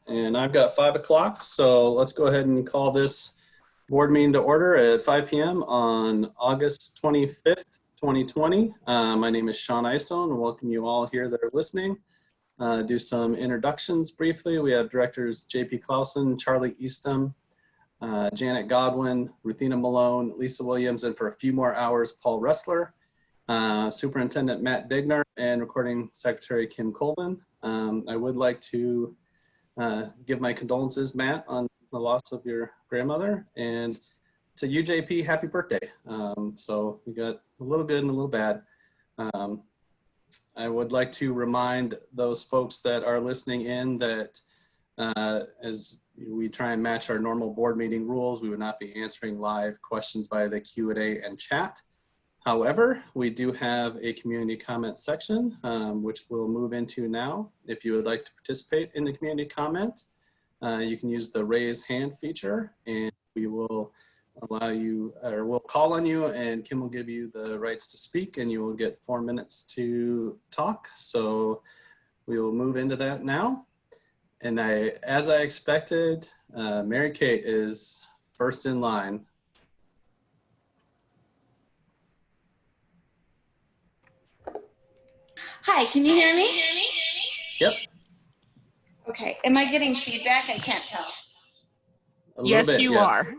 and I've got 5 o'clock, so let's go ahead and call this board meeting to order at 5 p.m. on August 25th, 2020. My name is Sean Eystone, and welcome you all here that are listening. Do some introductions briefly. We have directors JP Clausen, Charlie Eastham, Janet Godwin, Ruthina Malone, Lisa Williams, and for a few more hours, Paul Ressler, Superintendent Matt Digner, and Recording Secretary Kim Colvin. I would like to give my condolences, Matt, on the loss of your grandmother, and to you, JP, happy birthday. So we got a little good and a little bad. I would like to remind those folks that are listening in that as we try and match our normal board meeting rules, we would not be answering live questions via the Q&A and chat. However, we do have a community comment section, which we'll move into now. If you would like to participate in the community comment, you can use the raise hand feature, and we will allow you, or we'll call on you, and Kim will give you the rights to speak, and you will get 4 minutes to talk. So we will move into that now. And as I expected, Mary Kate is first in line. Hi, can you hear me? Yep. Okay, am I getting feedback? I can't tell. Yes, you are. Can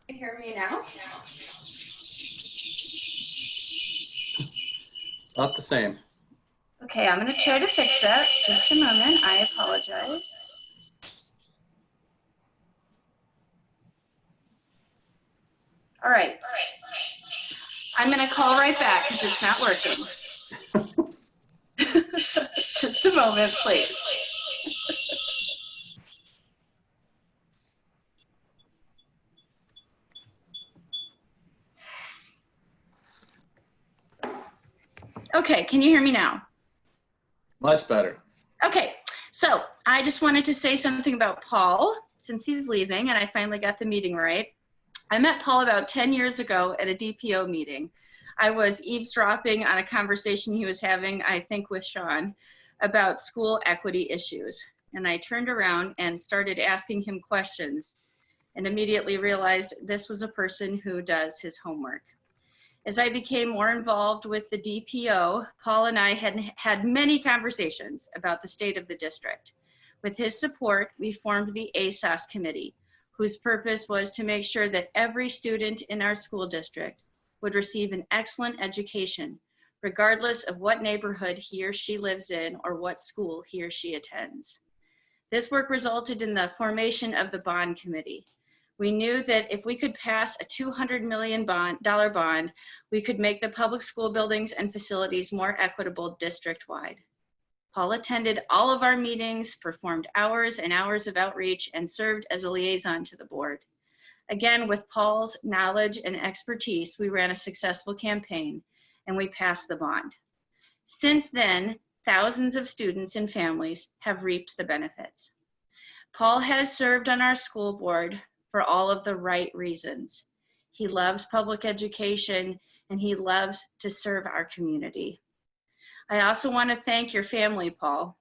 you hear me now? Not the same. Okay, I'm going to try to fix that. Just a moment. I apologize. All right. I'm going to call right back because it's not working. Just a moment, please. Okay, can you hear me now? Much better. Okay, so I just wanted to say something about Paul since he's leaving and I finally got the meeting right. I met Paul about 10 years ago at a DPO meeting. I was eavesdropping on a conversation he was having, I think with Sean, about school equity issues. And I turned around and started asking him questions and immediately realized this was a person who does his homework. As I became more involved with the DPO, Paul and I had many conversations about the state of the district. With his support, we formed the ASOS committee, whose purpose was to make sure that every student in our school district would receive an excellent education, regardless of what neighborhood he or she lives in or what school he or she attends. This work resulted in the formation of the bond committee. We knew that if we could pass a $200 million bond, we could make the public school buildings and facilities more equitable district-wide. Paul attended all of our meetings, performed hours and hours of outreach, and served as a liaison to the board. Again, with Paul's knowledge and expertise, we ran a successful campaign and we passed the bond. Since then, thousands of students and families have reaped the benefits. Paul has served on our school board for all of the right reasons. He loves public education and he loves to serve our community. I also want to thank your family, Paul,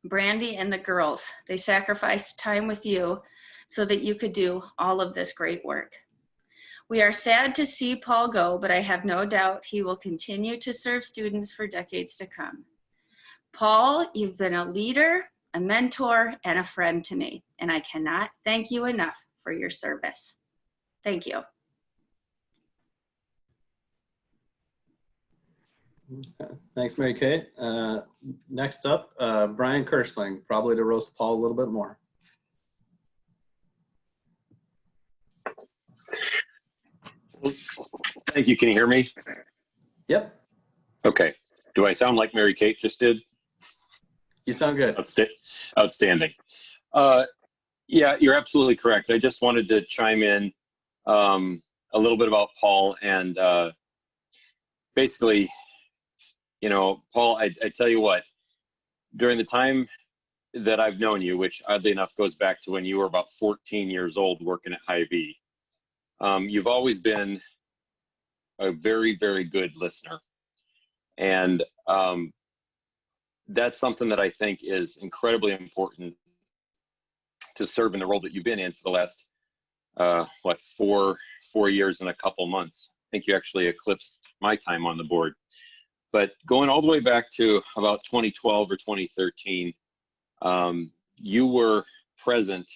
Brandy and the girls. They sacrificed time with you so that you could do all of this great work. We are sad to see Paul go, but I have no doubt he will continue to serve students for decades to come. Paul, you've been a leader, a mentor, and a friend to me, and I cannot thank you enough for your service. Thank you. Thanks, Mary Kate. Next up, Brian Kirschling, probably to roast Paul a little bit more. Thank you. Can you hear me? Yep. Okay. Do I sound like Mary Kate just did? You sound good. Outstanding. Yeah, you're absolutely correct. I just wanted to chime in a little bit about Paul and basically, you know, Paul, I tell you what, during the time that I've known you, which oddly enough goes back to when you were about 14 years old working at Hy-Vee. You've always been a very, very good listener. And that's something that I think is incredibly important to serve in the role that you've been in for the last, what, four years and a couple months. I think you actually eclipsed my time on the board. But going all the way back to about 2012 or 2013, you were present,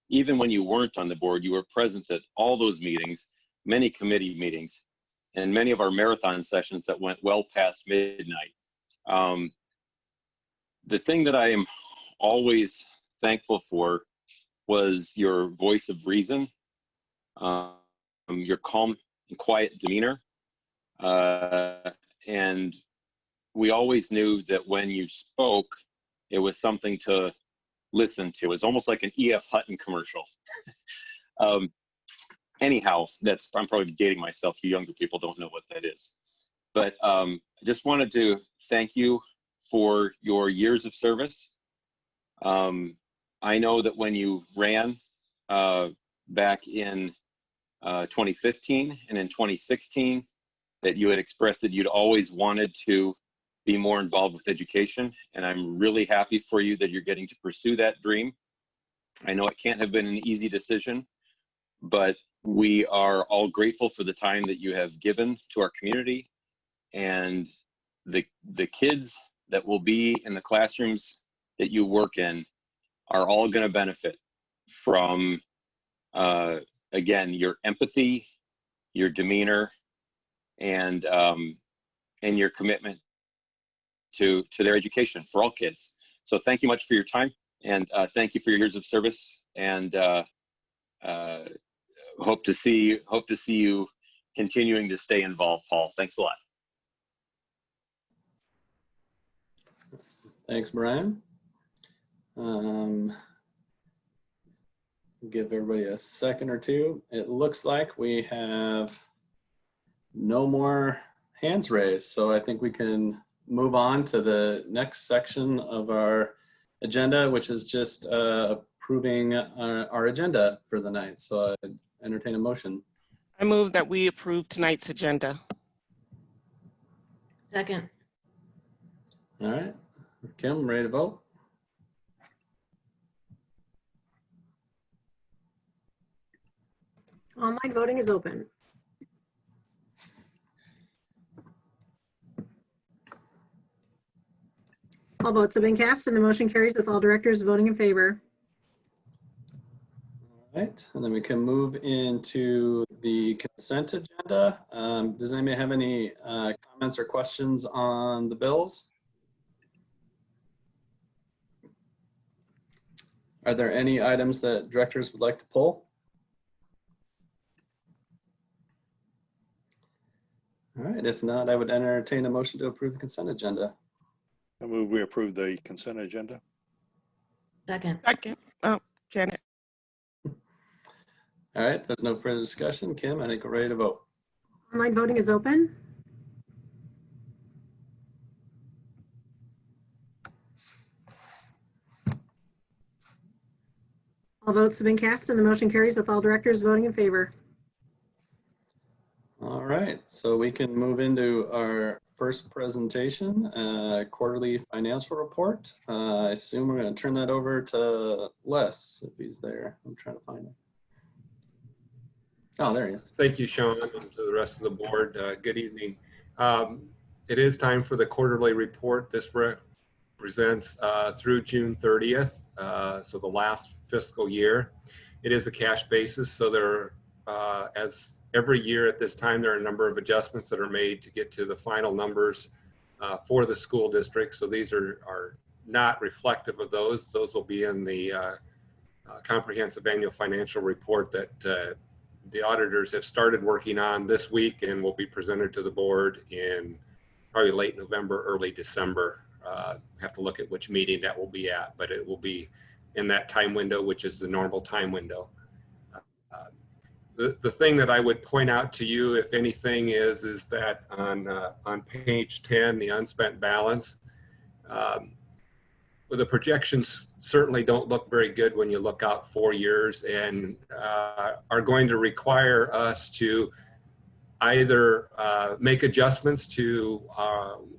even when you weren't on the board, you were present at all those meetings, many committee meetings, and many of our marathon sessions that went well past midnight. The thing that I am always thankful for was your voice of reason, your calm and quiet demeanor. And we always knew that when you spoke, it was something to listen to. It was almost like an E.F. Hutton commercial. Anyhow, I'm probably dating myself. You younger people don't know what that is. But I just wanted to thank you for your years of service. I know that when you ran back in 2015 and in 2016, that you had expressed that you'd always wanted to be more involved with education. And I'm really happy for you that you're getting to pursue that dream. I know it can't have been an easy decision, but we are all grateful for the time that you have given to our community, and the kids that will be in the classrooms that you work in are all going to benefit from, again, your empathy, your demeanor, and your commitment to their education for all kids. So thank you much for your time, and thank you for your years of service, and hope to see you continuing to stay involved, Paul. Thanks a lot. Thanks, Brian. Give everybody a second or two. It looks like we have no more hands raised, so I think we can move on to the next section of our agenda, which is just approving our agenda for the night. So I entertain a motion. I move that we approve tonight's agenda. Second. All right, Kim, ready to vote? Online voting is open. All votes have been cast and the motion carries with all directors voting in favor. All right, and then we can move into the consent agenda. Does anybody have any comments or questions on the bills? Are there any items that directors would like to pull? All right, if not, I would entertain a motion to approve the consent agenda. I move we approve the consent agenda. Second. Second. Oh, Janet. All right, if there's no further discussion, Kim, I think we're ready to vote. Online voting is open. All votes have been cast and the motion carries with all directors voting in favor. All right, so we can move into our first presentation, quarterly financial report. I assume we're going to turn that over to Les, if he's there. I'm trying to find him. Oh, there he is. Thank you, Sean, and to the rest of the board. Good evening. It is time for the quarterly report. This represents through June 30th, so the last fiscal year. It is a cash basis, so there, as every year at this time, there are a number of adjustments that are made to get to the final numbers for the school district. So these are not reflective of those. Those will be in the comprehensive annual financial report that the auditors have started working on this week and will be presented to the board in probably late November, early December. Have to look at which meeting that will be at, but it will be in that time window, which is the normal time window. The thing that I would point out to you, if anything, is that on page 10, the unspent balance, the projections certainly don't look very good when you look out 4 years, and are going to require us to either make adjustments to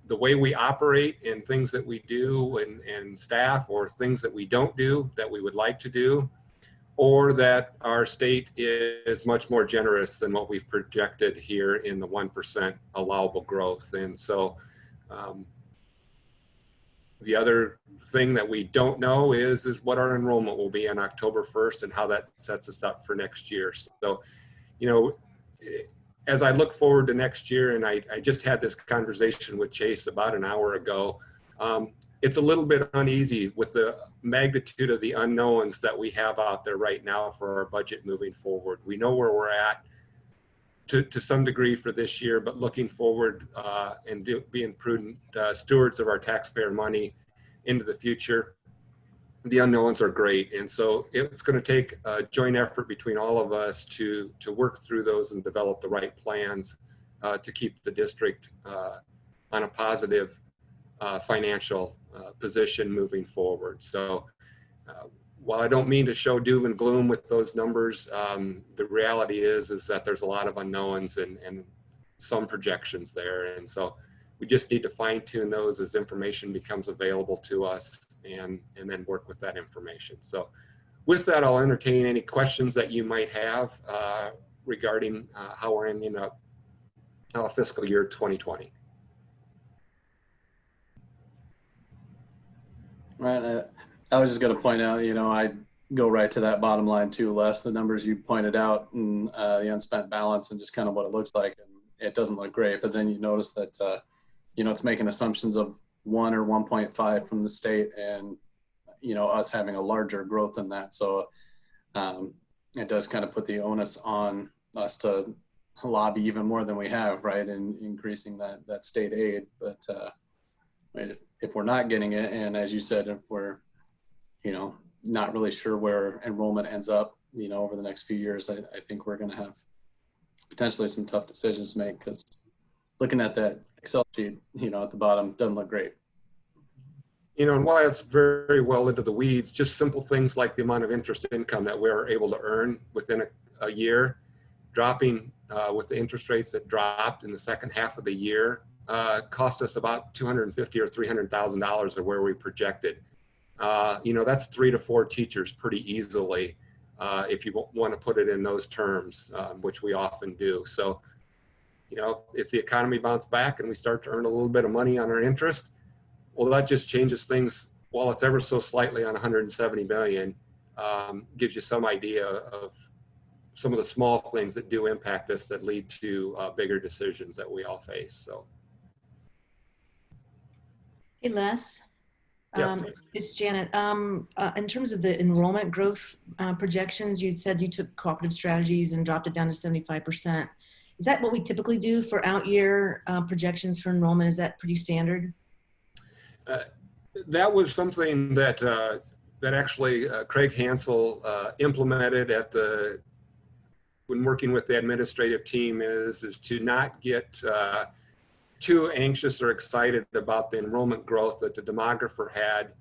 the way we operate and things that we do and staff, or things that we don't do that we would like to do, or that our state is much more generous than what we've projected here in the 1% allowable growth. And so the other thing that we don't know is what our enrollment will be on October 1st and how that sets us up for next year. So, you know, as I look forward to next year, and I just had this conversation with Chase about an hour ago, it's a little bit uneasy with the magnitude of the unknowns that we have out there right now for our budget moving forward. We know where we're at to some degree for this year, but looking forward and being prudent stewards of our taxpayer money into the future, the unknowns are great. And so it's going to take a joint effort between all of us to work through those and develop the right plans to keep the district on a positive financial position moving forward. So while I don't mean to show doom and gloom with those numbers, the reality is that there's a lot of unknowns and some projections there. And so we just need to fine tune those as information becomes available to us, and then work with that information. So with that, I'll entertain any questions that you might have regarding how we're ending up fiscal year 2020. Right. I was just going to point out, you know, I go right to that bottom line too, Les, the numbers you pointed out, and the unspent balance and just kind of what it looks like. And it doesn't look great, but then you notice that, you know, it's making assumptions of 1 or 1.5 from the state, and, you know, us having a larger growth than that. So it does kind of put the onus on us to lobby even more than we have, right, in increasing that state aid. But if we're not getting it, and as you said, if we're, you know, not really sure where enrollment ends up, you know, over the next few years, I think we're going to have potentially some tough decisions to make, because looking at that Excel sheet, you know, at the bottom doesn't look great. You know, and while it's very well into the weeds, just simple things like the amount of interest income that we're able to earn within a year, dropping with the interest rates that dropped in the second half of the year, cost us about $250,000 or $300,000 of where we projected. You know, that's 3 to 4 teachers pretty easily, if you want to put it in those terms, which we often do. So, you know, if the economy bounces back and we start to earn a little bit of money on our interest, well, that just changes things. While it's ever so slightly on 170 million, gives you some idea of some of the small things that do impact us that lead to bigger decisions that we all face. So. Hey, Les. Yes, it's Janet. In terms of the enrollment growth projections, you said you took cooperative strategies and dropped it down to 75%. Is that what we typically do for out-year projections for enrollment? Is that pretty standard? That was something that that actually Craig Hansel implemented when working with the administrative team is to not get too anxious or excited about the enrollment growth that the demographer had,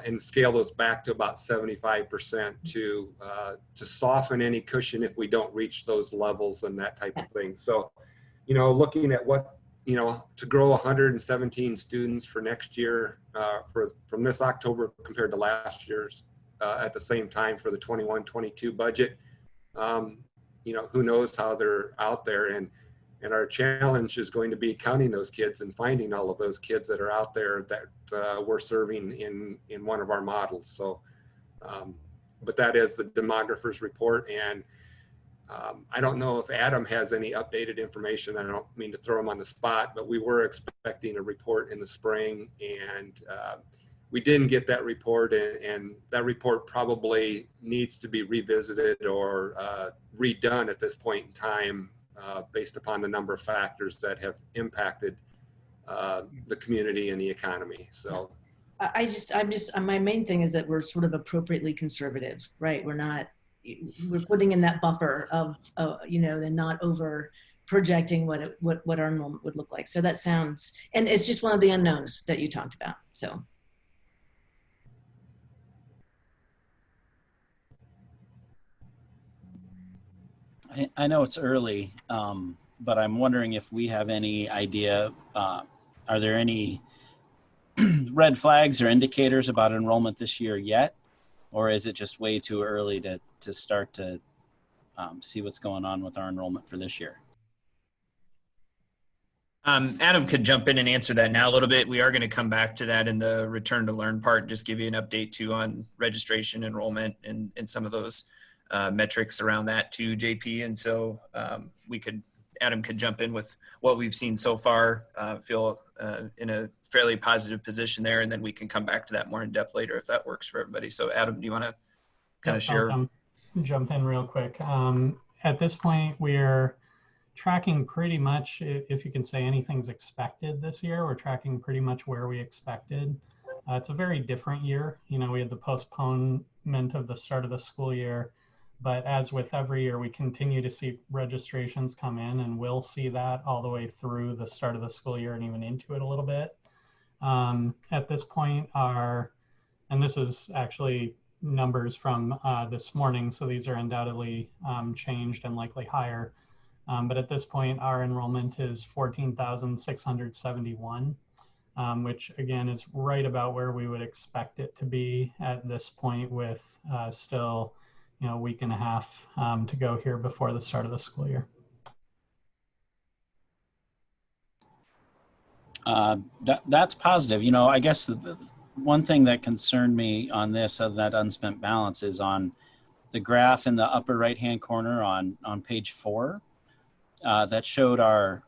and scale those back to about 75% to soften any cushion if we don't reach those levels and that type of thing. So, you know, looking at what, you know, to grow 117 students for next year from this October compared to last year's at the same time for the 21-22 budget, you know, who knows how they're out there. And our challenge is going to be counting those kids and finding all of those kids that are out there that we're serving in one of our models. So, but that is the demographer's report. And I don't know if Adam has any updated information. I don't mean to throw him on the spot, but we were expecting a report in the spring, and we didn't get that report, and that report probably needs to be revisited or redone at this point in time based upon the number of factors that have impacted the community and the economy. So my main thing is that we're sort of appropriately conservative, right? We're putting in that buffer of, you know, and not over projecting what our enrollment would look like. So that sounds, and it's just one of the unknowns that you talked about. So. I know it's early, but I'm wondering if we have any idea, are there any red flags or indicators about enrollment this year yet? Or is it just way too early to start to see what's going on with our enrollment for this year? Adam could jump in and answer that now a little bit. We are going to come back to that in the return to learn part and just give you an update too on registration, enrollment, and some of those metrics around that too, JP. And so Adam could jump in with what we've seen so far, feel in a fairly positive position there, and then we can come back to that more in depth later if that works for everybody. So Adam, do you want to kind of share? I'll jump in real quick. At this point, we're tracking pretty much, if you can say anything's expected this year, we're tracking pretty much where we expected. It's a very different year. You know, we had the postponement of the start of the school year, but as with every year, we continue to see registrations come in, and we'll see that all the way through the start of the school year and even into it a little bit. At this point, and this is actually numbers from this morning, so these are undoubtedly changed and likely higher. But at this point, our enrollment is 14,671, which again is right about where we would expect it to be at this point, with still, you know, a week and a half to go here before the start of the school year. That's positive. You know, I guess the one thing that concerned me on this, of that unspent balance, is on the graph in the upper right-hand corner on page 4. That showed our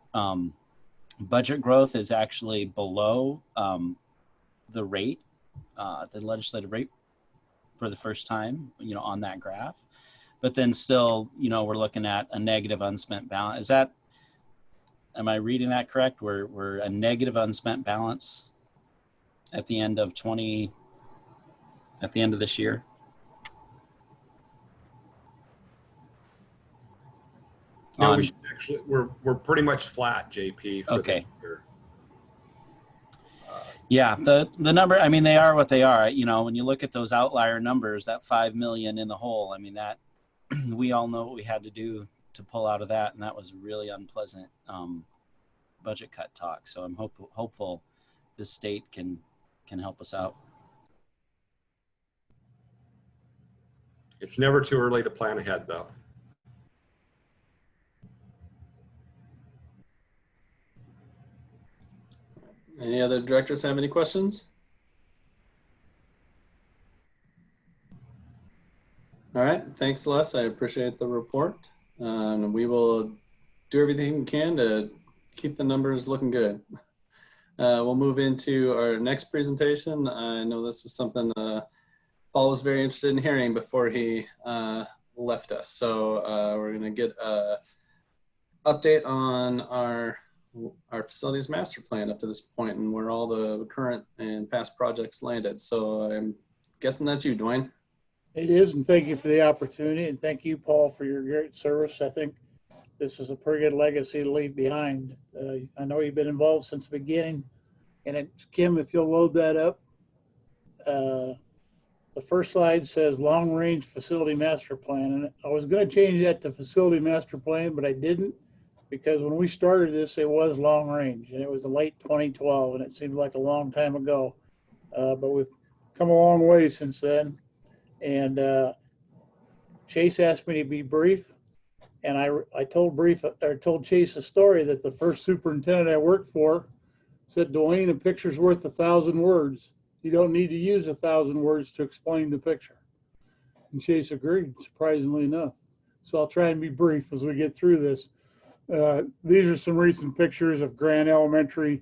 budget growth is actually below the rate, the legislative rate, for the first time, you know, on that graph. But then still, you know, we're looking at a negative unspent balance. Is that, am I reading that correct? We're a negative unspent balance at the end of this year? No, we should actually, we're pretty much flat, JP. For okay. The year. Yeah, the number, I mean, they are what they are. You know, when you look at those outlier numbers, that 5 million in the hole, I mean, that we all know what we had to do to pull out of that, and that was really unpleasant budget cut talk. So I'm hopeful this state can help us out. It's never too early to plan ahead, though. Any other directors have any questions? All right, thanks, Les. I appreciate the report. We will do everything we can to keep the numbers looking good. We'll move into our next presentation. I know this was something Paul was very interested in hearing before he left us. So we're going to get an update on our facilities master plan up to this point and where all the current and past projects landed. So I'm guessing that's you, Dwayne. It is, and thank you for the opportunity, and thank you, Paul, for your great service. I think this is a pretty good legacy to leave behind. I know you've been involved since the beginning, and Kim, if you'll load that up. The first slide says long-range facility master plan, and I was going to change that to facility master plan, but I didn't, because when we started this, it was long range, and it was in late 2012, and it seemed like a long time ago. But we've come a long way since then. And Chase asked me to be brief, and I told Chase a story that the first superintendent I worked for said, Dwayne, a picture's worth 1,000 words. You don't need to use 1,000 words to explain the picture. And Chase agreed, surprisingly enough. So I'll try and be brief as we get through this. These are some recent pictures of Grand Elementary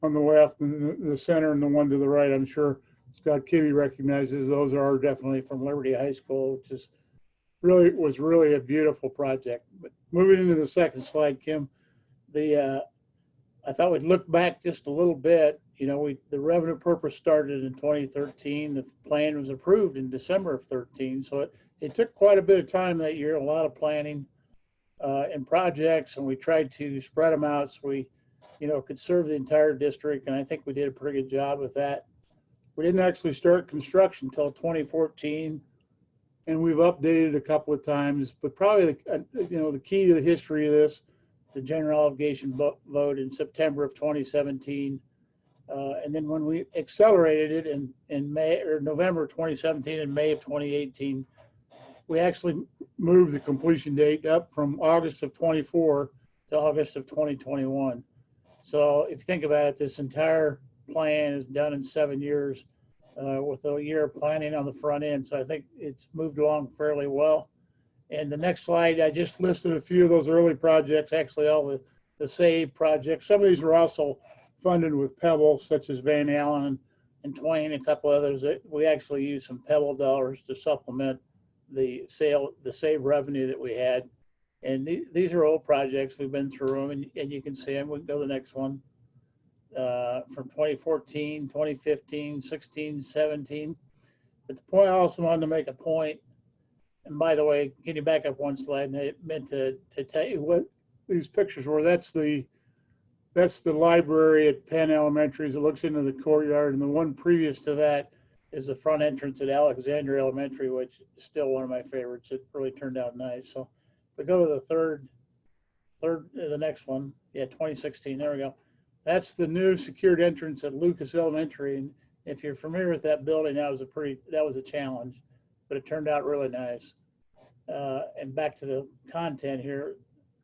on the left, and the center, and the one to the right. I'm sure Scott Kibbe recognizes those are definitely from Liberty High School, which is was really a beautiful project. But moving into the second slide, Kim, I thought we'd look back just a little bit. You know, the revenue purpose started in 2013. The plan was approved in December of 13. So it took quite a bit of time that year, a lot of planning and projects, and we tried to spread them out so we, you know, could serve the entire district. And I think we did a pretty good job with that. We didn't actually start construction until 2014. and we've updated a couple of times, but probably the key to the history of this, the general obligation vote in September of 2017. And then when we accelerated it in May or November 2017 and May of 2018, we actually moved the completion date up from August of 24 to August of 2021. So if you think about it, this entire plan is done in 7 years with a year of planning on the front end. So I think it's moved along fairly well. And the next slide, I just listed a few of those early projects, actually all the SAVE projects. Some of these were also funded with Pebble, such as Van Allen and Twain, and a couple others. We actually used some Pebble dollars to supplement the SAVE revenue that we had. And these are old projects. We've been through them, and you can see them. We can go to the next one. From 2014, 2015, 16, 17. But the point I also wanted to make a point, and by the way, can you back up one slide? And I meant to tell you what these pictures were. That's the library at Penn Elementary as it looks into the courtyard, and the one previous to that is the front entrance at Alexander Elementary, which is still one of my favorites. It really turned out nice. So if we go to the next one, yeah, 2016, there we go. That's the new secured entrance at Lucas Elementary, and if you're familiar with that building, that was a challenge, but it turned out really nice. And back to the content here,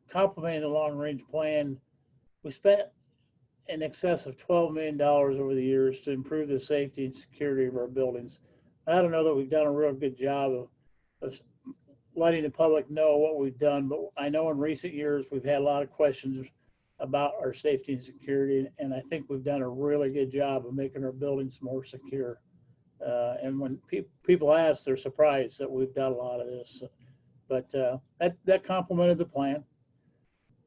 complementing the long-range plan, we spent in excess of $12 million over the years to improve the safety and security of our buildings. I don't know that we've done a real good job of letting the public know what we've done, but I know in recent years we've had a lot of questions about our safety and security, and I think we've done a really good job of making our buildings more secure. And when people ask, they're surprised that we've done a lot of this. But that complemented the plan.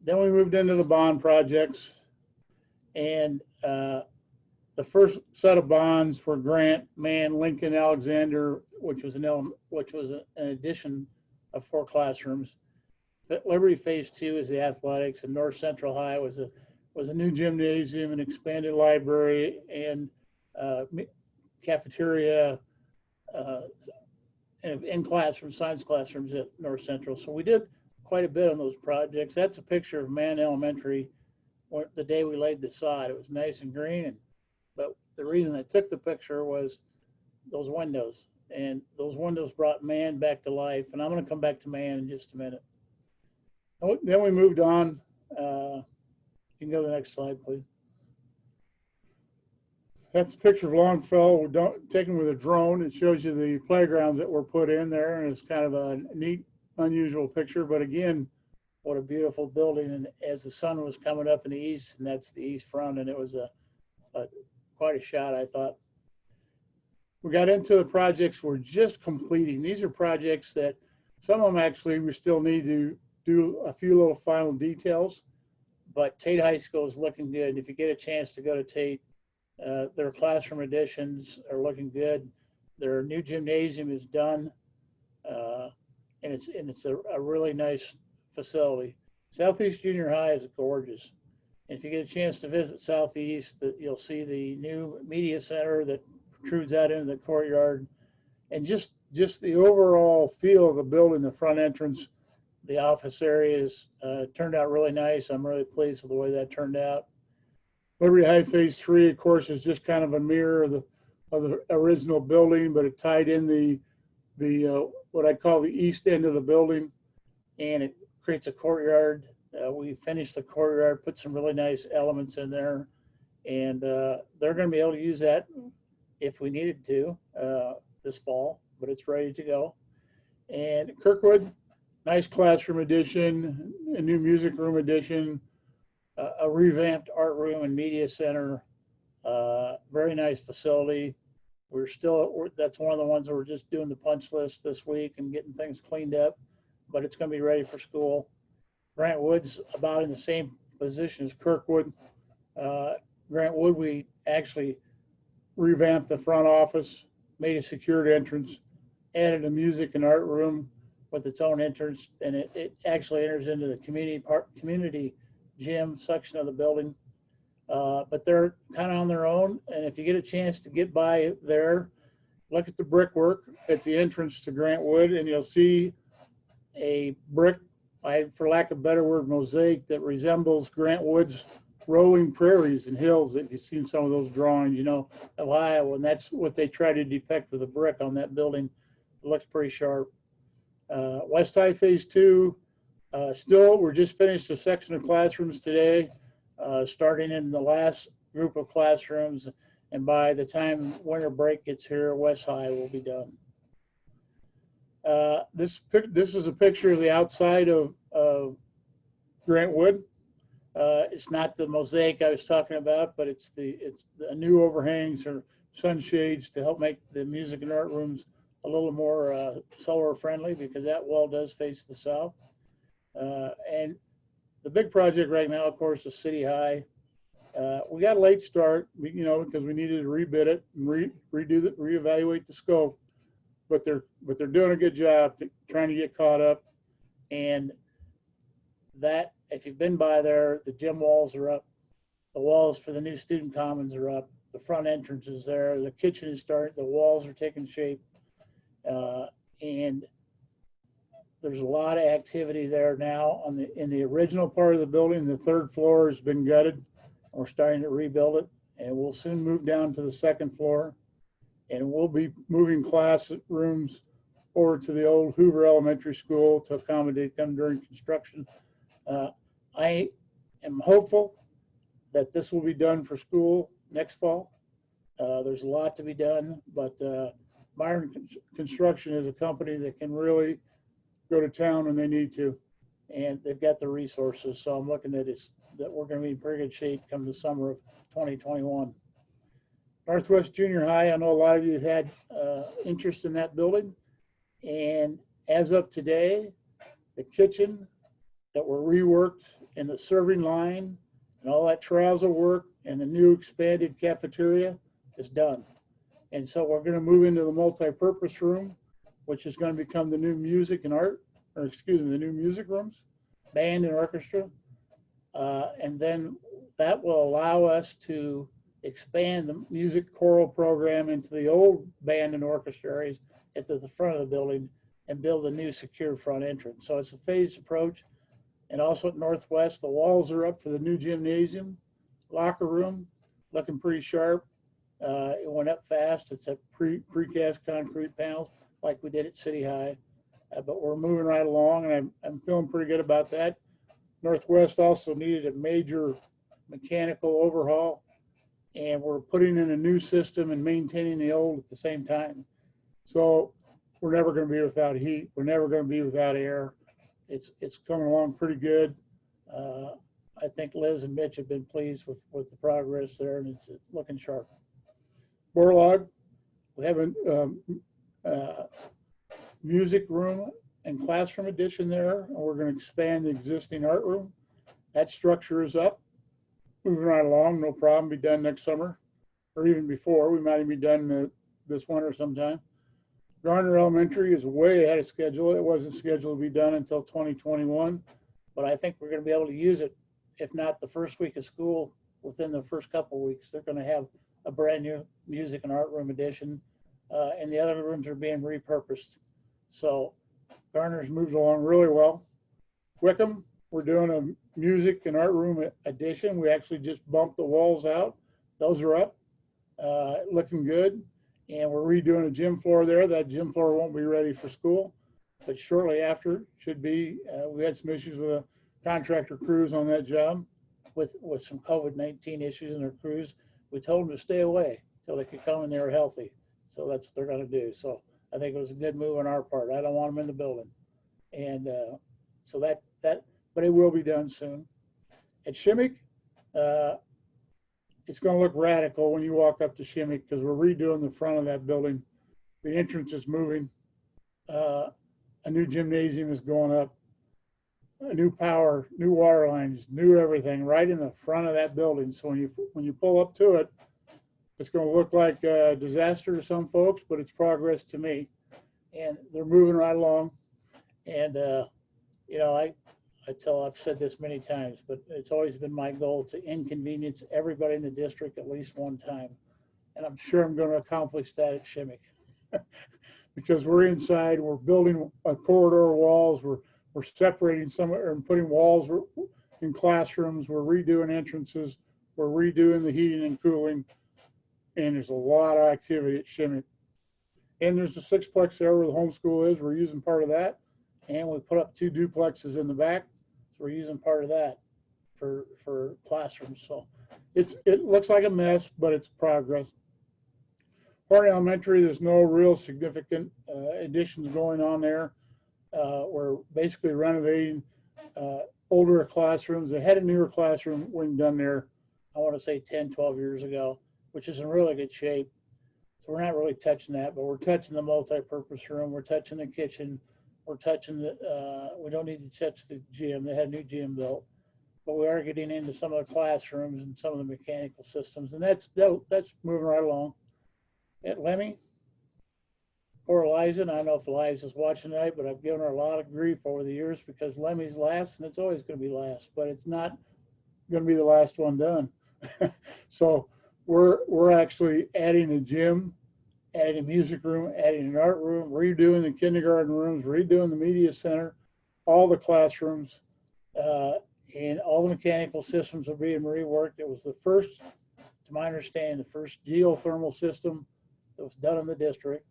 Then we moved into the bond projects, and the first set of bonds for Grant, Mann, Lincoln, Alexander, which was an addition of 4 classrooms. Liberty Phase 2 is the athletics, and North Central High was a new gymnasium, an expanded library, and cafeteria, and science classrooms at North Central. So we did quite a bit on those projects. That's a picture of Mann Elementary the day we laid the sod. It was nice and green, but the reason I took the picture was those windows, and those windows brought Mann back to life. And I'm going to come back to Mann in just a minute. Then we moved on. You can go to the next slide, please. That's a picture of Longfellow taken with a drone. It shows you the playgrounds that were put in there, and it's kind of a neat, unusual picture. But again, what a beautiful building. And as the sun was coming up in the east, and that's the east front, and it was quite a shot, I thought. We got into the projects we're just completing. These are projects that some of them actually we still need to do a few little final details, but Tate High School is looking good. If you get a chance to go to Tate, their classroom additions are looking good. Their new gymnasium is done, and it's a really nice facility. Southeast Junior High is gorgeous. And if you get a chance to visit Southeast, you'll see the new media center that protrudes out into the courtyard, and just the overall feel of the building, the front entrance, the office areas turned out really nice. I'm really pleased with the way that turned out. Liberty High Phase 3, of course, is just kind of a mirror of the original building, but it tied in the what I call the east end of the building, and it creates a courtyard. We finished the courtyard, put some really nice elements in there, and they're going to be able to use that if we needed to this fall, but it's ready to go. And Kirkwood, nice classroom addition, a new music room addition, a revamped art room and media center, very nice facility. That's one of the ones where we're just doing the punch list this week and getting things cleaned up, but it's going to be ready for school. Grant Wood's about in the same position as Kirkwood. Grant Wood, we actually revamped the front office, made a secured entrance, added a music and art room with its own entrance, and it actually enters into the community gym section of the building. But they're kind of on their own, and if you get a chance to get by there, look at the brickwork at the entrance to Grant Wood, and you'll see a brick, for lack of a better word, mosaic that resembles Grant Wood's rolling prairies and hills. If you've seen some of those drawings, you know, of Iowa, and that's what they try to depict with the brick on that building. It looks pretty sharp. West High Phase 2, still, we're just finished a section of classrooms today, starting in the last group of classrooms, and by the time winter break gets here, West High will be done. This is a picture of the outside of Grant Wood. It's not the mosaic I was talking about, but it's the new overhangs or sunshades to help make the music and art rooms a little more solar friendly, because that wall does face the south. And the big project right now, of course, is City High. We got a late start, you know, because we needed to rebid it and reevaluate the scope. But they're doing a good job trying to get caught up. And that, if you've been by there, the gym walls are up. The walls for the new student commons are up. The front entrance is there. The kitchen is starting. The walls are taking shape. And there's a lot of activity there now in the original part of the building. The third floor has been gutted. We're starting to rebuild it, and we'll soon move down to the second floor, and we'll be moving classrooms over to the old Hoover Elementary School to accommodate them during construction. I am hopeful that this will be done for school next fall. There's a lot to be done, but Myron Construction is a company that can really go to town when they need to, and they've got the resources. So I'm looking at that we're going to be in pretty good shape come the summer of 2021. Northwest Junior High, I know a lot of you had interest in that building, and as of today, the kitchen that were reworked and the serving line and all that terrazzo work and the new expanded cafeteria is done. And so we're going to move into the multi-purpose room, which is going to become the new music and art, or excuse me, the new music rooms, band and orchestra. And then that will allow us to expand the music choral program into the old band and orchestra areas at the front of the building and build a new secure front entrance. So it's a phased approach. And also at Northwest, the walls are up for the new gymnasium, locker room, looking pretty sharp. It went up fast. It's a precast concrete panels like we did at City High. But we're moving right along, and I'm feeling pretty good about that. Northwest also needed a major mechanical overhaul, and we're putting in a new system and maintaining the old at the same time. So we're never going to be without heat. We're never going to be without air. It's coming along pretty good. I think Liz and Mitch have been pleased with the progress there, and it's looking sharp. Borlaug, we have a music room and classroom addition there, and we're going to expand the existing art room. That structure is up, moving right along, no problem. Be done next summer, or even before. We might even be done this winter sometime. Garner Elementary is way ahead of schedule. It wasn't scheduled to be done until 2021, but I think we're going to be able to use it, if not the first week of school, within the first couple of weeks. They're going to have a brand new music and art room addition, and the other rooms are being repurposed. So Garner's moved along really well. Wickham, we're doing a music and art room addition. We actually just bumped the walls out. Those are up, looking good. And we're redoing a gym floor there. That gym floor won't be ready for school, but shortly after should be. We had some issues with a contractor crews on that job with some COVID-19 issues in their crews. We told them to stay away until they could come and they were healthy. So that's what they're going to do. So I think it was a good move on our part. I don't want them in the building. And so that, but it will be done soon. At Shimmick, it's going to look radical when you walk up to Shimmick, because we're redoing the front of that building. The entrance is moving. A new gymnasium is going up. A new power, new water lines, new everything right in the front of that building. So when you pull up to it, it's going to look like a disaster to some folks, but it's progress to me. And they're moving right along. And you know, I've said this many times, but it's always been my goal to inconvenience everybody in the district at least one time. And I'm sure I'm going to accomplish that at Shimmick. because we're inside, we're building corridor walls, we're separating some and putting walls in classrooms, we're redoing entrances, we're redoing the heating and cooling, and there's a lot of activity at Shimmick. And there's a sixplex there where the homeschool is. We're using part of that, and we put up 2 duplexes in the back, so we're using part of that for classrooms. So it looks like a mess, but it's progress. Horton Elementary, there's no real significant additions going on there. We're basically renovating older classrooms. They had a newer classroom when done there, I want to say 10, 12 years ago, which is in really good shape. So we're not really touching that, but we're touching the multi-purpose room. We're touching the kitchen. We're touching the, we don't need to touch the gym. They had a new gym built, but we are getting into some of the classrooms and some of the mechanical systems, and that's moving right along. At Lemmy, or Eliza, and I don't know if Eliza's watching tonight, but I've given her a lot of grief over the years because Lemmy's last, and it's always going to be last, but it's not going to be the last one done. So we're actually adding a gym, adding a music room, adding an art room, redoing the kindergarten rooms, redoing the media center, all the classrooms, and all the mechanical systems are being reworked. It was the first, to my understanding, the first geothermal system that was done in the district.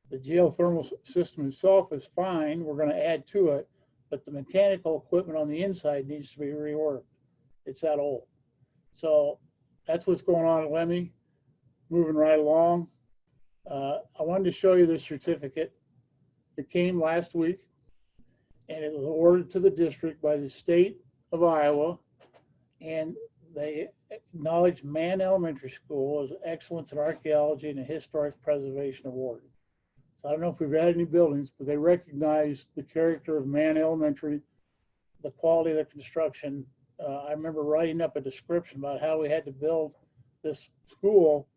The geothermal system itself is fine. We're going to add to it, but the mechanical equipment on the inside needs to be reworked. It's that old. So that's what's going on at Lemmy, moving right along. I wanted to show you this certificate. It came last week, and it was awarded to the district by the state of Iowa, and they acknowledged Mann Elementary School as Excellence in Archaeology and a Historic Preservation Award. So I don't know if we've had any buildings, but they recognized the character of Mann Elementary, the quality of the construction. I remember writing up a description about how we had to build this school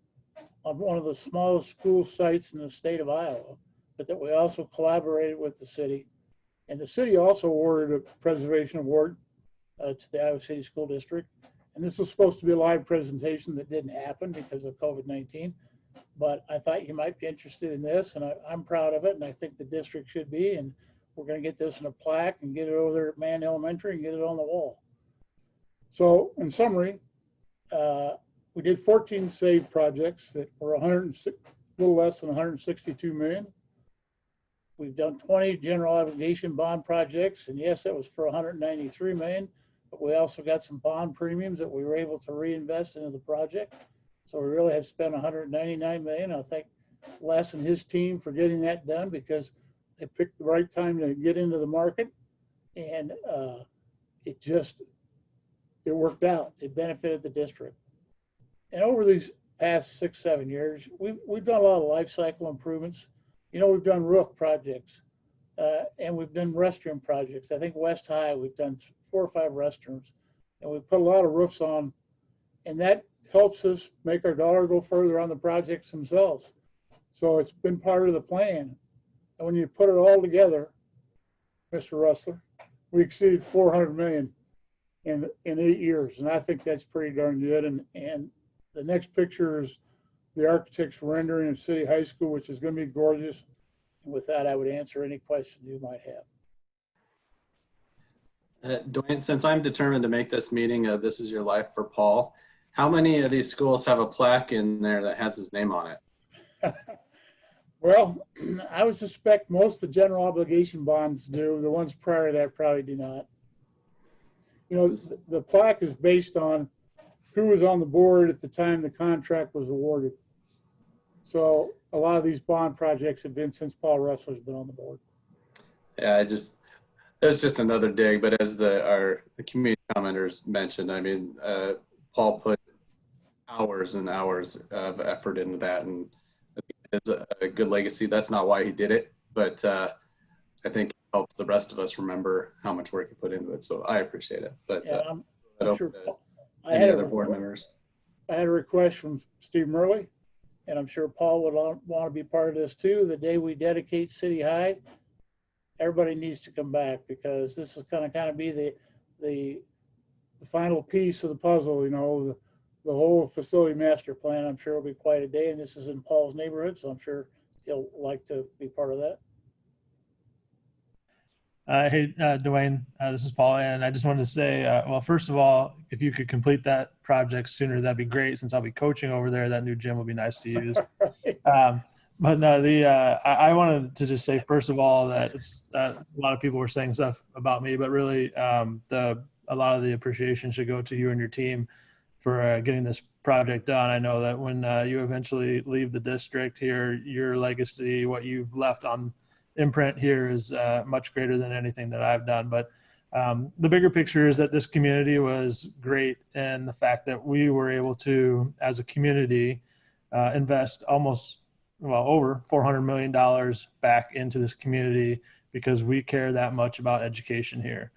on one of the smallest school sites in the state of Iowa, but that we also collaborated with the city. And the city also awarded a preservation award to the Iowa City School District. And this was supposed to be a live presentation that didn't happen because of COVID-19. But I thought you might be interested in this, and I'm proud of it, and I think the district should be. And we're going to get this in a plaque and get it over there at Mann Elementary and get it on the wall. So in summary, we did 14 SAVE projects that were a little less than 162 million. We've done 20 general obligation bond projects, and yes, that was for 193 million, but we also got some bond premiums that we were able to reinvest into the project. So we really have spent 199 million. I thank Les and his team for getting that done because they picked the right time to get into the market, and it worked out. It benefited the district. And over these past 6-7 years, we've done a lot of life cycle improvements. You know, we've done roof projects, and we've done restroom projects. I think West High, we've done 4 or 5 restrooms, and we've put a lot of roofs on, and that helps us make our dollar go further on the projects themselves. So it's been part of the plan. And when you put it all together, Mr. Rustler, we exceeded 400 million in 8 years, and I think that's pretty darn good. And the next picture is the architect's rendering of City High School, which is going to be gorgeous. And with that, I would answer any questions you might have. Dwayne, since I'm determined to make this meeting, this is your life for Paul. How many of these schools have a plaque in there that has his name on it? Well, I would suspect most of the general obligation bonds do. The ones prior to that probably do not. You know, the plaque is based on who was on the board at the time the contract was awarded. So a lot of these bond projects have been since Paul Russell's been on the board. Yeah, there's just another dig, but as the community commenters mentioned, I mean, Paul put hours and hours of effort into that, and it's a good legacy. That's not why he did it, but I think it helps the rest of us remember how much work he put into it. So I appreciate it. But yeah, I'm sure any other board members. I had a request from Steve Murley, and I'm sure Paul would want to be part of this too. The day we dedicate City High, everybody needs to come back because this is going to kind of be the final piece of the puzzle. You know, the whole facility master plan. I'm sure will be quite a day, and this is in Paul's neighborhood, so I'm sure he'll like to be part of that. Hey, Dwayne, this is Paul, and I just wanted to say, well, first of all, if you could complete that project sooner, that'd be great. Since I'll be coaching over there, that new gym will be nice to use. But no, I wanted to just say, first of all, that it's a lot of people were saying stuff about me, but really, a lot of the appreciation should go to you and your team for getting this project done. I know that when you eventually leave the district here, your legacy, what you've left on imprint here is much greater than anything that I've done. But the bigger picture is that this community was great, and the fact that we were able to, as a community, invest over $400 million back into this community because we care that much about education here.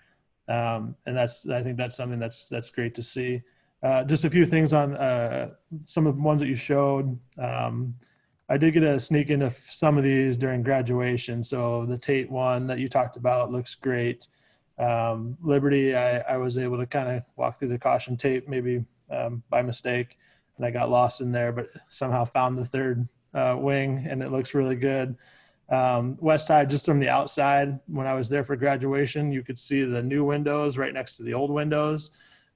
And I think that's something that's great to see. Just a few things on some of the ones that you showed. I did get a sneak into some of these during graduation. So the Tate one that you talked about looks great. Liberty, I was able to kind of walk through the caution tape maybe by mistake, and I got lost in there, but somehow found the third wing, and it looks really good. West Side, just from the outside, when I was there for graduation, you could see the new windows right next to the old windows,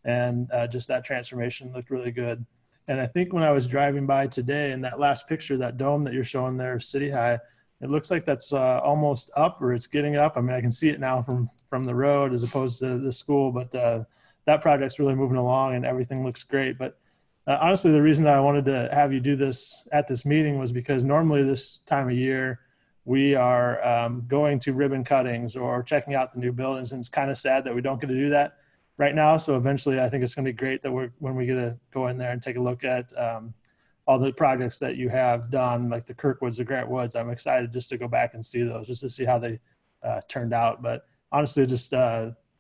and just that transformation looked really good. And I think when I was driving by today, in that last picture, that dome that you're showing there, City High, it looks like that's almost up, or it's getting up. I mean, I can see it now from the road as opposed to the school, but that project's really moving along and everything looks great. But honestly, the reason that I wanted to have you do this at this meeting was because normally this time of year, we are going to ribbon cuttings or checking out the new buildings, and it's kind of sad that we don't get to do that right now. So eventually I think it's going to be great that when we get to go in there and take a look at all the projects that you have done, like the Kirkwoods, the Grant Woods. I'm excited just to go back and see those, just to see how they turned out. But honestly, just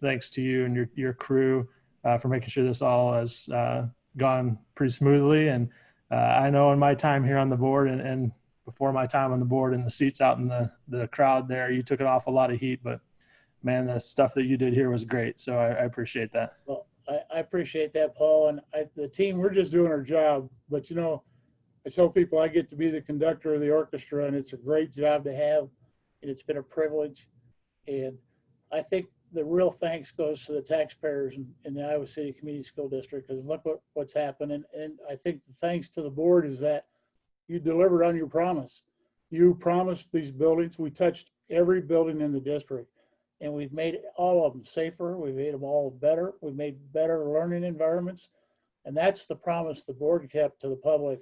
thanks to you and your crew for making sure this all has gone pretty smoothly. And I know in my time here on the board and before my time on the board and the seats out in the crowd there, you took an awful lot of heat, but man, the stuff that you did here was great. So I appreciate that. Well, I appreciate that, Paul. And the team, we're just doing our job. But, you know, I tell people I get to be the conductor of the orchestra, and it's a great job to have. And it's been a privilege. And I think the real thanks goes to the taxpayers in the Iowa City Community School District, because look what's happened. And I think the thanks to the board is that you delivered on your promise. You promised these buildings. We touched every building in the district. And we've made all of them safer. We've made them all better. We've made better learning environments. And that's the promise the board kept to the public.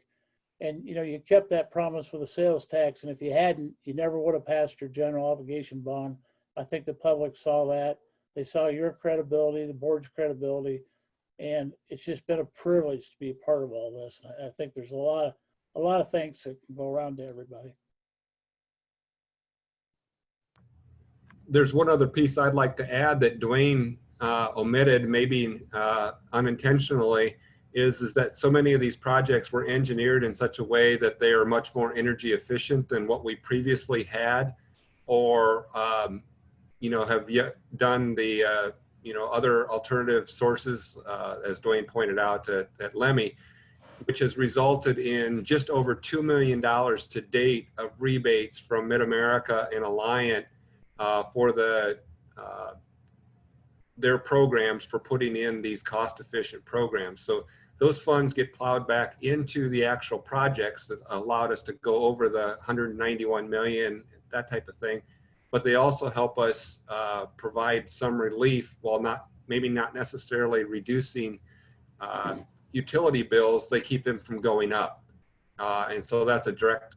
And, you know, you kept that promise with the sales tax. And if you hadn't, you never would have passed your general obligation bond. I think the public saw that. They saw your credibility, the board's credibility. And it's just been a privilege to be a part of all this. And I think there's a lot of thanks that can go around to everybody. There's one other piece I'd like to add that Dwayne omitted, maybe unintentionally, is that so many of these projects were engineered in such a way that they are much more energy efficient than what we previously had, or you know, have yet done the you know, other alternative sources, as Dwayne pointed out at Lemmy, which has resulted in just over $2 million to date of rebates from Mid-America and Alliant for their programs for putting in these cost-efficient programs. So those funds get plowed back into the actual projects that allowed us to go over the 191 million, that type of thing. But they also help us provide some relief, while maybe not necessarily reducing utility bills. They keep them from going up. And so that's a direct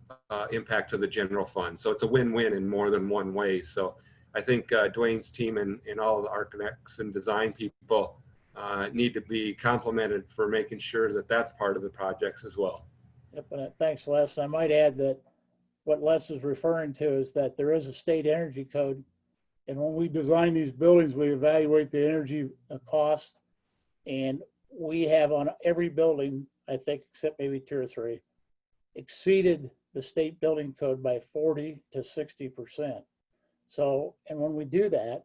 impact to the general fund. So it's a win-win in more than one way. So I think Dwayne's team and all of the architects and design people need to be complimented for making sure that that's part of the projects as well. Yep, thanks, Les. I might add that what Les is referring to is that there is a state energy code. And when we design these buildings, we evaluate the energy cost. And we have on every building, I think, except maybe 2 or 3, exceeded the state building code by 40 to 60%. So, and when we do that,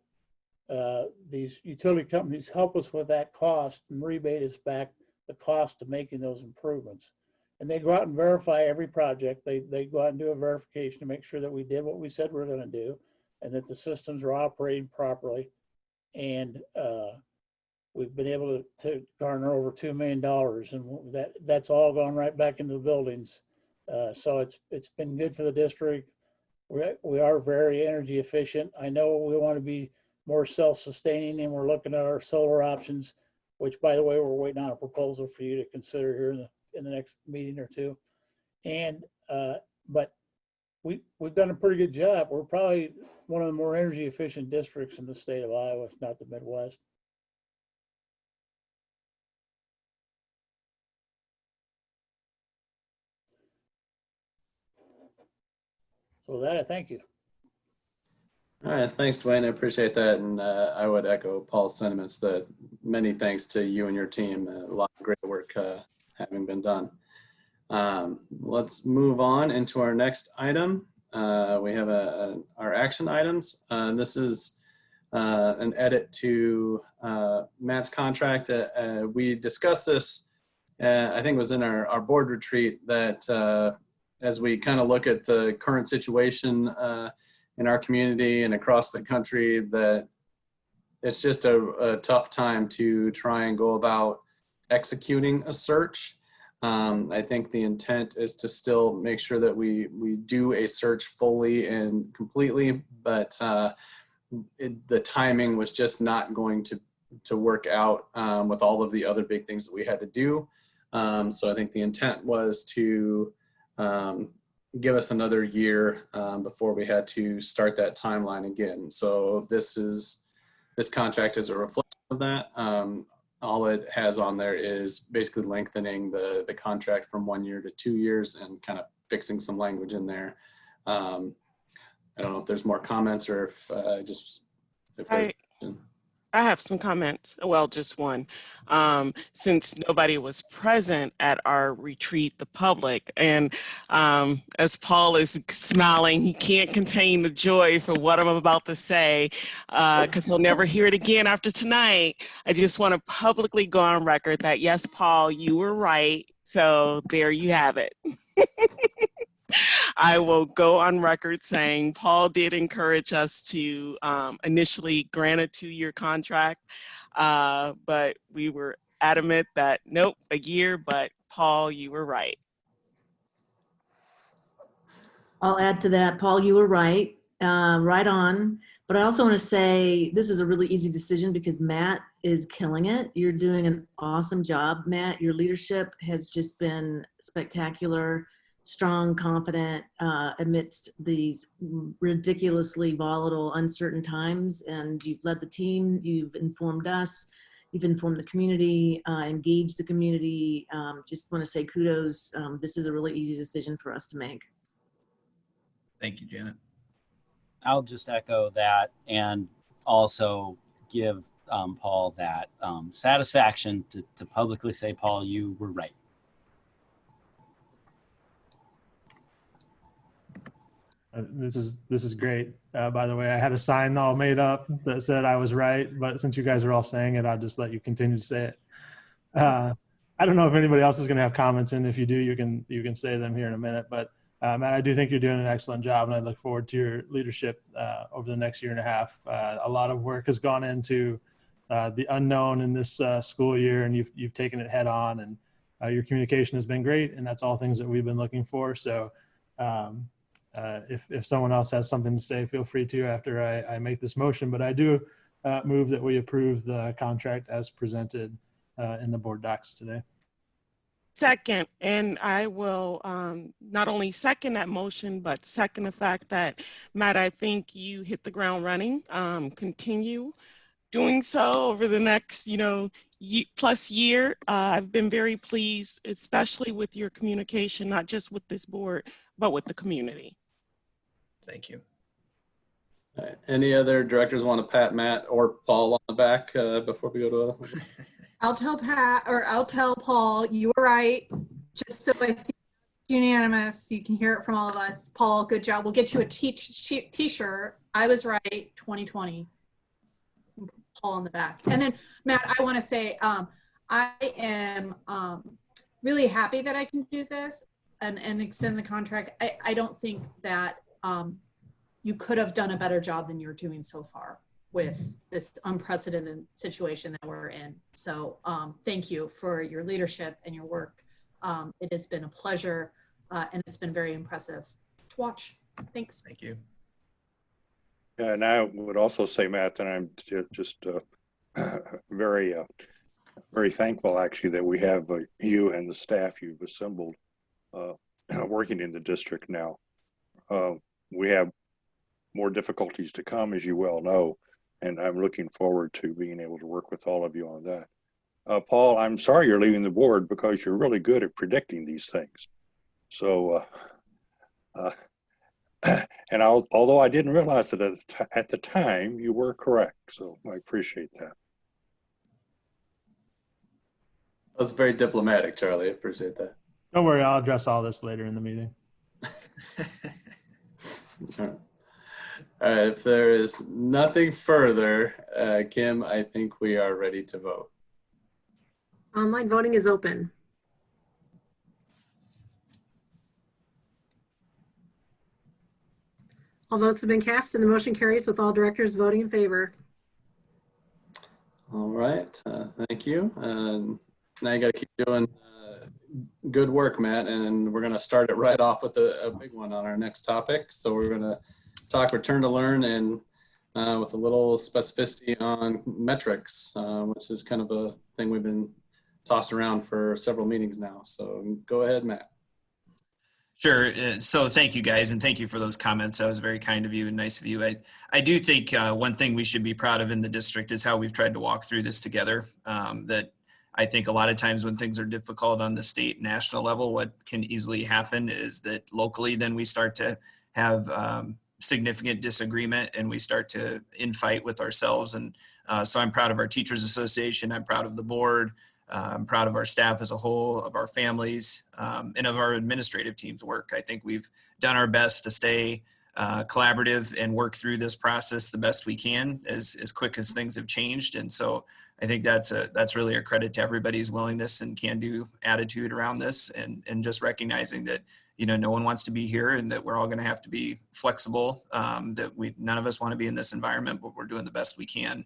these utility companies help us with that cost and rebate us back the cost of making those improvements. and they go out and verify every project. They go out and do a verification to make sure that we did what we said we're going to do, and that the systems are operating properly. And we've been able to garner over $2 million, and that's all gone right back into the buildings. So it's been good for the district. We are very energy efficient. I know we want to be more self-sustaining, and we're looking at our solar options, which, by the way, we're waiting on a proposal for you to consider here in the next meeting or two. And but we've done a pretty good job. We're probably one of the more energy efficient districts in the state of Iowa, if not the Midwest. So with that, I thank you. All right, thanks, Dwayne. I appreciate that, and I would echo Paul's sentiments. That many thanks to you and your team. A lot of great work having been done. Let's move on into our next item. We have our action items. This is an edit to Matt's contract. We discussed this, I think it was in our board retreat, that as we kind of look at the current situation in our community and across the country, that it's just a tough time to try and go about executing a search. I think the intent is to still make sure that we do a search fully and completely, but the timing was just not going to work out with all of the other big things that we had to do. So I think the intent was to give us another year before we had to start that timeline again. So this contract is a reflection of that. All it has on there is basically lengthening the contract from 1 year to 2 years and kind of fixing some language in there. I don't know if there's more comments or if I have some comments. Well, just one. Since nobody was present at our retreat, the public, and as Paul is smiling, he can't contain the joy for what I'm about to say, because he'll never hear it again after tonight. I just want to publicly go on record that, yes, Paul, you were right. So there you have it. I will go on record saying Paul did encourage us to initially grant a 2-year contract, but we were adamant that nope, a year, but Paul, you were right. I'll add to that, Paul, you were right, right on. But I also want to say this is a really easy decision because Matt is killing it. You're doing an awesome job, Matt. Your leadership has just been spectacular. Strong, confident amidst these ridiculously volatile, uncertain times. And you've led the team, you've informed us, you've informed the community, engaged the community. Just want to say kudos. This is a really easy decision for us to make. Thank you, Janet. I'll just echo that and also give Paul that satisfaction to publicly say, Paul, you were right. This is great. By the way, I had a sign all made up that said I was right, but since you guys are all saying it, I'll just let you continue to say it. I don't know if anybody else is going to have comments, and if you do, you can say them here in a minute. But Matt, I do think you're doing an excellent job, and I look forward to your leadership over the next year and a half. A lot of work has gone into the unknown in this school year, and you've taken it head on, and your communication has been great, and that's all things that we've been looking for. So. If someone else has something to say, feel free to after I make this motion, but I do move that we approve the contract as presented in the board docs today. Second, and I will not only second that motion, but second the fact that, Matt, I think you hit the ground running. Continue doing so over the next, plus year. I've been very pleased, especially with your communication, not just with this board, but with the community. Thank you. Any other directors want to pat Matt or Paul on the back before we go to I'll tell Paul, you were right. Just so I think it's unanimous, you can hear it from all of us. Paul, good job. We'll get you a t-shirt. I was right, 2020. Paul on the back. And then Matt, I want to say I am really happy that I can do this and extend the contract. I don't think that you could have done a better job than you're doing so far with this unprecedented situation that we're in. So thank you for your leadership and your work. It has been a pleasure and it's been very impressive to watch. Thanks. Thank you. And I would also say, Matt, that I'm just very, very thankful actually that we have you and the staff you've assembled working in the district now. We have more difficulties to come, as you well know, and I'm looking forward to being able to work with all of you on that. Paul, I'm sorry you're leaving the board because you're really good at predicting these things. So, and although I didn't realize it at the time, you were correct. So I appreciate that. That was very diplomatic, Charlie. I appreciate that. Don't worry, I'll address all this later in the meeting. All right, if there is nothing further, Kim, I think we are ready to vote. Online voting is open. All votes have been cast and the motion carries with all directors voting in favor. All right, thank you. Now you got to keep doing good work, Matt, and we're going to start it right off with a big one on our next topic. So we're going to talk return to learn and with a little specificity on metrics, which is kind of a thing we've been tossed around for several meetings now. So go ahead, Matt. Sure. So thank you guys, and thank you for those comments. That was very kind of you and nice of you. I do think one thing we should be proud of in the district is how we've tried to walk through this together. That I think a lot of times when things are difficult on the state national level, what can easily happen is that locally then we start to have significant disagreement and we start to infight with ourselves. And so I'm proud of our Teachers Association. I'm proud of the board. I'm proud of our staff as a whole, of our families, and of our administrative team's work. I think we've done our best to stay collaborative and work through this process the best we can as quick as things have changed. And so I think that's really a credit to everybody's willingness and can-do attitude around this, and just recognizing that, you know, no one wants to be here and that we're all going to have to be flexible, that none of us want to be in this environment, but we're doing the best we can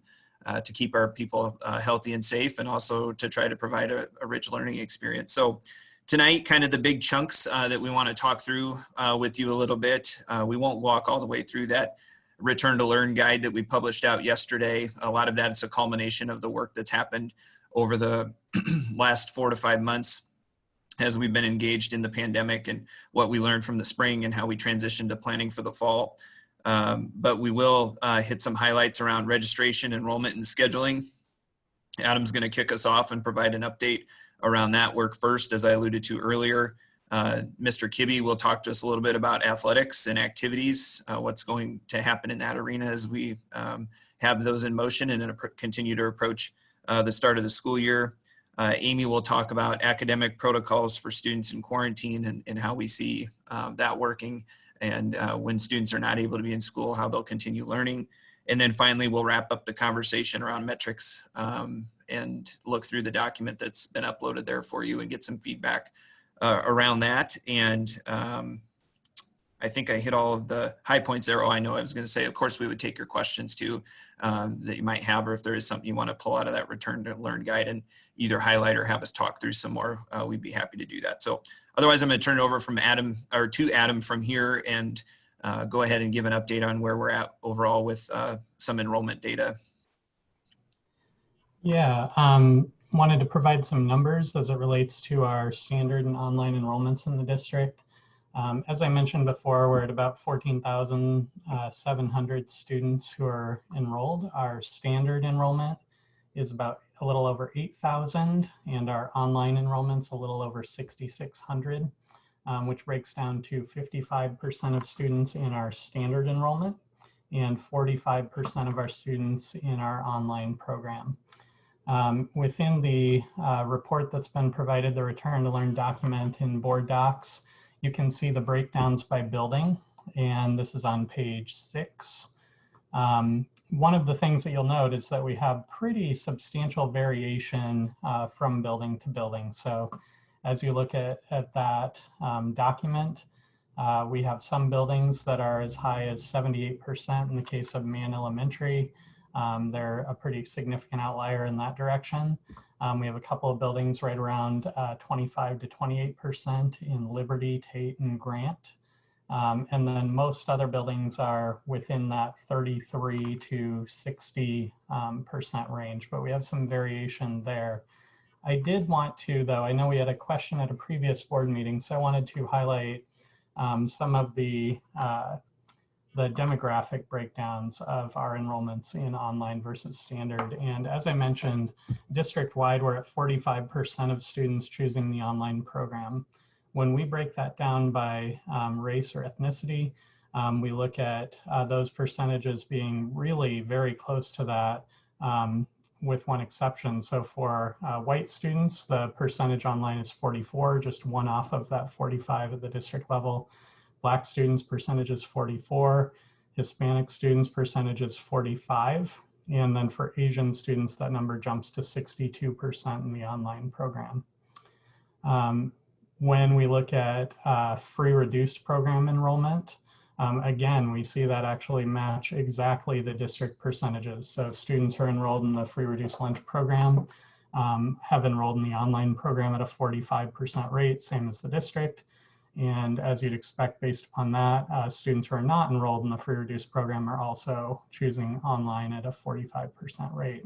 to keep our people healthy and safe, and also to try to provide a rich learning experience. So tonight, kind of the big chunks that we want to talk through with you a little bit. We won't walk all the way through that Return to Learn guide that we published out yesterday. A lot of that is a culmination of the work that's happened over the last 4 to 5 months as we've been engaged in the pandemic, and what we learned from the spring and how we transitioned to planning for the fall. But we will hit some highlights around registration, enrollment, and scheduling. Adam's going to kick us off and provide an update around that work first, as I alluded to earlier. Mr. Kibbe will talk to us a little bit about athletics and activities, what's going to happen in that arena as we have those in motion and continue to approach the start of the school year. Amy will talk about academic protocols for students in quarantine and how we see that working, and when students are not able to be in school, how they'll continue learning. And then finally, we'll wrap up the conversation around metrics and look through the document that's been uploaded there for you and get some feedback around that. And I think I hit all of the high points there. Oh, I know I was going to say, of course, we would take your questions too that you might have, or if there is something you want to pull out of that Return to Learn guide and either highlight or have us talk through some more, we'd be happy to do that. So otherwise, I'm going to turn it over from Adam, or to Adam from here, and go ahead and give an update on where we're at overall with some enrollment data. Yeah, wanted to provide some numbers as it relates to our standard and online enrollments in the district. As I mentioned before, we're at about 14,700 students who are enrolled. Our standard enrollment is about a little over 8,000, and our online enrollment's a little over 6,600, which breaks down to 55% of students in our standard enrollment and 45% of our students in our online program. Within the report that's been provided, the Return to Learn document in board docs, you can see the breakdowns by building, and this is on page 6. One of the things that you'll note is that we have pretty substantial variation from building to building. So as you look at that document, we have some buildings that are as high as 78% in the case of Mann Elementary. They're a pretty significant outlier in that direction. We have a couple of buildings right around 25 to 28% in Liberty, Tate, and Grant. And then most other buildings are within that 33 to 60% range, but we have some variation there. I did want to, though, I know we had a question at a previous board meeting, so I wanted to highlight some of the demographic breakdowns of our enrollments in online versus standard. And as I mentioned, district-wide, we're at 45% of students choosing the online program. When we break that down by race or ethnicity, we look at those percentages being really very close to that, with one exception. So for white students, the percentage online is 44, just one off of that 45 at the district level. Black students percentage is 44, Hispanic students percentage is 45, and then for Asian students, that number jumps to 62% in the online program. When we look at free reduced program enrollment, again, we see that actually match exactly the district percentages. So students who are enrolled in the free reduced lunch program have enrolled in the online program at a 45% rate, same as the district. And as you'd expect based upon that, students who are not enrolled in the free reduced program are also choosing online at a 45% rate.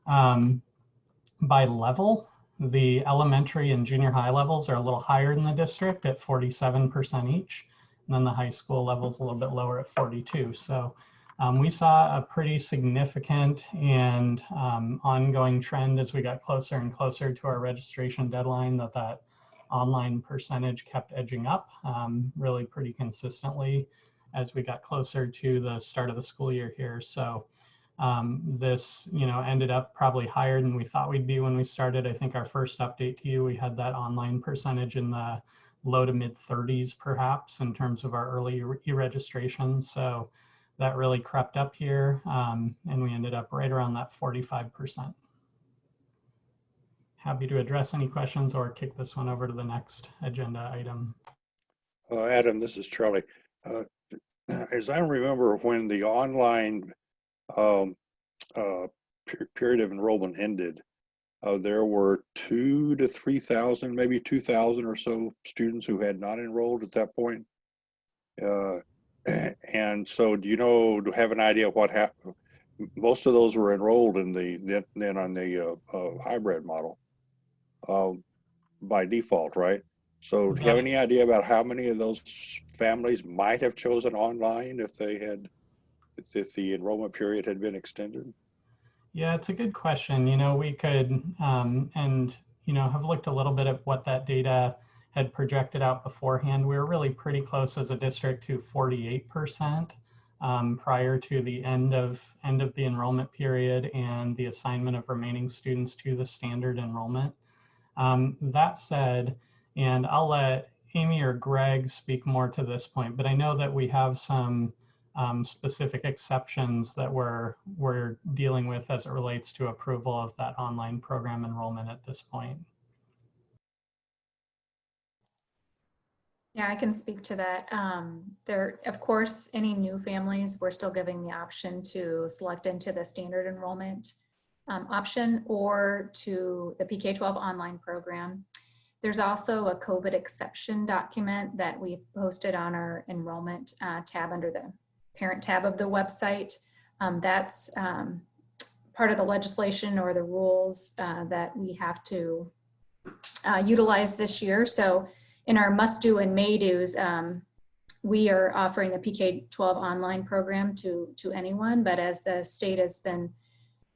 By level, the elementary and junior high levels are a little higher than the district at 47% each. And then the high school level is a little bit lower at 42. So we saw a pretty significant and ongoing trend as we got closer and closer to our registration deadline that online percentage kept edging up really pretty consistently as we got closer to the start of the school year here. So this, ended up probably higher than we thought we'd be when we started. I think our first update to you, we had that online percentage in the low to mid 30s perhaps in terms of our early e-registration. So that really crept up here and we ended up right around that 45%. Happy to address any questions or kick this one over to the next agenda item. Adam, this is Charlie. As I remember, when the online period of enrollment ended, there were 2,000 to 3,000, maybe 2,000 or so students who had not enrolled at that point. And so, do you have an idea of what happened? Most of those were enrolled in then on the hybrid model by default, right? So, do you have any idea about how many of those families might have chosen online if if the enrollment period had been extended? Yeah, it's a good question. We could, have looked a little bit at what that data had projected out beforehand. We were really pretty close as a district to 48% prior to the end of the enrollment period and the assignment of remaining students to the standard enrollment. That said, and I'll let Amy or Greg speak more to this point, but I know that we have some specific exceptions that we're dealing with as it relates to approval of that online program enrollment at this point. Yeah, I can speak to that. There, of course, any new families, we're still giving the option to select into the standard enrollment option or to the PK-12 online program. There's also a COVID exception document that we've posted on our enrollment tab under the parent tab of the website. That's part of the legislation or the rules that we have to utilize this year. So in our must do and may do's, we are offering the PK-12 online program to anyone, but as the state has been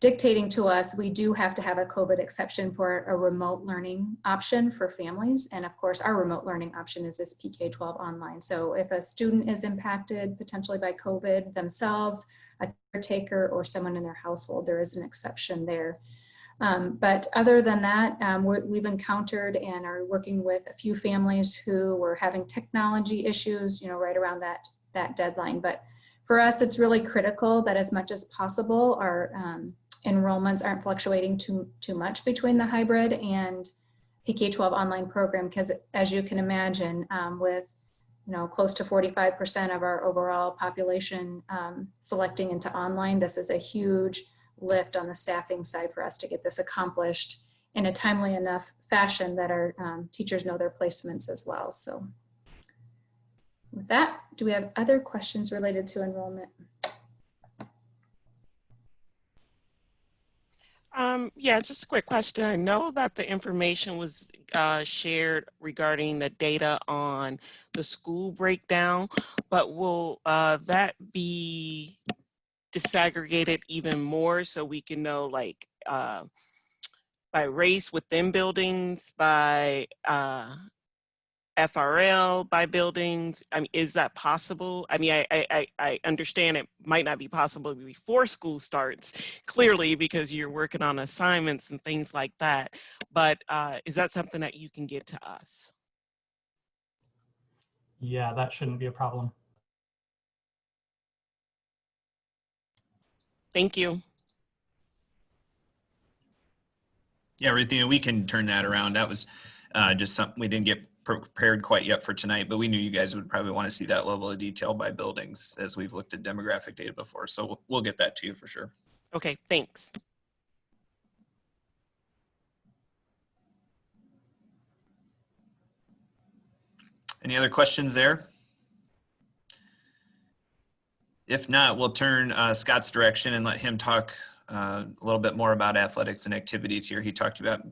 dictating to us, we do have to have a COVID exception for a remote learning option for families. And of course, our remote learning option is this PK-12 online. So if a student is impacted potentially by COVID themselves, a caretaker or someone in their household, there is an exception there. But other than that, we've encountered and are working with a few families who were having technology issues, right around that deadline. But for us, it's really critical that as much as possible, our enrollments aren't fluctuating too much between the hybrid and PK-12 online program, because as you can imagine, with close to 45% of our overall population selecting into online, this is a huge lift on the staffing side for us to get this accomplished in a timely enough fashion that our teachers know their placements as well. So with that, do we have other questions related to enrollment? Yeah, just a quick question. I know that the information was shared regarding the data on the school breakdown, but will that be disaggregated even more so we can know, like, by race within buildings, by FRL, by buildings? I mean, is that possible? I mean, I understand it might not be possible before school starts, clearly, because you're working on assignments and things like that. But is that something that you can get to us? Yeah, that shouldn't be a problem. Thank you. Yeah, Ruthina, we can turn that around. That was just something we didn't get prepared quite yet for tonight, but we knew you guys would probably want to see that level of detail by buildings as we've looked at demographic data before. So we'll get that to you for sure. Okay, thanks. Any other questions there? If not, we'll turn Scott's direction and let him talk a little bit more about athletics and activities here. He talked about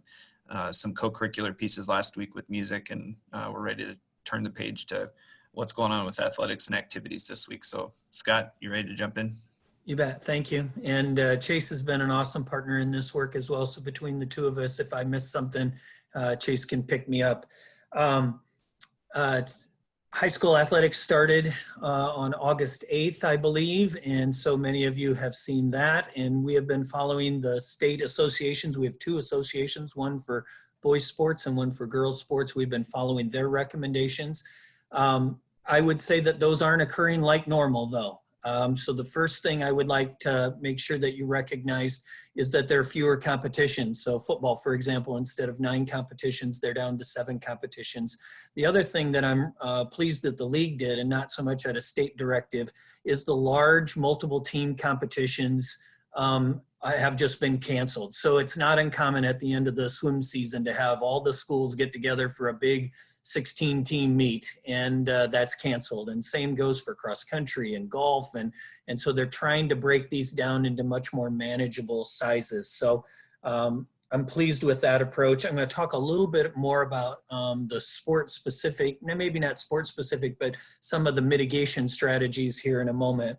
some co-curricular pieces last week with music, and we're ready to turn the page to what's going on with athletics and activities this week. So Scott, you ready to jump in? You bet. Thank you. And Chase has been an awesome partner in this work as well. So between the two of us, if I miss something, Chase can pick me up. High school athletics started on August 8th, I believe. And so many of you have seen that. And we have been following the state associations. We have two associations, one for boys sports and one for girls sports. We've been following their recommendations. I would say that those aren't occurring like normal though. So the first thing I would like to make sure that you recognize is that there are fewer competitions. So football, for example, instead of 9 competitions, they're down to 7 competitions. The other thing that I'm pleased that the league did, and not so much at a state directive, is the large multiple team competitions have just been canceled. So it's not uncommon at the end of the swim season to have all the schools get together for a big 16 team meet, and that's canceled. And same goes for cross country and golf. And so they're trying to break these down into much more manageable sizes. So I'm pleased with that approach. I'm going to talk a little bit more about the sport specific, maybe not sport specific, but some of the mitigation strategies here in a moment.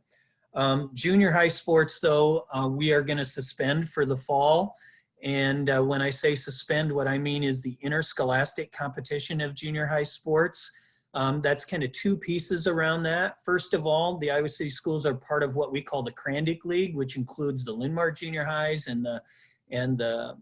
Junior high sports, though, we are going to suspend for the fall. And when I say suspend, what I mean is the interscholastic competition of junior high sports. That's kind of 2 pieces around that. First of all, the Iowa City schools are part of what we call the Krandic League, which includes the Linn-Mar Junior Highs and the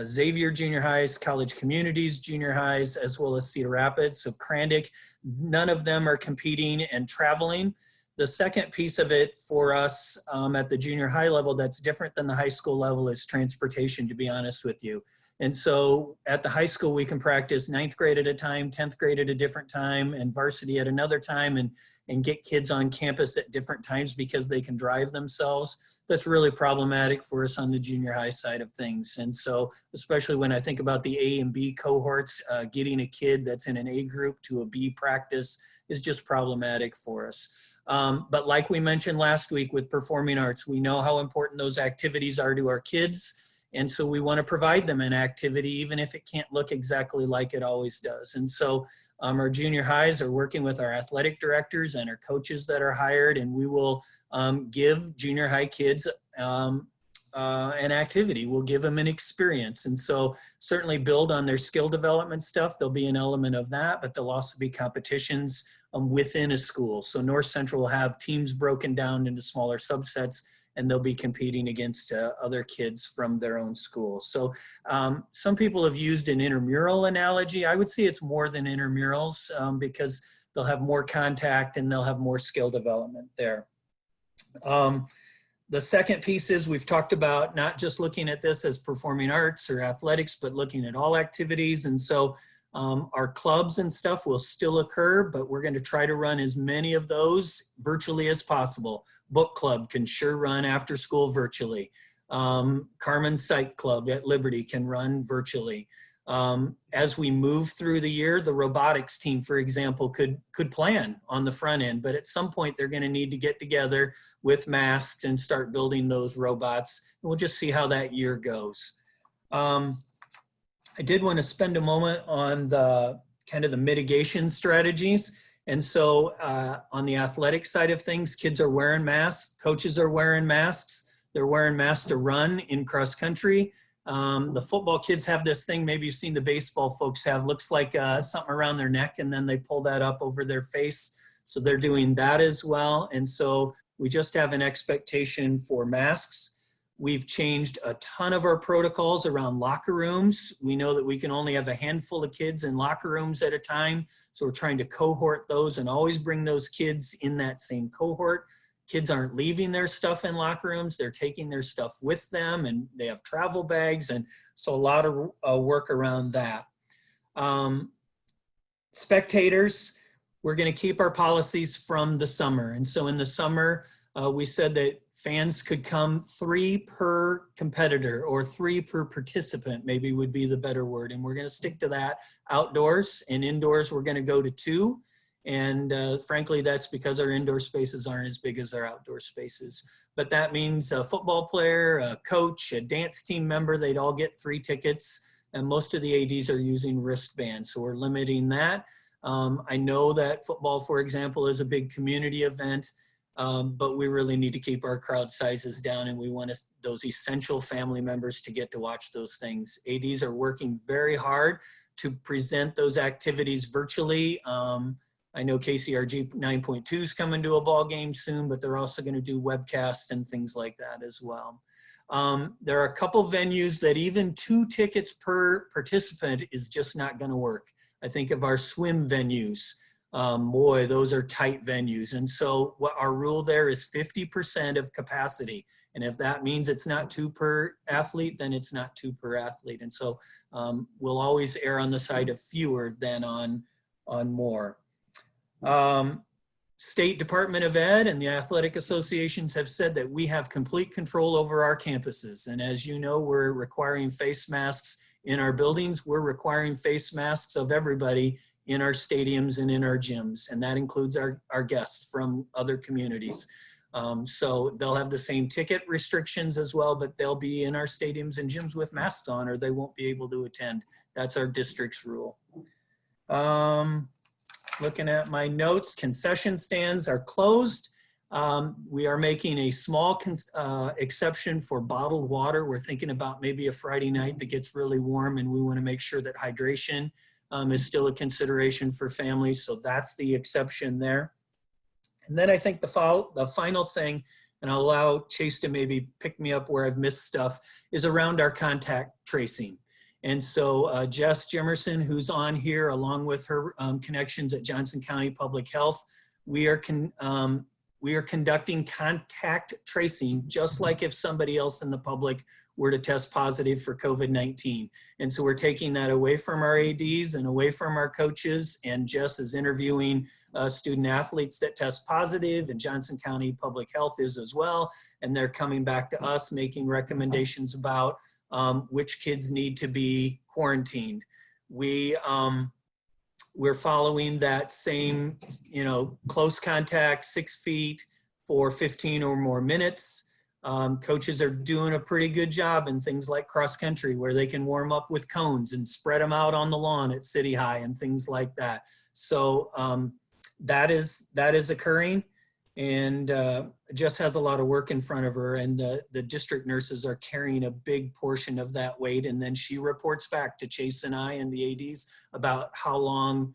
Xavier Junior Highs, College Communities Junior Highs, as well as Cedar Rapids. So Krandic, none of them are competing and traveling. The second piece of it for us at the junior high level that's different than the high school level is transportation, to be honest with you. And so at the high school, we can practice 9th grade at a time, 10th grade at a different time, and varsity at another time, and get kids on campus at different times because they can drive themselves. That's really problematic for us on the junior high side of things. And so, especially when I think about the A and B cohorts, getting a kid that's in an A group to a B practice is just problematic for us. But like we mentioned last week with performing arts, we know how important those activities are to our kids. And so we want to provide them an activity, even if it can't look exactly like it always does. And so our junior highs are working with our athletic directors and our coaches that are hired, and we will give junior high kids an activity. We'll give them an experience. And so certainly build on their skill development stuff. There'll be an element of that, but there'll also be competitions within a school. So North Central will have teams broken down into smaller subsets, and they'll be competing against other kids from their own school. So some people have used an intramural analogy. I would say it's more than intramurals because they'll have more contact and they'll have more skill development there. The second piece is we've talked about not just looking at this as performing arts or athletics, but looking at all activities. And so our clubs and stuff will still occur, but we're going to try to run as many of those virtually as possible. Book club can sure run after school virtually. Carmen's Psych Club at Liberty can run virtually. As we move through the year, the robotics team, for example, could plan on the front end, but at some point they're going to need to get together with masks and start building those robots. And we'll just see how that year goes. I did want to spend a moment on the kind of the mitigation strategies. And so on the athletic side of things, kids are wearing masks, coaches are wearing masks. They're wearing masks to run in cross country. The football kids have this thing, maybe you've seen the baseball folks have, looks like something around their neck, and then they pull that up over their face. So they're doing that as well. And so we just have an expectation for masks. We've changed a ton of our protocols around locker rooms. We know that we can only have a handful of kids in locker rooms at a time. So we're trying to cohort those and always bring those kids in that same cohort. Kids aren't leaving their stuff in locker rooms. They're taking their stuff with them, and they have travel bags. And so a lot of work around that. Spectators, we're going to keep our policies from the summer. And so in the summer, we said that fans could come 3 per competitor, or 3 per participant, maybe would be the better word. And we're going to stick to that outdoors, and indoors we're going to go to 2. And frankly, that's because our indoor spaces aren't as big as our outdoor spaces. But that means a football player, a coach, a dance team member, they'd all get 3 tickets. And most of the ADs are using wristbands, so we're limiting that. I know that football, for example, is a big community event, but we really need to keep our crowd sizes down, and we want those essential family members to get to watch those things. ADs are working very hard to present those activities virtually. I know KCRG 9.2 is coming to a ball game soon, but they're also going to do webcasts and things like that as well. There are a couple venues that even 2 tickets per participant is just not going to work. I think of our swim venues. Boy, those are tight venues. And so what our rule there is 50% of capacity. And if that means it's not 2 per athlete, then it's not 2 per athlete. And so we'll always err on the side of fewer than on more. State Department of Ed and the athletic associations have said that we have complete control over our campuses. And as you know, we're requiring face masks in our buildings. We're requiring face masks of everybody in our stadiums and in our gyms. And that includes our guests from other communities. So they'll have the same ticket restrictions as well, but they'll be in our stadiums and gyms with masks on, or they won't be able to attend. That's our district's rule. Looking at my notes, concession stands are closed. We are making a small exception for bottled water. We're thinking about maybe a Friday night that gets really warm, and we want to make sure that hydration is still a consideration for families. So that's the exception there. And then I think the final thing, and I'll allow Chase to maybe pick me up where I've missed stuff, is around our contact tracing. And so Jess Jimerson, who's on here, along with her connections at Johnson County Public Health, we are conducting contact tracing, just like if somebody else in the public were to test positive for COVID-19. And so we're taking that away from our ADs and away from our coaches, and Jess is interviewing student athletes that test positive, and Johnson County Public Health is as well. And they're coming back to us, making recommendations about which kids need to be quarantined. We're following that same, close contact, 6 feet for 15 or more minutes. Coaches are doing a pretty good job in things like cross country, where they can warm up with cones and spread them out on the lawn at City High and things like that. So that is occurring. And Jess has a lot of work in front of her, and the district nurses are carrying a big portion of that weight. And then she reports back to Chase and I and the ADs about how long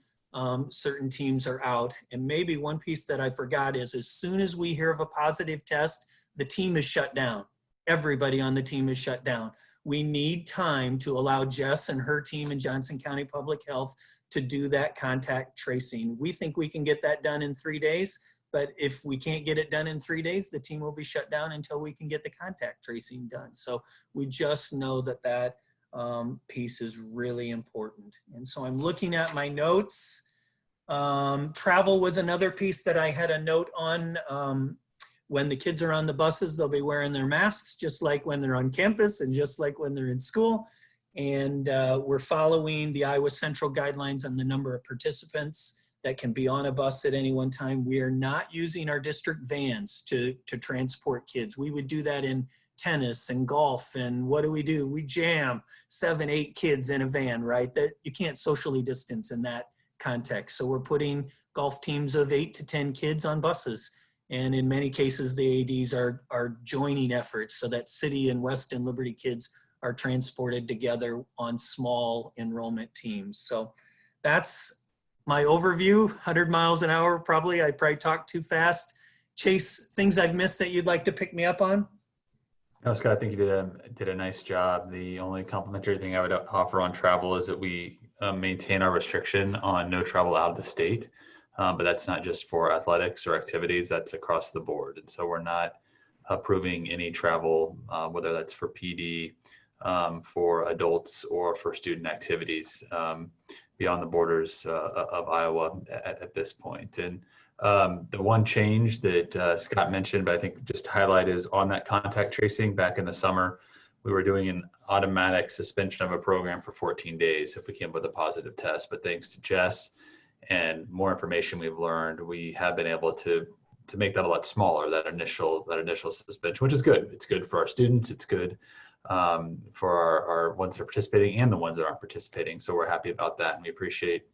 certain teams are out. And maybe one piece that I forgot is, as soon as we hear of a positive test, the team is shut down. Everybody on the team is shut down. We need time to allow Jess and her team in Johnson County Public Health to do that contact tracing. We think we can get that done in 3 days, But if we can't get it done in 3 days, the team will be shut down until we can get the contact tracing done. So we just know that that piece is really important. And so I'm looking at my notes. Travel was another piece that I had a note on. When the kids are on the buses, they'll be wearing their masks, just like when they're on campus and just like when they're in school. And we're following the Iowa Central guidelines on the number of participants that can be on a bus at any one time. We are not using our district vans to transport kids. We would do that in tennis and golf. And what do? We jam 7, 8 kids in a van, right? That you can't socially distance in that context. So we're putting golf teams of 8 to 10 kids on buses. And in many cases, the ADs are joining efforts so that City and West and Liberty kids are transported together on small enrollment teams. So that's my overview, 100 miles an hour probably. I probably talked too fast. Chase, things I've missed that you'd like to pick me up on? No, Scott, I think you did a nice job. The only complimentary thing I would offer on travel is that we maintain our restriction on no travel out of the state. But that's not just for athletics or activities, that's across the board. And so we're not approving any travel, whether that's for PD, for adults, or for student activities beyond the borders of Iowa at this point. And the one change that Scott mentioned, but I think just to highlight, is on that contact tracing. Back in the summer, we were doing an automatic suspension of a program for 14 days if we came up with a positive test. But thanks to Jess and more information we've learned, we have been able to make that a lot smaller, that initial suspension, which is good. It's good for our students. It's good for our ones that are participating and the ones that aren't participating. So we're happy about that, and we appreciate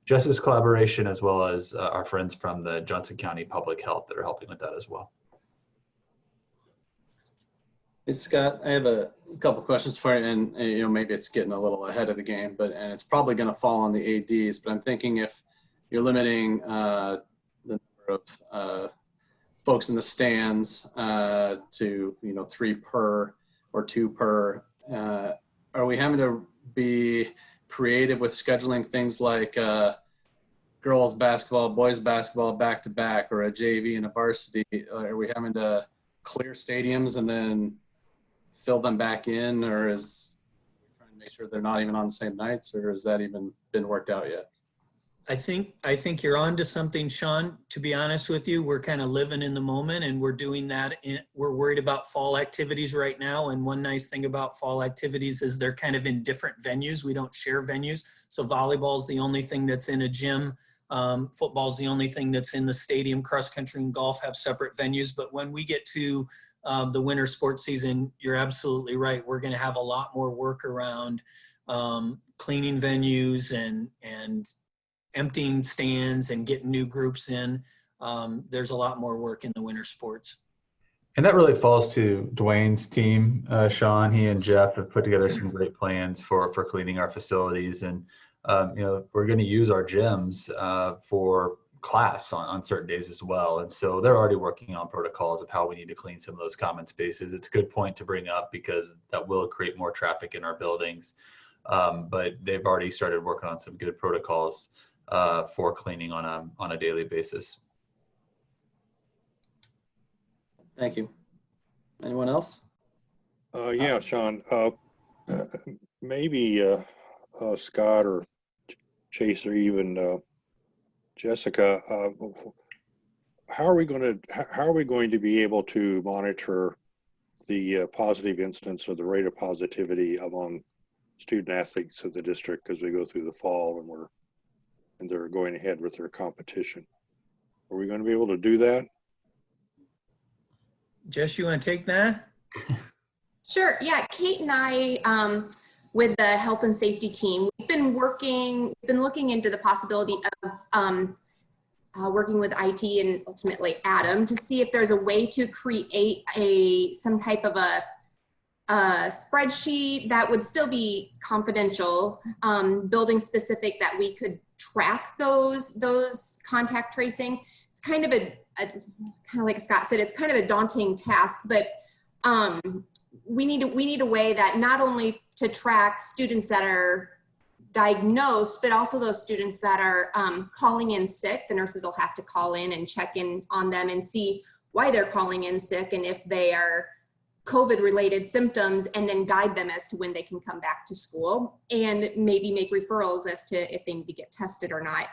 Jess's collaboration, as well as our friends from the Johnson County Public Health that are helping with that as well. Hey, Scott, I have a couple questions for you, and you know, maybe it's getting a little ahead of the game, and it's probably going to fall on the ADs. But I'm thinking if you're limiting the number of folks in the stands to 3 per or 2 per, are we having to be creative with scheduling things like girls basketball, boys basketball back to back, or a JV and a varsity? Are we having to clear stadiums and then fill them back in, or is trying to make sure they're not even on the same nights, or has that even been worked out yet? I think you're on to something, Sean. To be honest with you, we're kind of living in the moment, and we're doing that. We're worried about fall activities right now. And one nice thing about fall activities is they're kind of in different venues. We don't share venues. So volleyball is the only thing that's in a gym. Football is the only thing that's in the stadium. Cross country and golf have separate venues. But when we get to the winter sports season, you're absolutely right. We're going to have a lot more work around cleaning venues and emptying stands and getting new groups in. There's a lot more work in the winter sports. And that really falls to Dwayne's team, Sean. He and Jeff have put together some great plans for cleaning our facilities. And, we're going to use our gyms for class on certain days as well. And so they're already working on protocols of how we need to clean some of those common spaces. It's a good point to bring up because that will create more traffic in our buildings. But they've already started working on some good protocols for cleaning on a daily basis. Thank you. Anyone else? Yeah, Sean, maybe Scott or Chase or even Jessica, how are we going to be able to monitor the positive incidence or the rate of positivity among student athletes of the district as we go through the fall and they're going ahead with their competition? Are we going to be able to do that? Jess, you want to take that? Sure. Yeah, Kate and I, with the health and safety team, we've been looking into the possibility of working with IT and ultimately Adam to see if there's a way to create some type of a spreadsheet that would still be confidential, building specific, that we could track those contact tracing. It's kind of kind of like Scott said, it's kind of a daunting task, but we need a way that not only to track students that are diagnosed, but also those students that are calling in sick. The nurses will have to call in and check in on them and see why they're calling in sick and if they are COVID related symptoms, and then guide them as to when they can come back to school and maybe make referrals as to if they need to get tested or not.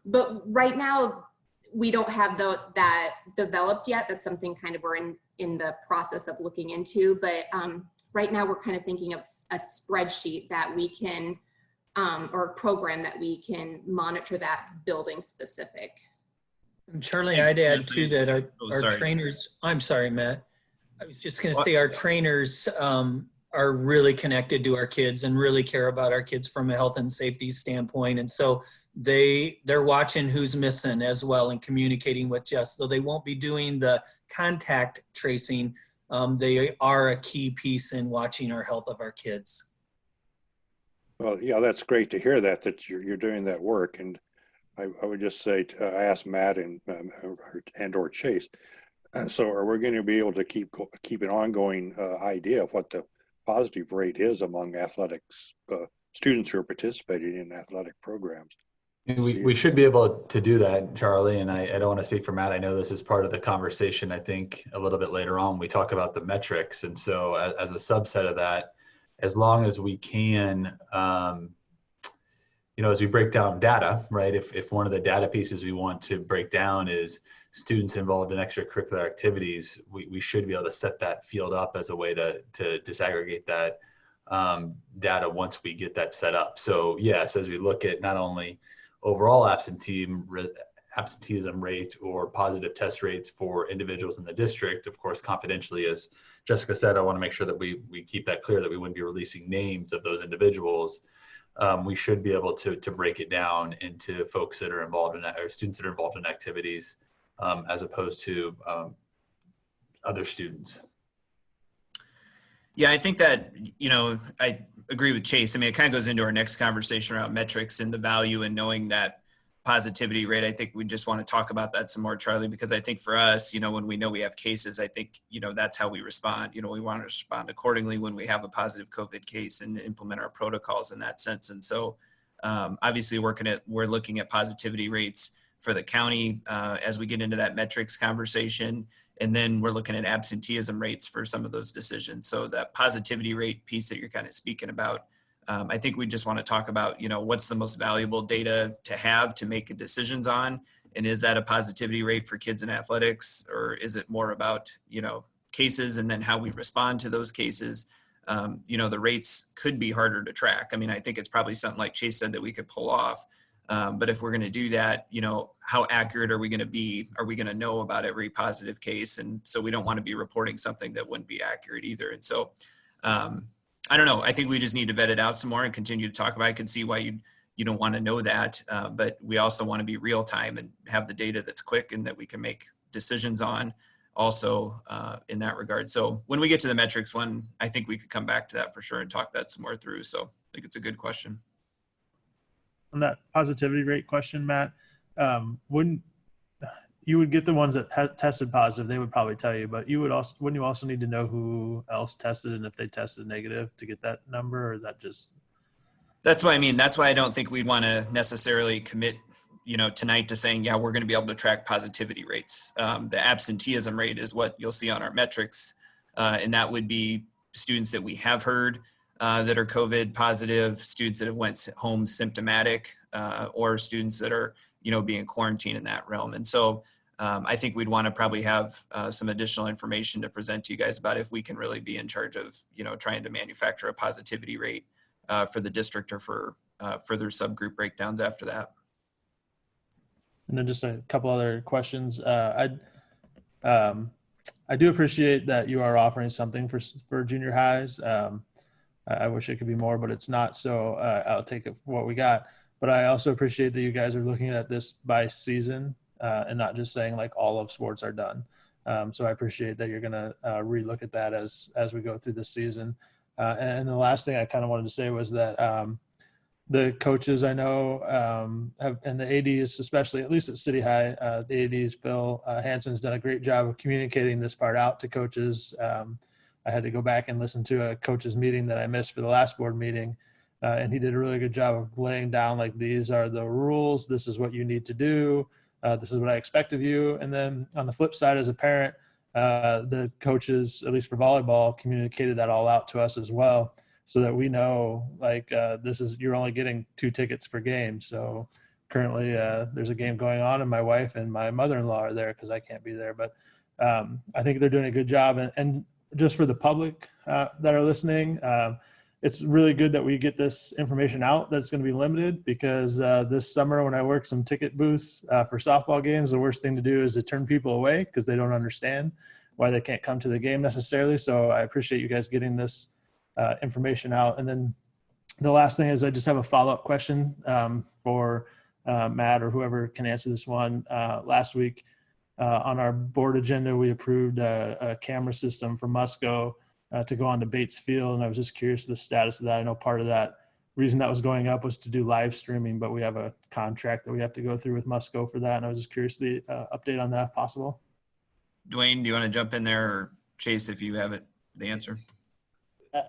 But right now we don't have that developed yet. That's something kind of we're in the process of looking into, but right now we're kind of thinking of a spreadsheet that we can, or a program that we can monitor that building specific. Charlie, Thanks, I'd add Leslie. too that our Sorry. trainers, I'm sorry, Matt. I was just going to say our trainers are really connected to our kids and really care about our kids from a health and safety standpoint. And so they're watching who's missing as well and communicating with Jess, though they won't be doing the contact tracing. They are a key piece in watching our health of our kids. Well, yeah, that's great to hear that you're doing that work. And I would just say, I asked Matt and or Chase, so are we going to be able to keep an ongoing idea of what the positive rate is among athletics students who are participating in athletic programs? We should be able to do that, Charlie, and I don't want to speak for Matt. I know this is part of the conversation. I think a little bit later on we talk about the metrics, and so as a subset of that, as long as we can, as we break down data, right? If one of the data pieces we want to break down is students involved in extracurricular activities, we should be able to set that field up as a way to disaggregate that data once we get that set up. So yes, as we look at not only overall absenteeism rate or positive test rates for individuals in the district, of course, confidentially, as Jessica said, I want to make sure that we keep that clear that we wouldn't be releasing names of those individuals. We should be able to break it down into folks that are involved in, or students that are involved in activities, as opposed to other students. Yeah, I think that, I agree with Chase. I mean, it kind of goes into our next conversation around metrics and the value and knowing that positivity rate. I think we just want to talk about that some more, Charlie, because I think for us, when we know we have cases, I think, that's how we respond. We want to respond accordingly when we have a positive COVID case and implement our protocols in that sense. And so obviously we're looking at positivity rates for the county as we get into that metrics conversation. And then we're looking at absenteeism rates for some of those decisions. So that positivity rate piece that you're kind of speaking about, I think we just want to talk about, what's the most valuable data to have to make decisions on? And is that a positivity rate for kids in athletics, or is it more about, cases and then how we respond to those cases? The rates could be harder to track. I mean, I think it's probably something like Chase said that we could pull off. But if we're going to do that, how accurate are we going to be? Are we going to know about every positive case? And so we don't want to be reporting something that wouldn't be accurate either. And so, I don't know. I think we just need to vet it out some more and continue to talk about it. I can see why you don't want to know that, but we also want to be real time and have the data that's quick and that we can make decisions on also in that regard. So when we get to the metrics one, I think we could come back to that for sure and talk that some more through. So I think it's a good question. On that positivity rate question, Matt, wouldn't you would get the ones that tested positive? They would probably tell you, but wouldn't you also need to know who else tested and if they tested negative to get that number, or is that just? That's why I don't think we'd want to necessarily commit, tonight to saying, yeah, we're going to be able to track positivity rates. The absenteeism rate is what you'll see on our metrics, and that would be students that we have heard that are COVID positive, students that have went home symptomatic, or students that are, being quarantined in that realm. And so I think we'd want to probably have some additional information to present to you guys about if we can really be in charge of, trying to manufacture a positivity rate for the district or for further subgroup breakdowns after that. And then just a couple other questions. I do appreciate that you are offering something for junior highs. I wish it could be more, but it's not. So I'll take it for what we got. But I also appreciate that you guys are looking at this by season and not just saying like all of sports are done. So I appreciate that you're going to relook at that as we go through this season. And the last thing I kind of wanted to say was that the coaches I know have, and the ADs, especially at least at City High, the ADs, Phil Hansen's done a great job of communicating this part out to coaches. I had to go back and listen to a coaches meeting that I missed for the last board meeting. And he did a really good job of laying down, like, these are the rules. This is what you need to do. This is what I expect of you. And then on the flip side, as a parent, the coaches, at least for volleyball, communicated that all out to us as well, so that we know, like, you're only getting 2 tickets per game. So currently there's a game going on and my wife and my mother-in-law are there because I can't be there. But I think they're doing a good job. And just for the public that are listening, it's really good that we get this information out that's going to be limited, because this summer when I work some ticket booths for softball games, the worst thing to do is to turn people away because they don't understand why they can't come to the game necessarily. So I appreciate you guys getting this information out. And then the last thing is I just have a follow-up question for Matt or whoever can answer this one. Last week on our board agenda, we approved a camera system for Musco to go on to Bates Field. And I was just curious the status of that. I know part of that reason that was going up was to do live streaming, but we have a contract that we have to go through with Musco for that. And I was just curious the update on that if possible. Dwayne, do you want to jump in there, or Chase, if you have the answer?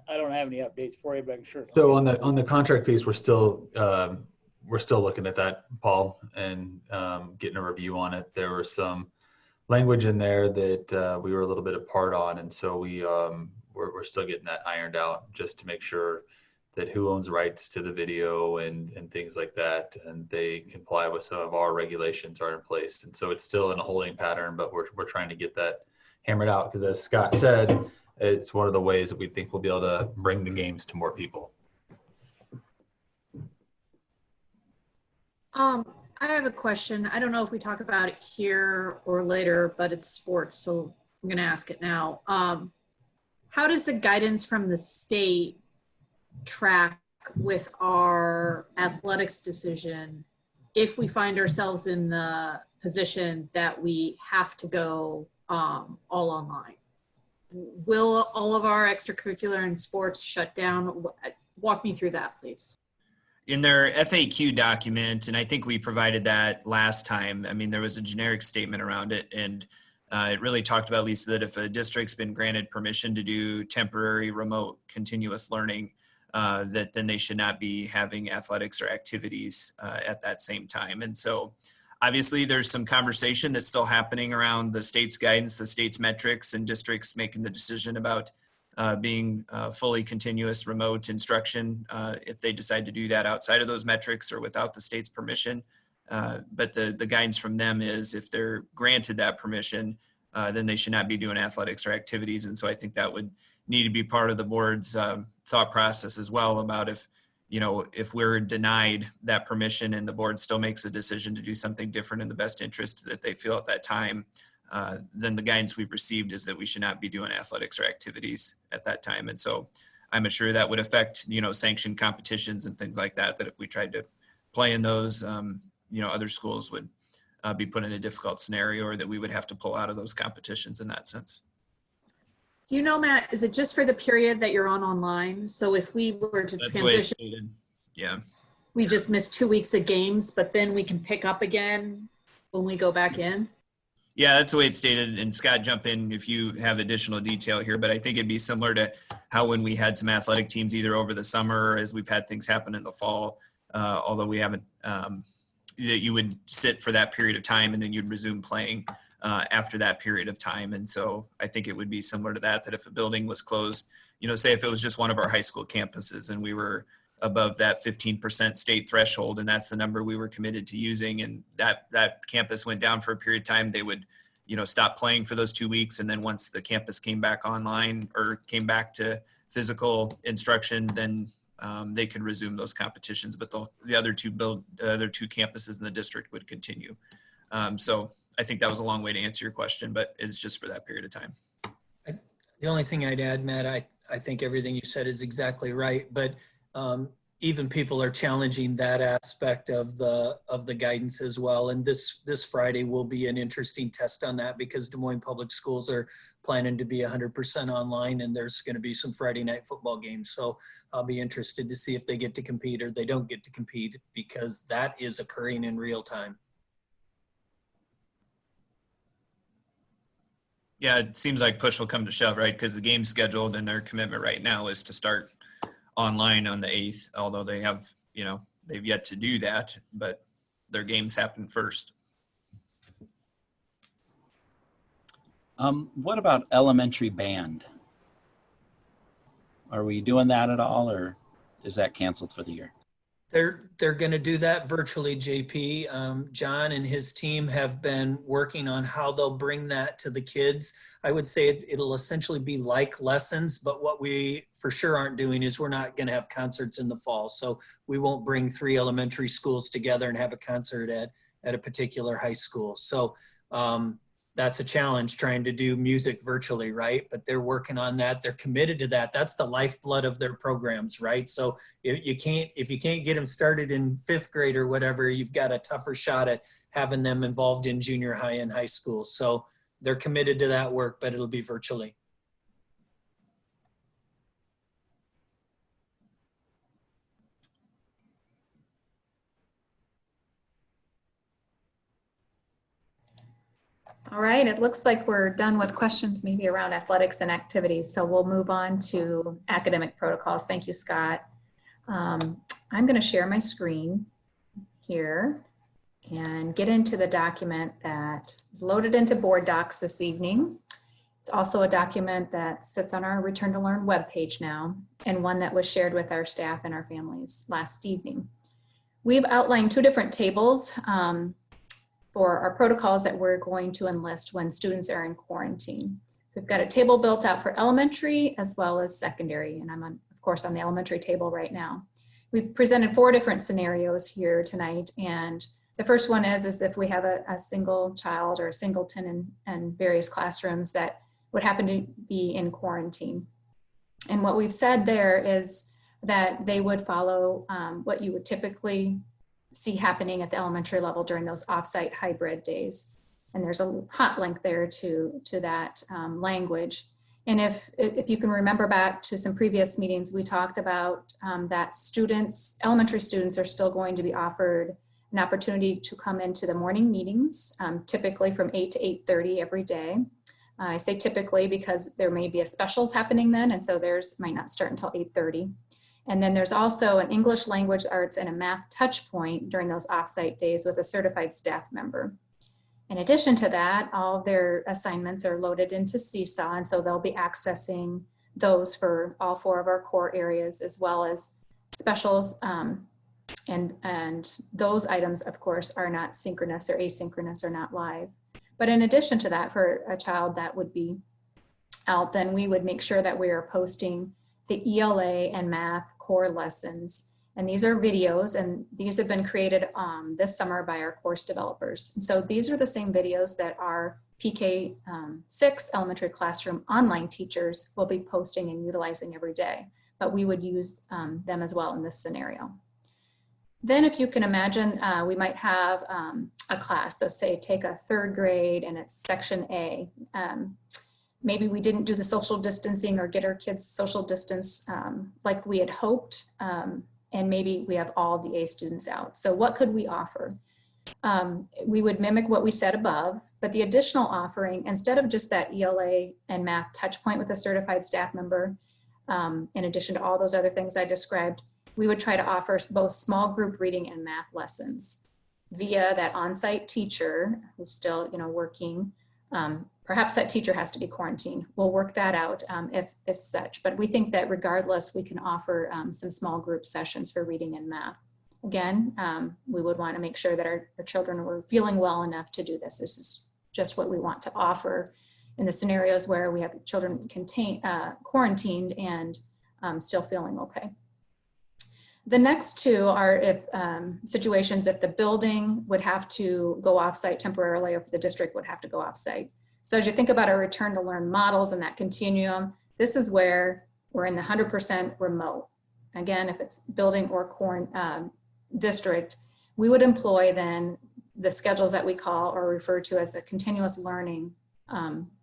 I don't have any updates for you, but I'm sure. So on the contract piece, we're still looking at that, Paul, and getting a review on it. There was some language in there that we were a little bit apart on, and so we're still getting that ironed out, just to make sure that who owns rights to the video and things like that, and they comply with some of our regulations are in place. And so it's still in a holding pattern, but we're trying to get that hammered out, because as Scott said, it's one of the ways that we think we'll be able to bring the games to more people. I have a question. I don't know if we talk about it here or later, but it's sports, so I'm going to ask it now. How does the guidance from the state track with our athletics decision if we find ourselves in the position that we have to go all online? Will all of our extracurricular and sports shut down? Walk me through that, please. In their FAQ document, and I think we provided that last time, I mean, there was a generic statement around it, and it really talked about, Lisa, that if a district's been granted permission to do temporary remote continuous learning, that then they should not be having athletics or activities at that same time. And so obviously there's some conversation that's still happening around the state's guidance, the state's metrics, and districts making the decision about being fully continuous remote instruction if they decide to do that outside of those metrics or without the state's permission. But the guidance from them is if they're granted that permission, then they should not be doing athletics or activities. And so I think that would need to be part of the board's thought process as well, about if we're denied that permission and the board still makes a decision to do something different in the best interest that they feel at that time, then the guidance we've received is that we should not be doing athletics or activities at that time. And so I'm sure that would affect, sanctioned competitions and things like that, that if we tried to play in those, other schools would be put in a difficult scenario, or that we would have to pull out of those competitions in that sense. Do you know, Matt, is it just for the period that you're on online? So if we were to transition, yeah, we just miss 2 weeks of games, but then we can pick up again when we go back in? Yeah, that's the way it's stated. And Scott, jump in if you have additional detail here, but I think it'd be similar to how when we had some athletic teams either over the summer or as we've had things happen in the fall, although we haven't, that you would sit for that period of time and then you'd resume playing after that period of time. And so I think it would be similar to that if a building was closed, say if it was just one of our high school campuses and we were above that 15% state threshold, and that's the number we were committed to using, and that campus went down for a period of time, they would, stop playing for those 2 weeks. And then once the campus came back online or came back to physical instruction, then they could resume those competitions, but the other two campuses in the district would continue. So I think that was a long way to answer your question, but it's just for that period of time. The only thing I'd add, Matt, I think everything you said is exactly right, but even people are challenging that aspect of the guidance as well. And this Friday will be an interesting test on that, because Des Moines Public Schools are planning to be 100% online, and there's going to be some Friday night football games. So I'll be interested to see if they get to compete or they don't get to compete, because that is occurring in real time. Yeah, it seems like push will come to shove, right? Because the game's scheduled and their commitment right now is to start online on the 8th, although they have, they've yet to do that, but their games happen first. What about elementary band? Are we doing that at all, or is that canceled for the year? They're going to do that virtually, JP. John and his team have been working on how they'll bring that to the kids. I would say it'll essentially be like lessons, but what we for sure aren't doing is we're not going to have concerts in the fall. So we won't bring 3 elementary schools together and have a concert at a particular high school. So that's a challenge, trying to do music virtually, right? But they're working on that. They're committed to that. That's the lifeblood of their programs, right? So if you can't get them started in 5th grade or whatever, you've got a tougher shot at having them involved in junior high and high school. So they're committed to that work, but it'll be virtually. All right, it looks like we're done with questions maybe around athletics and activities. So we'll move on to academic protocols. Thank you, Scott. I'm going to share my screen here and get into the document that is loaded into board docs this evening. It's also a document that sits on our Return to Learn webpage now, and one that was shared with our staff and our families last evening. We've outlined 2 different tables for our protocols that we're going to enlist when students are in quarantine. So we've got a table built out for elementary as well as secondary, and I'm of course on the elementary table right now. We've presented 4 different scenarios here tonight, and the first one is if we have a single child or a singleton in various classrooms that would happen to be in quarantine. And what we've said there is that they would follow what you would typically see happening at the elementary level during those offsite hybrid days. And there's a hot link there to that language. And if you can remember back to some previous meetings, we talked about that elementary students are still going to be offered an opportunity to come into the morning meetings, typically from 8 to 8:30 every day. I say typically because there may be a specials happening then, and so theirs might not start until 8:30. And then there's also an English, language arts, and a math touch point during those offsite days with a certified staff member. In addition to that, all of their assignments are loaded into Seesaw, and so they'll be accessing those for all 4 of our core areas, as well as specials. And those items, of course, are not synchronous, they're asynchronous or not live. But in addition to that, for a child that would be out, then we would make sure that we are posting the ELA and math core lessons. And these are videos, and these have been created this summer by our course developers. And so these are the same videos that our PK 6 elementary classroom online teachers will be posting and utilizing every day, but we would use them as well in this scenario. Then if you can imagine, we might have a class, so say take a 3rd grade and it's section A. Maybe we didn't do the social distancing or get our kids social distance like we had hoped, and maybe we have all the A students out. So what could we offer? We would mimic what we said above, but the additional offering, instead of just that ELA and math touch point with a certified staff member, in addition to all those other things I described, we would try to offer both small group reading and math lessons via that on-site teacher who's still working. Perhaps that teacher has to be quarantined. We'll work that out if such, but we think that regardless, we can offer some small group sessions for reading and math. Again, we would want to make sure that our children were feeling well enough to do this. This is just what we want to offer in the scenarios where we have children quarantined and still feeling okay. The next 2 are if situations if the building would have to go offsite temporarily or if the district would have to go offsite. So as you think about our return to learn models and that continuum, this is where we're in the 100% remote. Again, if it's building or district, we would employ then the schedules that we call or refer to as the continuous learning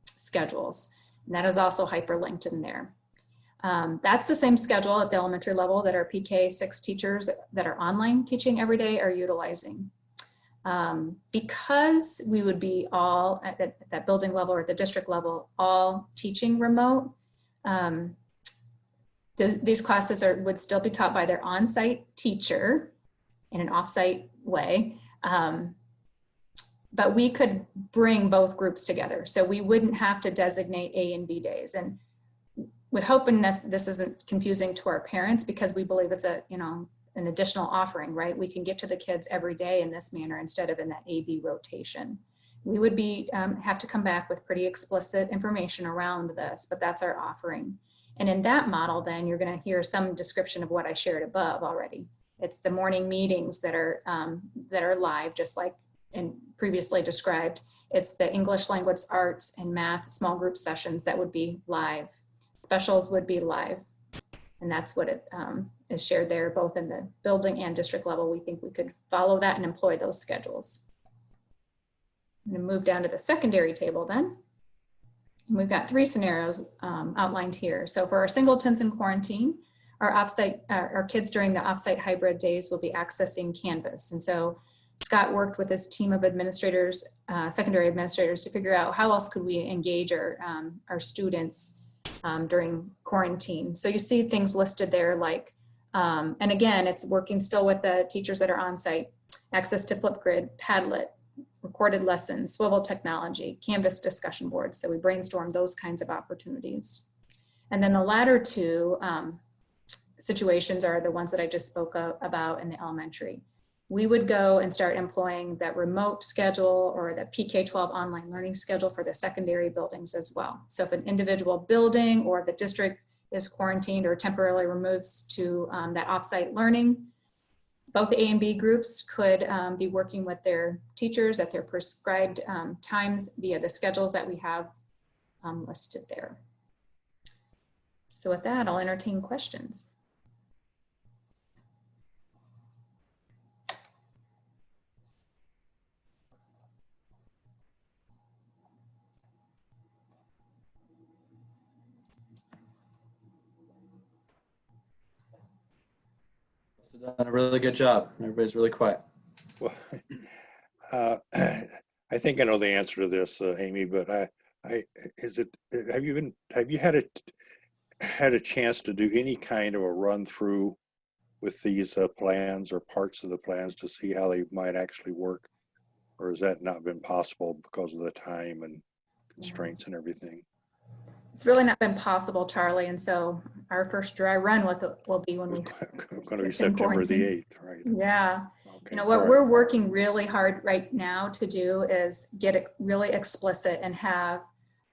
schedules. And that is also hyperlinked in there. That's the same schedule at the elementary level that our PK 6 teachers that are online teaching every day are utilizing. Because we would be all at that building level or at the district level, all teaching remote, these classes would still be taught by their on-site teacher in an off-site way. But we could bring both groups together. So we wouldn't have to designate A and B days. And we're hoping this isn't confusing to our parents, because we believe it's an additional offering, right? We can get to the kids every day in this manner instead of in that A-B rotation. We would have to come back with pretty explicit information around this, but that's our offering. And in that model, then you're going to hear some description of what I shared above already. It's the morning meetings that are live, just like and previously described. It's the English language arts and math small group sessions that would be live. Specials would be live. And that's what it is shared there, both in the building and district level. We think we could follow that and employ those schedules. I'm gonna move down to the secondary table then. And we've got 3 scenarios outlined here. So for our singletons in quarantine, our kids during the offsite hybrid days will be accessing Canvas. And so Scott worked with his team of administrators, secondary administrators, to figure out how else could we engage our students during quarantine. So you see things listed there like, and again, it's working still with the teachers that are on site, access to Flipgrid, Padlet, recorded lessons, swivel technology, Canvas discussion boards. So we brainstorm those kinds of opportunities. And then the latter 2 situations are the ones that I just spoke about in the elementary. We would go and start employing that remote schedule or the PK-12 online learning schedule for the secondary buildings as well. So if an individual building or the district is quarantined or temporarily removes to that offsite learning, both the A and B groups could be working with their teachers at their prescribed times via the schedules that we have listed there. So with that, I'll entertain questions. Done a really good job. Everybody's really quiet. Well, I think I know the answer to this, Amy. But have you had a chance to do any kind of a run through with these plans or parts of the plans to see how they might actually work, or has that not been possible because of the time and constraints and everything? It's really not been possible, Charlie, and so our first dry run with it will be when we going to be September the 8th, right? Yeah. Okay. You know, what we're working really hard right now to do is get it really explicit and have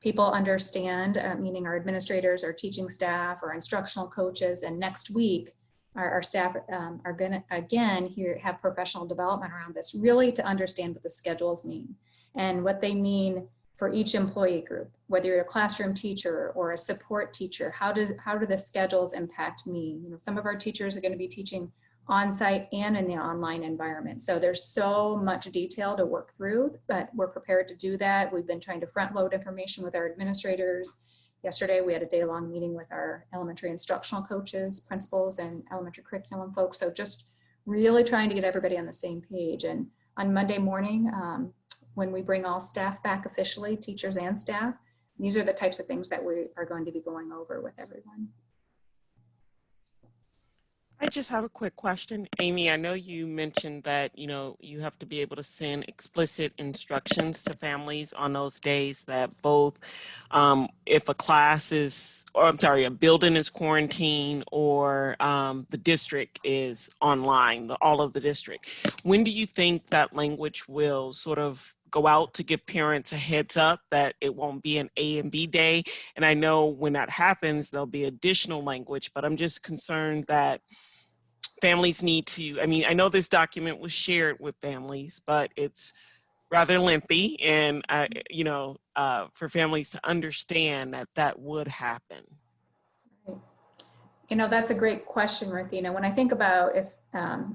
people understand, meaning our administrators, our teaching staff, our instructional coaches, and next week, our staff are going to, again, have professional development around this, really to understand what the schedules mean and what they mean for each employee group, whether you're a classroom teacher or a support teacher. How do the schedules impact me? You know, some of our teachers are going to be teaching on-site and in the online environment. So there's so much detail to work through, but we're prepared to do that. We've been trying to front load information with our administrators. Yesterday, we had a day-long meeting with our elementary instructional coaches, principals, and elementary curriculum folks. So just really trying to get everybody on the same page. And on Monday morning, when we bring all staff back officially, teachers and staff, these are the types of things that we are going to be going over with everyone. I just have a quick question. Amy, I know you mentioned that, you have to be able to send explicit instructions to families on those days that both, if a class is, or I'm sorry, a building is quarantined or the district is online, all of the district. When do you think that language will sort of go out to give parents a heads up that it won't be an A and B day? And I know when that happens, there'll be additional language, but I'm just concerned that families need to, I know this document was shared with families, but it's rather lengthy and, for families to understand that that would happen. That's a great question, Ruthina. When I think about if,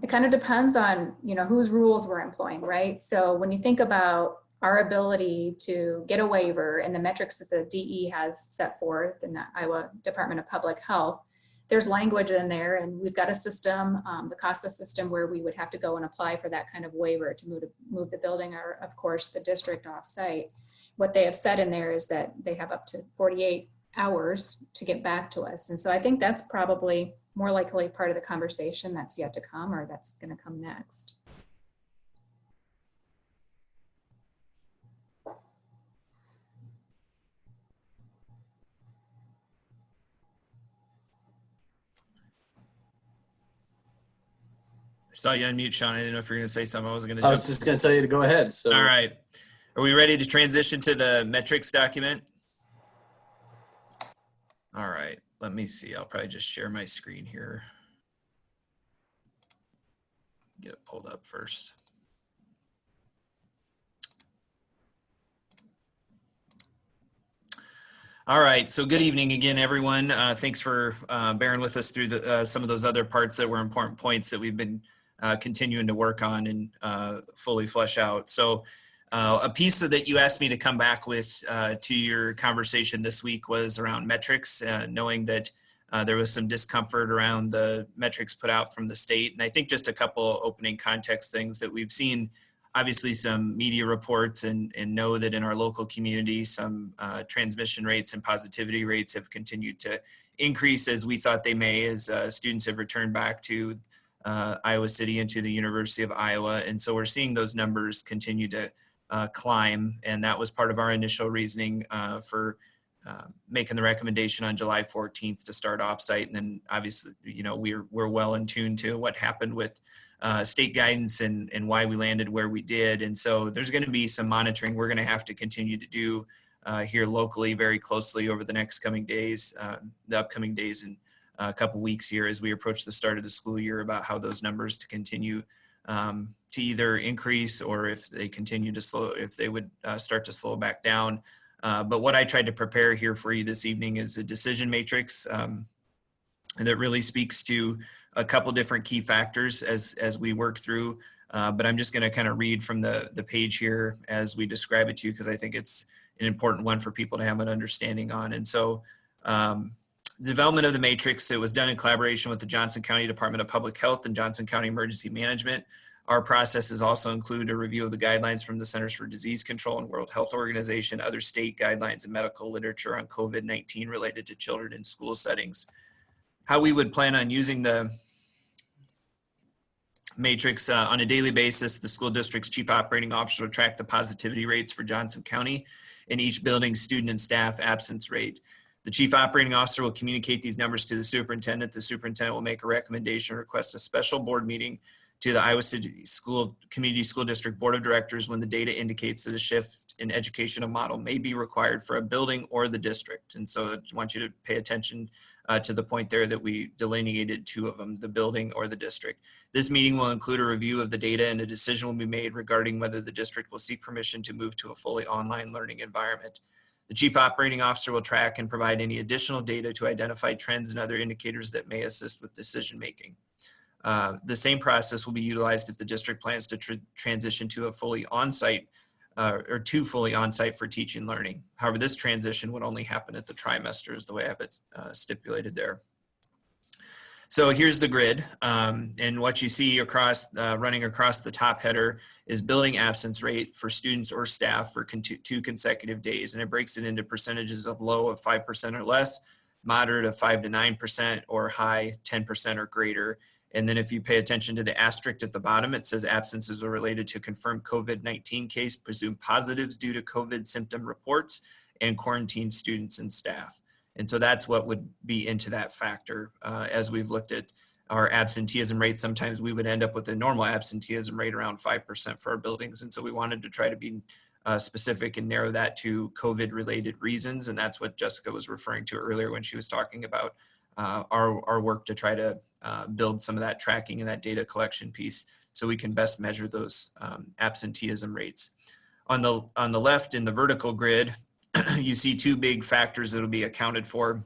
it kind of depends on, whose rules we're employing, right? So when you think about our ability to get a waiver and the metrics that the DE has set forth in the Iowa Department of Public Health, there's language in there, and we've got a system, the CASA system, where we would have to go and apply for that kind of waiver to move the building or, of course, the district off-site. What they have said in there is that they have up to 48 hours to get back to us. And so I think that's probably more likely part of the conversation that's yet to come, or that's going to come next. I saw you unmute, Sean. I didn't know if you were going to say something. I was going to I was just going to tell you to go ahead. So. All right. Are we ready to transition to the metrics document? All right. Let me see. I'll probably just share my screen here. Get it pulled up first. All right, so good evening again, everyone. Thanks for bearing with us through the, some of those other parts that were important points that we've been continuing to work on and fully flesh out. So a piece that you asked me to come back with to your conversation this week was around metrics, knowing that there was some discomfort around the metrics put out from the state. And I think just a couple opening context things that we've seen, obviously some media reports and know that in our local community, some transmission rates and positivity rates have continued to increase as we thought they may, as students have returned back to Iowa City and to the University of Iowa. And so we're seeing those numbers continue to climb. And that was part of our initial reasoning for making the recommendation on July 14th to start offsite. And then obviously, you know, we're well in tune to what happened with state guidance and why we landed where we did. And so there's going to be some monitoring we're going to have to continue to do here locally very closely over the next coming days, the upcoming days and a couple weeks here as we approach the start of the school year, about how those numbers to continue to either increase or if they continue to slow, if they would start to slow back down. But what I tried to prepare here for you this evening is a decision matrix that really speaks to a couple different key factors as we work through, but I'm just going to kind of read from the page here as we describe it to you, because I think it's an important one for people to have an understanding on. And so development of the matrix, it was done in collaboration with the Johnson County Department of Public Health and Johnson County Emergency Management. Our processes also include a review of the guidelines from the Centers for Disease Control and World Health Organization, other state guidelines and medical literature on COVID-19 related to children in school settings. How we would plan on using the matrix on a daily basis, the school district's chief operating officer will track the positivity rates for Johnson County in each building's student and staff absence rate. The chief operating officer will communicate these numbers to the superintendent. The superintendent will make a recommendation or request a special board meeting to the Iowa City Community School District Board of Directors when the data indicates that a shift in educational model may be required for a building or the district. And so I want you to pay attention to the point there that we delineated two of them, the building or the district. This meeting will include a review of the data and a decision will be made regarding whether the district will seek permission to move to a fully online learning environment. The chief operating officer will track and provide any additional data to identify trends and other indicators that may assist with decision making. The same process will be utilized if the district plans to transition to a fully on-site or to fully on-site for teaching learning. However, this transition would only happen at the trimester is the way I have it stipulated there. So here's the grid, and what you see across running across the top header is building absence rate for students or staff for 2 consecutive days, and it breaks it into percentages of low of 5% or less, moderate of 5 to 9%, or high 10% or greater. And then if you pay attention to the asterisk at the bottom, it says absences are related to confirmed COVID-19 case, presumed positives due to COVID symptom reports, and quarantined students and staff. And so that's what would be into that factor. As we've looked at our absenteeism rate, sometimes we would end up with a normal absenteeism rate around 5% for our buildings. And so we wanted to try to be specific and narrow that to COVID-related reasons. And that's what Jessica was referring to earlier when she was talking about our work to try to build some of that tracking and that data collection piece so we can best measure those absenteeism rates. On the left in the vertical grid, you see 2 big factors that will be accounted for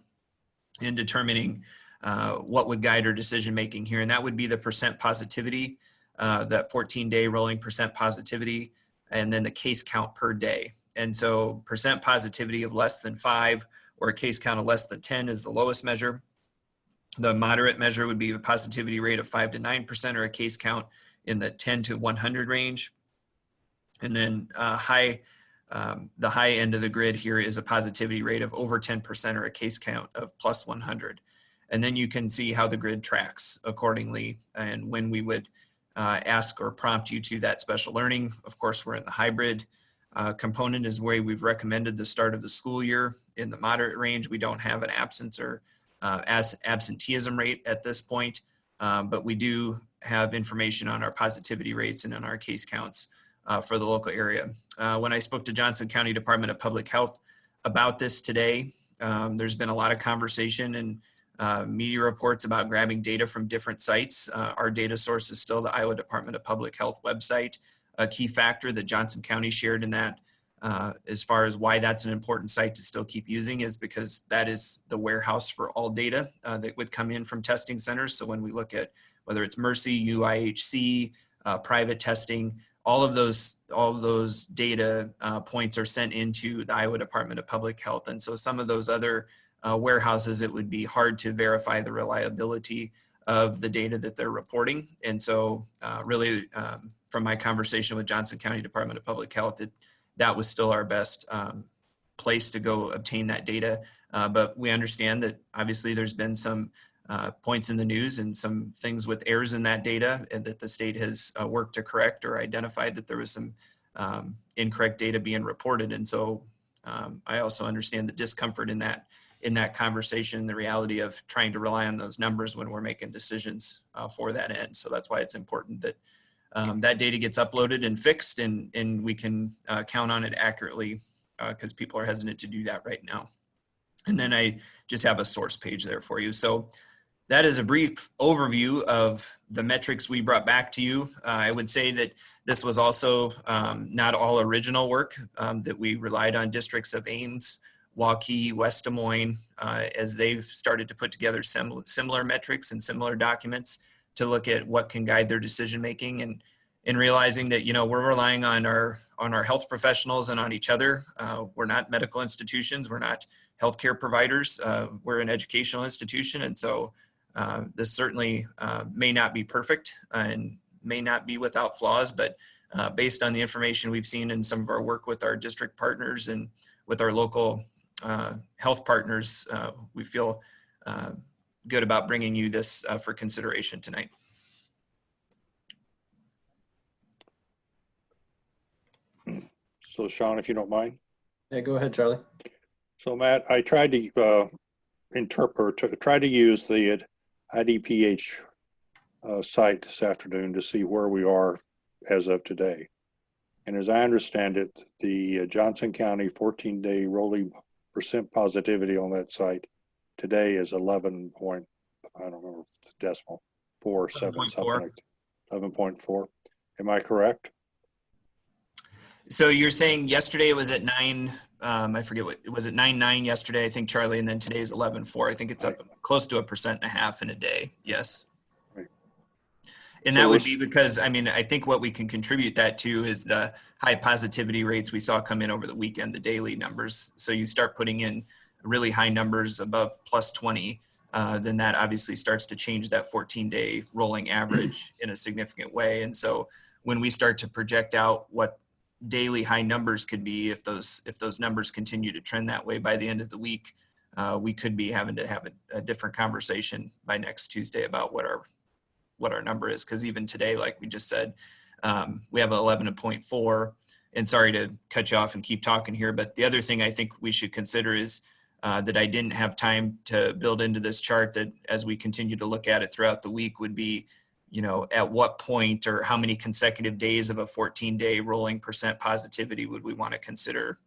in determining what would guide our decision making here. And that would be the percent positivity, that 14-day rolling percent positivity, and then the case count per day. And so percent positivity of less than 5 or a case count of less than 10 is the lowest measure. The moderate measure would be a positivity rate of 5 to 9% or a case count in the 10 to 100 range. And then high The high end of the grid here is a positivity rate of over 10% or a case count of plus 100. And then you can see how the grid tracks accordingly and when we would ask or prompt you to that special learning. Of course, we're in the hybrid component is where we've recommended the start of the school year. In the moderate range, we don't have an absence or absenteeism rate at this point, but we do have information on our positivity rates and on our case counts for the local area. When I spoke to Johnson County Department of Public Health about this today, there's been a lot of conversation and media reports about grabbing data from different sites. Our data source is still the Iowa Department of Public Health website. A key factor that Johnson County shared in that as far as why that's an important site to still keep using is because that is the warehouse for all data that would come in from testing centers. So when we look at whether it's Mercy, UIHC, private testing, all of those data points are sent into the Iowa Department of Public Health. And so some of those other warehouses, it would be hard to verify the reliability of the data that they're reporting. And so really from my conversation with Johnson County Department of Public Health, that was still our best place to go obtain that data. But we understand that obviously there's been some points in the news and some things with errors in that data and that the state has worked to correct or identified that there was some incorrect data being reported. And so I also understand the discomfort in that conversation, the reality of trying to rely on those numbers when we're making decisions for that end. So that's why it's important that that data gets uploaded and fixed and we can count on it accurately because people are hesitant to do that right now. And then I just have a source page there for you. So that is a brief overview of the metrics we brought back to you. I would say that this was also not all original work, that we relied on districts of Ames, Waukee, West Des Moines, as they've started to put together similar metrics and similar documents to look at what can guide their decision making, and in realizing that we're relying on our health professionals and on each other. We're not medical institutions, we're not healthcare providers, we're an educational institution, and so this certainly may not be perfect and may not be without flaws, but based on the information we've seen in some of our work with our district partners and with our local health partners, we feel good about bringing you this for consideration tonight. So Sean, if you don't mind. Yeah, go ahead, Charlie. So Matt, I tried to try to use the IDPH site this afternoon to see where we are as of today. And as I understand it, the Johnson County 14-day rolling percent positivity on that site today is 11 point, I don't remember the decimal, 47, something like that, 11.4. Am I correct? So you're saying yesterday it was at 9, I forget what, was it 9.9 yesterday, I think, Charlie, and then today's 11.4. I think it's up close to 1.5% in a day. Yes. Right. And So that would be because, I mean, I think what we can contribute that to is the high positivity rates we saw come in over the weekend, the daily numbers. So you start putting in really high numbers above plus 20, then that obviously starts to change that 14-day rolling average in a significant way. And so when we start to project out what daily high numbers could be, if those numbers continue to trend that way by the end of the week, we could be having to have a different conversation by next Tuesday about what our number is. Because even today, like we just said, we have 11.4. And sorry to cut you off and keep talking here, but the other thing I think we should consider is that I didn't have time to build into this chart, that as we continue to look at it throughout the week, would be, at what point or how many consecutive days of a 14-day rolling percent positivity would we want to consider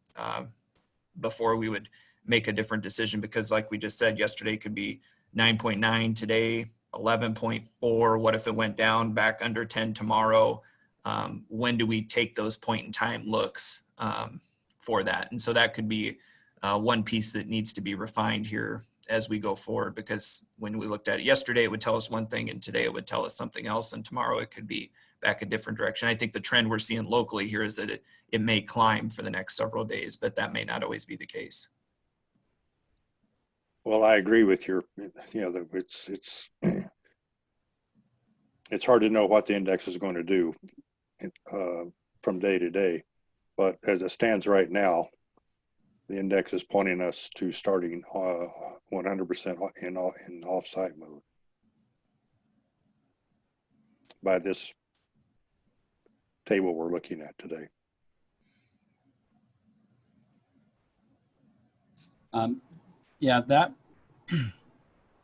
before we would make a different decision? Because like we just said, yesterday could be 9.9, today 11.4. What if it went down back under 10 tomorrow? When do we take those point in time looks for that? And so that could be one piece that needs to be refined here as we go forward, because when we looked at it yesterday, it would tell us one thing, and today it would tell us something else, and tomorrow it could be back a different direction. I think the trend we're seeing locally here is that it may climb for the next several days, but that may not always be the case. Well, I agree with your, it's hard to know what the index is going to do from day to day. But as it stands right now, the index is pointing us to starting 100% in offsite mode by this table we're looking at today. Yeah, that,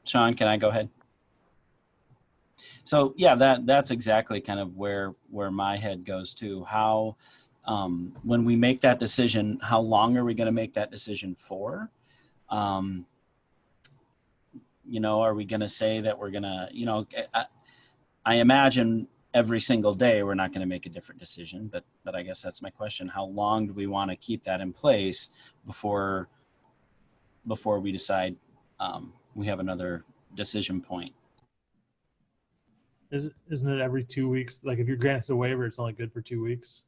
Sean, can I go ahead? So yeah, that's exactly kind of where my head goes to. How, when we make that decision, how long are we going to make that decision for? You know, are we going to say that we're going to, you know, I imagine every single day we're not going to make a different decision, but I guess that's my question. How long do we want to keep that in place before we decide we have another decision point? Isn't it every 2 weeks? Like if you're granted a waiver, it's only good for 2 weeks.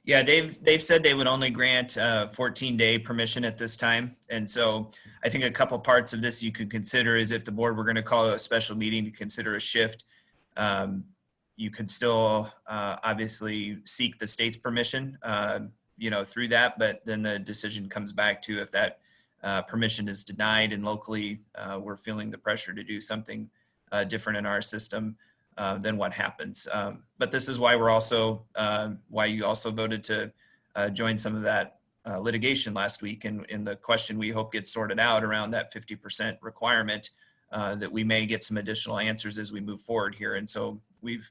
Yeah, they've said they would only grant 14-day permission at this time. And so I think a couple parts of this you could consider is if the board were going to call a special meeting to consider a shift, you could still obviously seek the state's permission, you know, through that, but then the decision comes back to if that permission is denied and locally we're feeling the pressure to do something different in our system, then what happens. But this is why we're also, why you also voted to join some of that litigation last week. And the question we hope gets sorted out around that 50% requirement, that we may get some additional answers as we move forward here. And so we've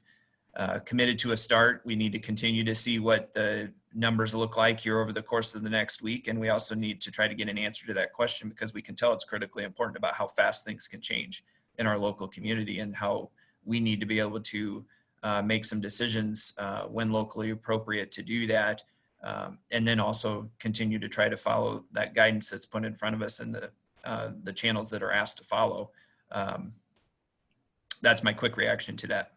committed to a start. We need to continue to see what the numbers look like here over the course of the next week. And we also need to try to get an answer to that question because we can tell it's critically important about how fast things can change in our local community and how we need to be able to make some decisions when locally appropriate to do that. And then also continue to try to follow that guidance that's put in front of us and the channels that are asked to follow. That's my quick reaction to that.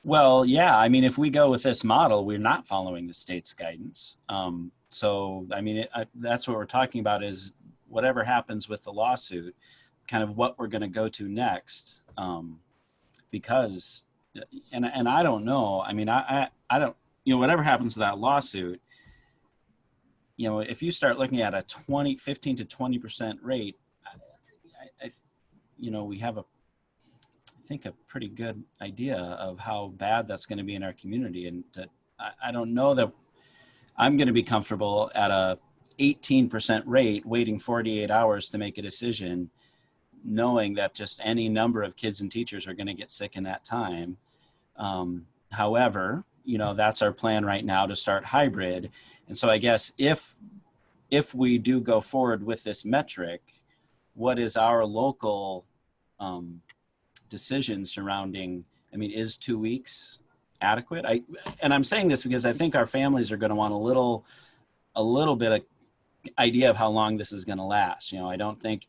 Well, yeah, I mean, if we go with this model, we're not following the state's guidance. So, I mean, that's what we're talking about is whatever happens with the lawsuit, kind of what we're going to go to next. Because, and I don't know, I mean, I don't, you know, whatever happens to that lawsuit, you know, if you start looking at a 15 to 20% rate, you know, we have I think a pretty good idea of how bad that's going to be in our community. And I don't know that I'm going to be comfortable at a 18% rate waiting 48 hours to make a decision, knowing that just any number of kids and teachers are going to get sick in that time. However, you know, that's our plan right now to start hybrid. And so I guess if we do go forward with this metric, what is our local decision surrounding, I mean, is 2 weeks adequate? And I'm saying this because I think our families are going to want a little bit of idea of how long this is going to last. You know, I don't think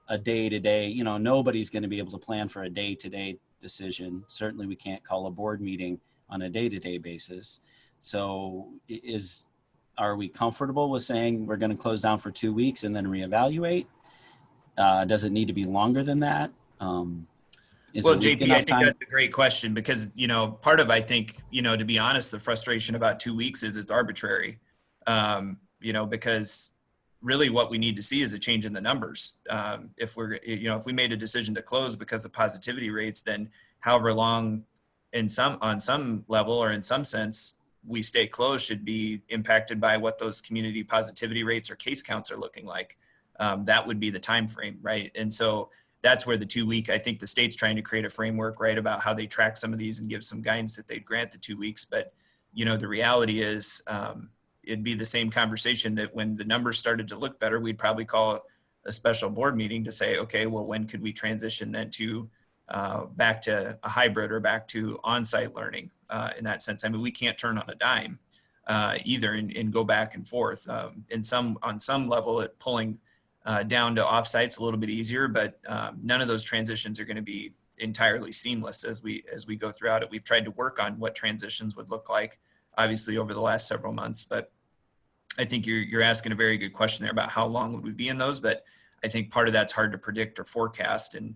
a day-to-day, you know, nobody's going to be able to plan for a day-to-day decision. Certainly we can't call a board meeting on a day-to-day basis. So are we comfortable with saying we're going to close down for 2 weeks and then reevaluate? Does it need to be longer than that? Well, JP, I think that's a great question because, you know, part of, I think, you know, to be honest, the frustration about 2 weeks is it's arbitrary, you know, because really what we need to see is a change in the numbers. If we made a decision to close because of positivity rates, then however long on some level or in some sense we stay closed should be impacted by what those community positivity rates or case counts are looking like. That would be the time frame, right? And so that's where the 2 week, I think the state's trying to create a framework, right, about how they track some of these and give some guidance that they'd grant the 2 weeks. But, you know, the reality is it'd be the same conversation that when the numbers started to look better, we'd probably call a special board meeting to say, okay, well, when could we transition then to back to a hybrid or back to on-site learning in that sense? I mean, we can't turn on a dime either and go back and forth. On some level, pulling down to offsite's a little bit easier, but none of those transitions are going to be entirely seamless as we go throughout it. We've tried to work on what transitions would look like, obviously, over the last several months. But I think you're asking a very good question there about how long would we be in those. But I think part of that's hard to predict or forecast. And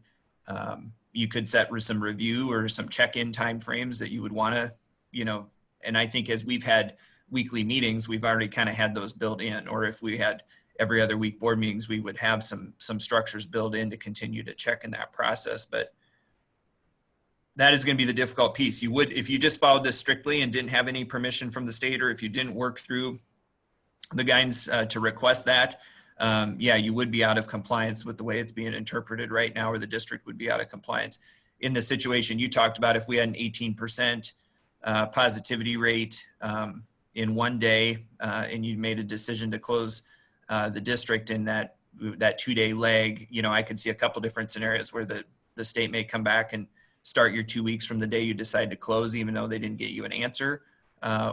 you could set some review or some check-in timeframes that you would want to, you know, and I think as we've had weekly meetings, we've already kind of had those built in, or if we had every other week board meetings, we would have some structures built in to continue to check in that process. But that is going to be the difficult piece. You would, if you just followed this strictly and didn't have any permission from the state, or if you didn't work through the guidance to request that, yeah, you would be out of compliance with the way it's being interpreted right now, or the district would be out of compliance. In the situation you talked about, if we had an 18% positivity rate in one day, and you made a decision to close the district in that 2-day leg, you know, I could see a couple different scenarios where the state may come back and start your 2 weeks from the day you decide to close, even though they didn't get you an answer.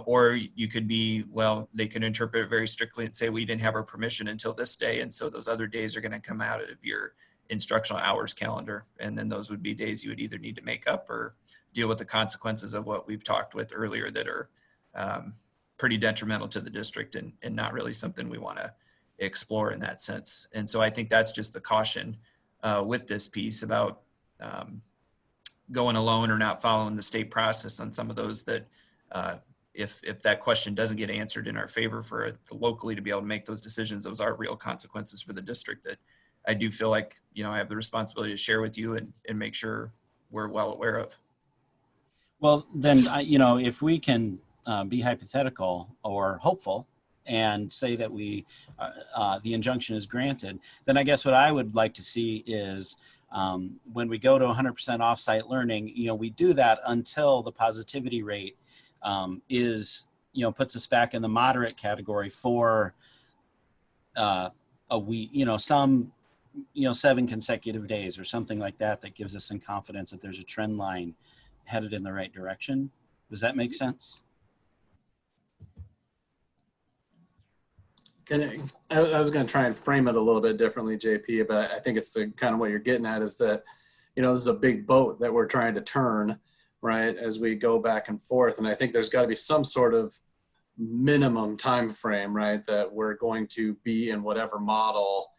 Or you could be, well, they could interpret it very strictly and say, we didn't have our permission until this day. And so those other days are going to come out of your instructional hours calendar. And then those would be days you would either need to make up or deal with the consequences of what we've talked with earlier that are pretty detrimental to the district and not really something we want to explore in that sense. And so I think that's just the caution with this piece about going alone or not following the state process on some of those that if that question doesn't get answered in our favor for locally to be able to make those decisions, those are real consequences for the district that I do feel like, you know, I have the responsibility to share with you and make sure we're well aware of. Well, then, you know, if we can be hypothetical or hopeful and say that the injunction is granted, then I guess what I would like to see is when we go to 100% offsite learning, you know, we do that until the positivity rate is, you know, puts us back in the moderate category for a week, you know, 7 consecutive days or something like that, that gives us some confidence that there's a trend line headed in the right direction. Does that make sense? I was going to try and frame it a little bit differently, JP, but I think it's kind of what you're getting at is that, you know, this is a big boat that we're trying to turn, right, as we go back and forth. And I think there's got to be some sort of minimum time frame, right, that we're going to be in whatever model,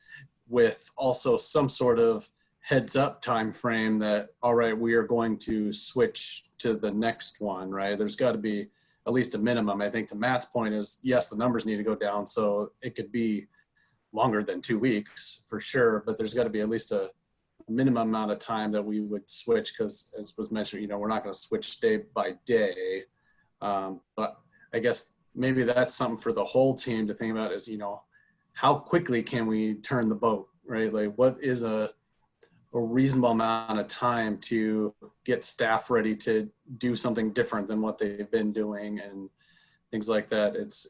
with also some sort of heads up time frame that, all right, we are going to switch to the next one, right? There's got to be at least a minimum. I think to Matt's point is, yes, the numbers need to go down, so it could be longer than 2 weeks for sure, but there's got to be at least a minimum amount of time that we would switch, because as was mentioned, you know, we're not going to switch day by day. But I guess maybe that's something for the whole team to think about is, you know, how quickly can we turn the boat, right? Like what is a reasonable amount of time to get staff ready to do something different than what they've been doing and things like that. It's,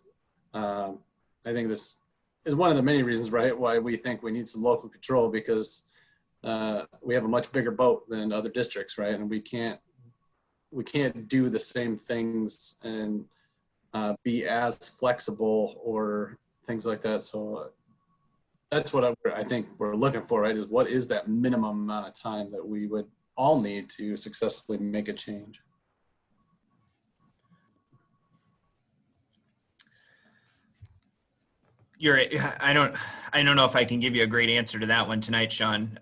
I think this is one of the many reasons, right, why we think we need some local control, because we have a much bigger boat than other districts, right? And we can't do the same things and be as flexible or things like that. So that's what I think we're looking for, right? Is what is that minimum amount of time that we would all need to successfully make a change? You're right. I don't know if I can give you a great answer to that one tonight, Sean.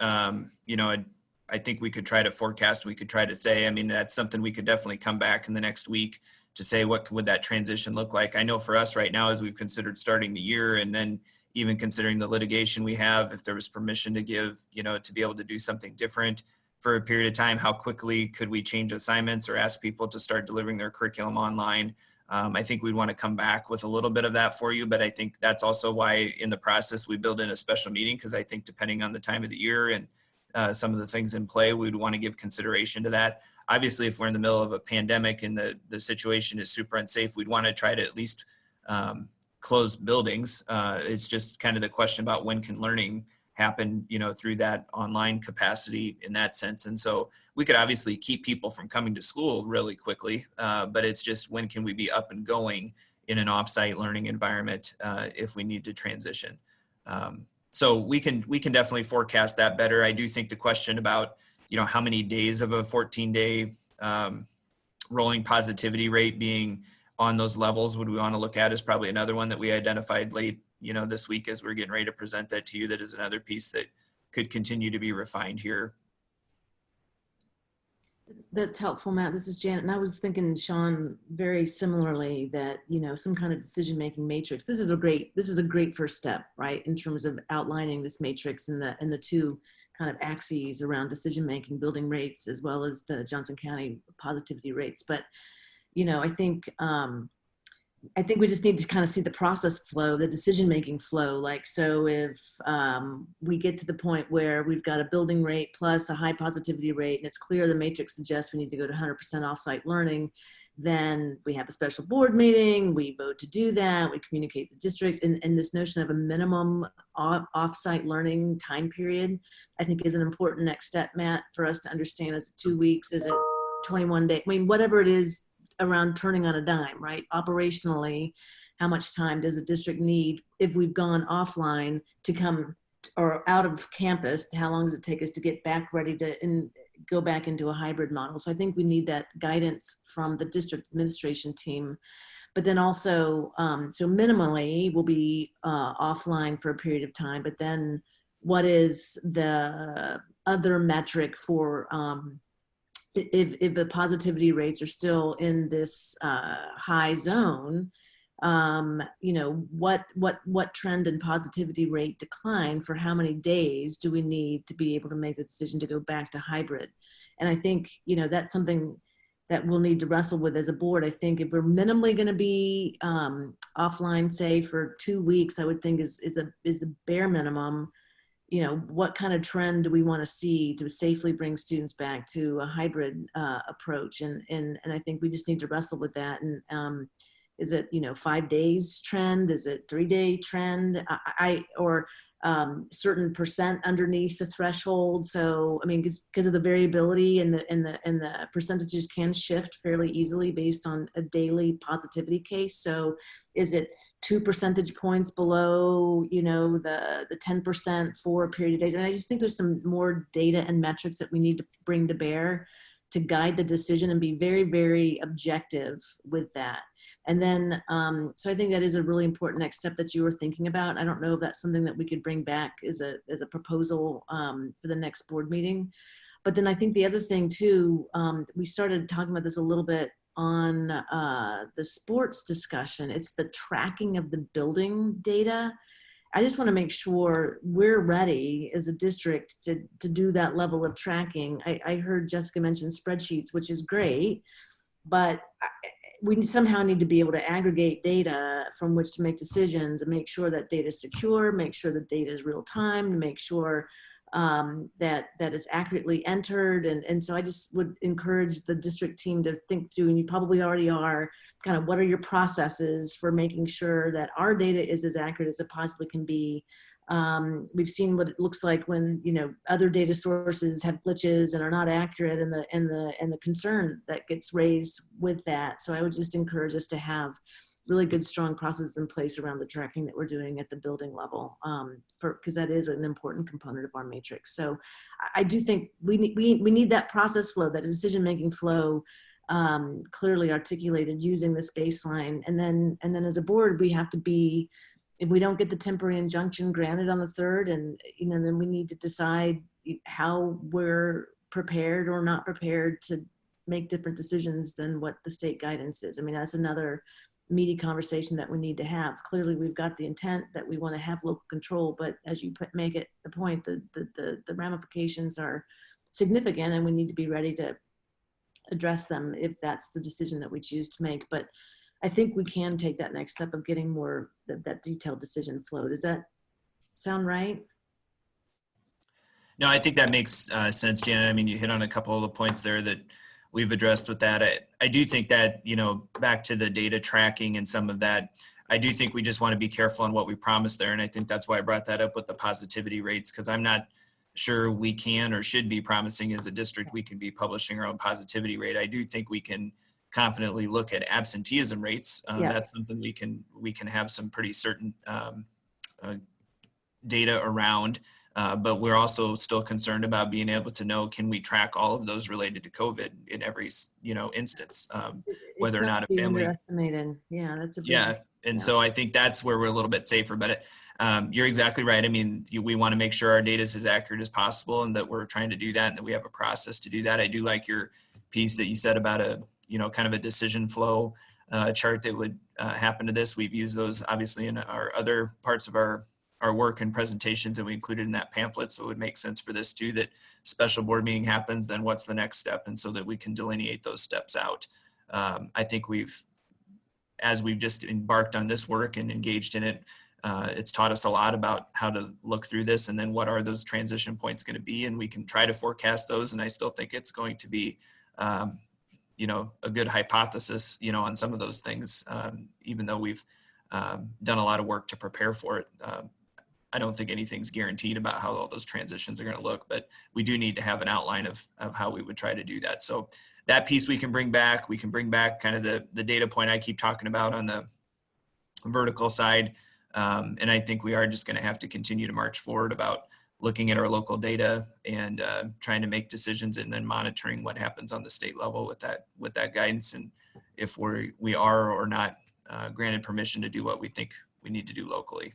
You know, I think we could try to forecast. We could try to say, I mean, that's something we could definitely come back in the next week to say, what would that transition look like? I know for us right now, as we've considered starting the year, and then even considering the litigation we have, if there was permission to give, you know, to be able to do something different for a period of time, how quickly could we change assignments or ask people to start delivering their curriculum online? I think we'd want to come back with a little bit of that for you, but I think that's also why in the process we build in a special meeting, because I think depending on the time of the year and some of the things in play, we'd want to give consideration to that. Obviously, if we're in the middle of a pandemic and the situation is super unsafe, we'd want to try to at least close buildings. It's just kind of the question about when can learning happen, you know, through that online capacity in that sense. And so we could obviously keep people from coming to school really quickly, but it's just when can we be up and going in an offsite learning environment if we need to transition. So we can definitely forecast that better. I do think the question about, you know, how many days of a 14-day rolling positivity rate being on those levels would we want to look at is probably another one that we identified late, you know, this week as we're getting ready to present that to you. That is another piece that could continue to be refined here. That's helpful, Matt. This is Janet. And I was thinking, Sean, very similarly that, you know, some kind of decision-making matrix. This is a great first step, right? In terms of outlining this matrix and the two kind of axes around decision-making, building rates, as well as the Johnson County positivity rates. But, you know, I think we just need to kind of see the process flow, the decision-making flow. Like, so if we get to the point where we've got a building rate plus a high positivity rate, and it's clear the matrix suggests we need to go to 100% offsite learning, then we have a special board meeting, we vote to do that, we communicate the districts, and this notion of a minimum offsite learning time period, I think is an important next step, Matt, for us to understand. Is it 2 weeks? Is it 21 days? I mean, whatever it is around turning on a dime, right? Operationally, how much time does a district need if we've gone offline to come or out of campus? How long does it take us to get back ready to go back into a hybrid model? So I think we need that guidance from the district administration team. But then also, so minimally we'll be offline for a period of time, but then what is the other metric for if the positivity rates are still in this high zone, you know, what trend in positivity rate decline for how many days do we need to be able to make the decision to go back to hybrid? And I think, you know, that's something that we'll need to wrestle with as a board. I think if we're minimally going to be offline, say for 2 weeks, I would think is a bare minimum. You know, what kind of trend do we want to see to safely bring students back to a hybrid approach? And I think we just need to wrestle with that. And is it, you know, 5 days trend? Is it 3 day trend? Or certain percent underneath the threshold? So, I mean, because of the variability and the percentages can shift fairly easily based on a daily positivity case. So is it 2 percentage points below, you know, the 10% for a period of days? And I just think there's some more data and metrics that we need to bring to bear to guide the decision and be very, very objective with that. And then, so I think that is a really important next step that you were thinking about. I don't know if that's something that we could bring back as a proposal for the next board meeting. But then I think the other thing too, we started talking about this a little bit on the sports discussion. It's the tracking of the building data. I just want to make sure we're ready as a district to do that level of tracking. I heard Jessica mention spreadsheets, which is great, but we somehow need to be able to aggregate data from which to make decisions and make sure that data is secure, make sure the data is real time, to make sure that is accurately entered. And so I just would encourage the district team to think through, and you probably already are, kind of what are your processes for making sure that our data is as accurate as it possibly can be. We've seen what it looks like when, you know, other data sources have glitches and are not accurate, and the concern that gets raised with that. So I would just encourage us to have really good, strong processes in place around the tracking that we're doing at the building level, because that is an important component of our matrix. So I do think we need that process flow, that decision-making flow, clearly articulated using this baseline. And then as a board, we have to be, if we don't get the temporary injunction granted on the 3rd, and, you know, then we need to decide how we're prepared or not prepared to make different decisions than what the state guidance is. I mean, that's another meaty conversation that we need to have. Clearly, we've got the intent that we want to have local control, but as you make it the point, the ramifications are significant, and we need to be ready to address them if that's the decision that we choose to make. But I think we can take that next step of getting more that detailed decision flow. Does that sound right? No, I think that makes sense, Janet. I mean, you hit on a couple of the points there that we've addressed with that. I do think that, you know, back to the data tracking and some of that, I do think we just want to be careful on what we promise there. And I think that's why I brought that up with the positivity rates, because I'm not sure we can or should be promising as a district we can be publishing our own positivity rate. I do think we can confidently look at absenteeism rates. That's something we can have some pretty certain data around, but we're also still concerned about being able to know, can we track all of those related to COVID in every, you know, instance, whether or not a family underestimated. Yeah, that's a big, and so I think that's where we're a little bit safer. But you're exactly right. I mean, we want to make sure our data is as accurate as possible, and that we're trying to do that, and that we have a process to do that. I do like your piece that you said about kind of a decision flow chart that would happen to this. We've used those obviously in our other parts of our work and presentations, and we included in that pamphlet. So it would make sense for this too, that special board meeting happens, then what's the next step? And so that we can delineate those steps out. I think as we've just embarked on this work and engaged in it, it's taught us a lot about how to look through this, and then what are those transition points going to be, and we can try to forecast those. And I still think it's going to be, a good hypothesis, on some of those things, even though we've done a lot of work to prepare for it. I don't think anything's guaranteed about how all those transitions are going to look, but we do need to have an outline of how we would try to do that. So that piece we can bring back. We can bring back kind of the data point I keep talking about on the vertical side. And I think we are just going to have to continue to march forward about looking at our local data and trying to make decisions, and then monitoring what happens on the state level with that guidance, and if we are or not granted permission to do what we think we need to do locally.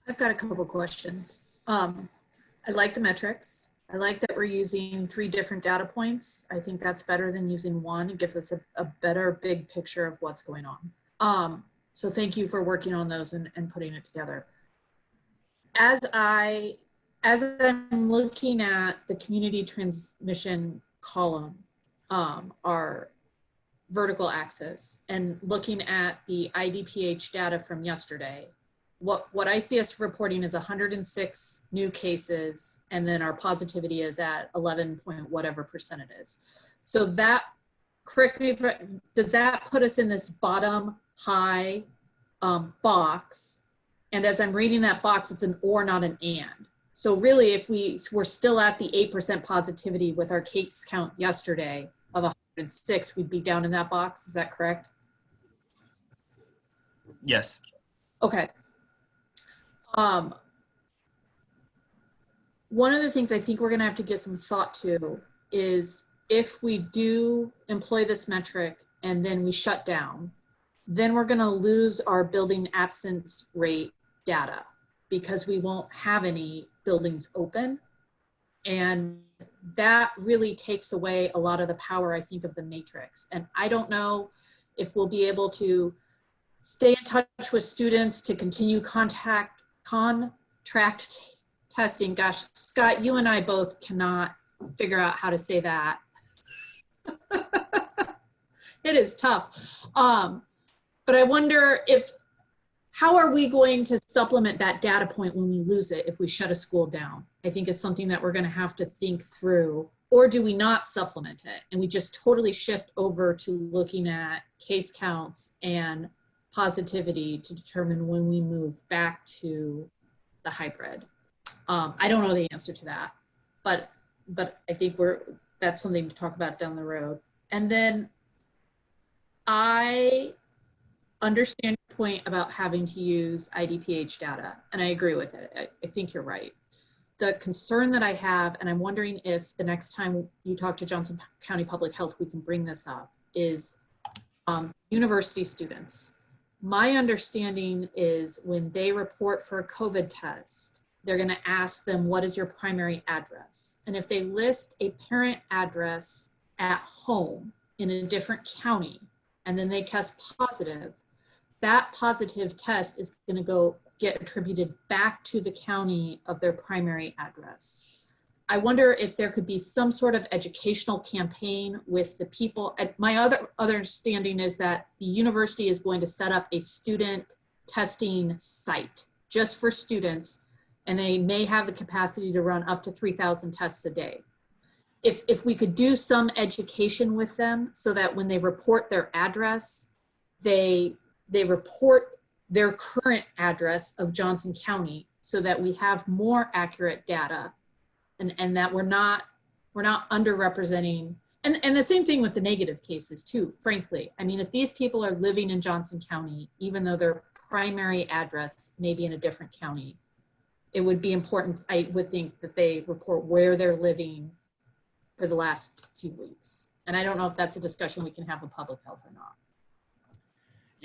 I've got a couple questions. I like the metrics. I like that we're using 3 different data points. I think that's better than using one. It gives us a better big picture of what's going on. So thank you for working on those and putting it together. As I'm looking at the community transmission column, our vertical axis, and looking at the IDPH data from yesterday, what I see us reporting is 106 new cases, and then our positivity is at 11 point whatever percent it is. So that, correct me if, does that put us in this bottom high box? And as I'm reading that box, it's an or, not an and. So really, if we're still at the 8% positivity with our case count yesterday of 106, we'd be down in that box. Is that correct? Yes. Okay. One of the things I think we're going to have to give some thought to is, if we do employ this metric and then we shut down, then we're going to lose our building absence rate data, because we won't have any buildings open. And that really takes away a lot of the power, I think, of the matrix. And I don't know if we'll be able to stay in touch with students to continue contract testing. Gosh, Scott, you and I both cannot figure out how to say that. It is tough. But I wonder how are we going to supplement that data point when we lose it if we shut a school down? I think it's something that we're going to have to think through. Or do we not supplement it and we just totally shift over to looking at case counts and positivity to determine when we move back to the hybrid? I don't know the answer to that, but I think that's something to talk about down the road. And then I understand your point about having to use IDPH data, and I agree with it. I think you're right. The concern that I have, and I'm wondering if the next time you talk to Johnson County Public Health, we can bring this up, is university students. My understanding is when they report for a COVID test, they're going to ask them, what is your primary address? And if they list a parent address at home in a different county, and then they test positive, that positive test is going to get attributed back to the county of their primary address. I wonder if there could be some sort of educational campaign with the people. My other understanding is that the university is going to set up a student testing site just for students, and they may have the capacity to run up to 3,000 tests a day. If we could do some education with them so that when they report their address, they report their current address of Johnson County, so that we have more accurate data, and that we're not underrepresenting. And the same thing with the negative cases too, frankly. I mean, if these people are living in Johnson County, even though their primary address may be in a different county, it would be important, I would think, that they report where they're living for the last few weeks. And I don't know if that's a discussion we can have with public health or not.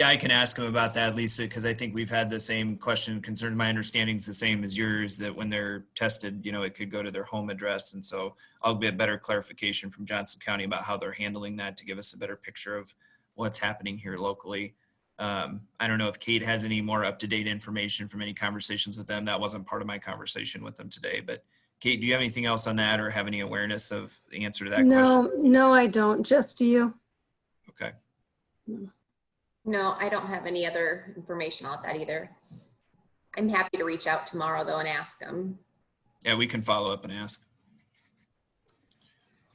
Yeah, I can ask him about that, Lisa, because I think we've had the same question concerned. My understanding is the same as yours, that when they're tested, it could go to their home address. And so I'll get better clarification from Johnson County about how they're handling that to give us a better picture of what's happening here locally. I don't know if Kate has any more up-to-date information from any conversations with them. That wasn't part of my conversation with them today. But Kate, do you have anything else on that or have any awareness of the answer to that question? No, I don't. Just you. Okay. No, I don't have any other information on that either. I'm happy to reach out tomorrow though and ask them. Yeah, we can follow up and ask.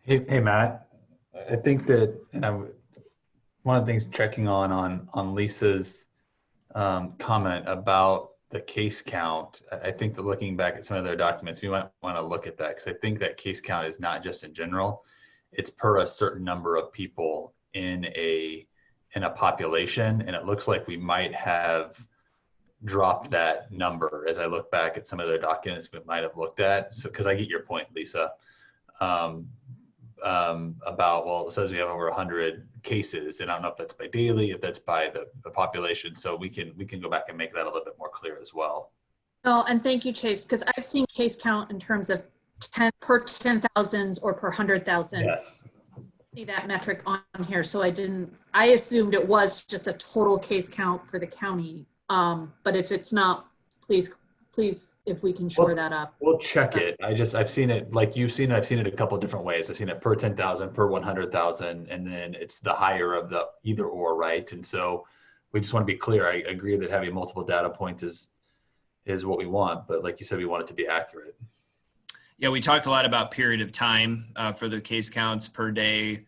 Hey, Matt, I think that, one of the things checking on Lisa's comment about the case count, I think that looking back at some of their documents, we might want to look at that, because I think that case count is not just in general, it's per a certain number of people in a population. And it looks like we might have dropped that number as I look back at some of their documents we might have looked at. So, because I get your point, Lisa, about, well, it says we have over 100 cases, and I don't know if that's by daily, if that's by the population. So we can go back and make that a little bit more clear as well. Well, and thank you, Chase, because I've seen case count in terms of per 10,000s or per 100,000. Yes. See that metric on here, so I assumed it was just a total case count for the county. But if it's not, please, if we can shore that up. We'll check it. I've seen it like you've seen it. I've seen it a couple of different ways. I've seen it per 10,000, per 100,000, and then it's the higher of the either or, right? And so we just want to be clear. I agree that having multiple data points is what we want, but like you said, we want it to be accurate. Yeah, we talked a lot about period of time for the case counts per day,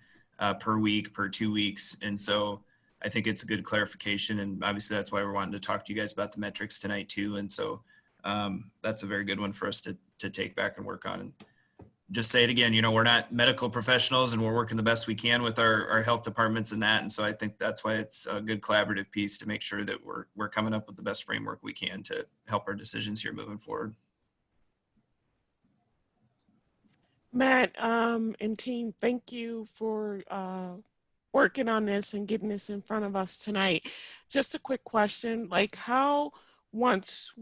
per week, per 2 weeks. And so I think it's a good clarification. And obviously that's why we're wanting to talk to you guys about the metrics tonight too. And so that's a very good one for us to take back and work on. And just say it again, we're not medical professionals and we're working the best we can with our health departments and that. And so I think that's why it's a good collaborative piece to make sure that we're coming up with the best framework we can to help our decisions here moving forward. Matt and team, thank you for working on this and getting this in front of us tonight. Just a quick question, like how once,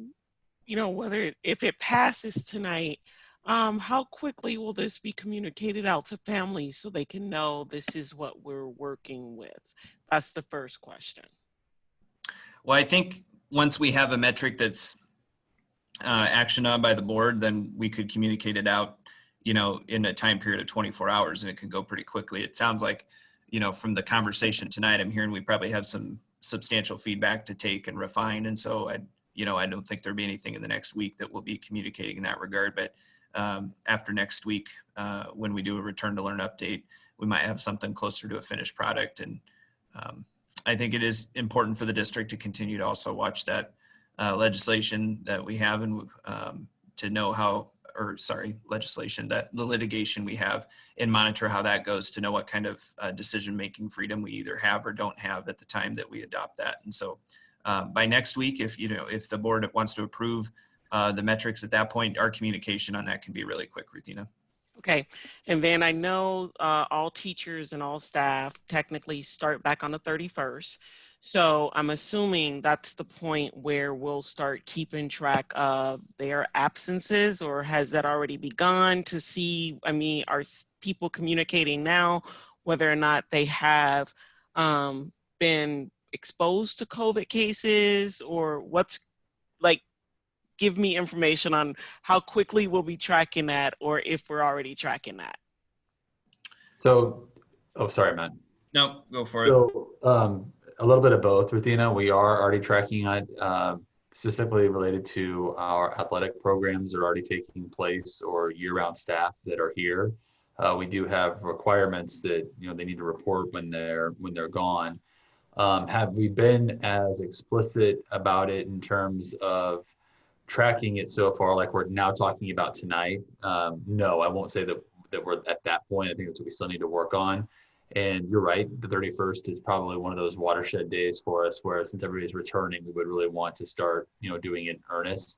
if it passes tonight, how quickly will this be communicated out to families so they can know this is what we're working with? That's the first question. Well, I think once we have a metric that's actioned on by the board, then we could communicate it out in a time period of 24 hours, and it could go pretty quickly. It sounds like, from the conversation tonight, I'm hearing we probably have some substantial feedback to take and refine. And so I don't think there'll be anything in the next week that we'll be communicating in that regard. But after next week, when we do a return to learn update, we might have something closer to a finished product. And I think it is important for the district to continue to also watch that legislation that we have and to know legislation, that the litigation we have, and monitor how that goes to know what kind of decision-making freedom we either have or don't have at the time that we adopt that. And so by next week, if the board wants to approve the metrics at that point, our communication on that can be really quick, Ruthina. Okay, and then I know all teachers and all staff technically start back on the 31st. So I'm assuming that's the point where we'll start keeping track of their absences, or has that already begun to see, are people communicating now whether or not they have been exposed to COVID cases, or give me information on how quickly we'll be tracking that, or if we're already tracking that. So, sorry, Matt. No, go for it. So, a little bit of both, Ruthina. We are already tracking it, specifically related to our athletic programs that are already taking place, or year-round staff that are here. We do have requirements that they need to report when they're gone. Have we been as explicit about it in terms of tracking it so far, like we're now talking about tonight? No, I won't say that we're at that point. I think that's what we still need to work on. And you're right, the 31st is probably one of those watershed days for us, where since everybody's returning, we would really want to start, doing it in earnest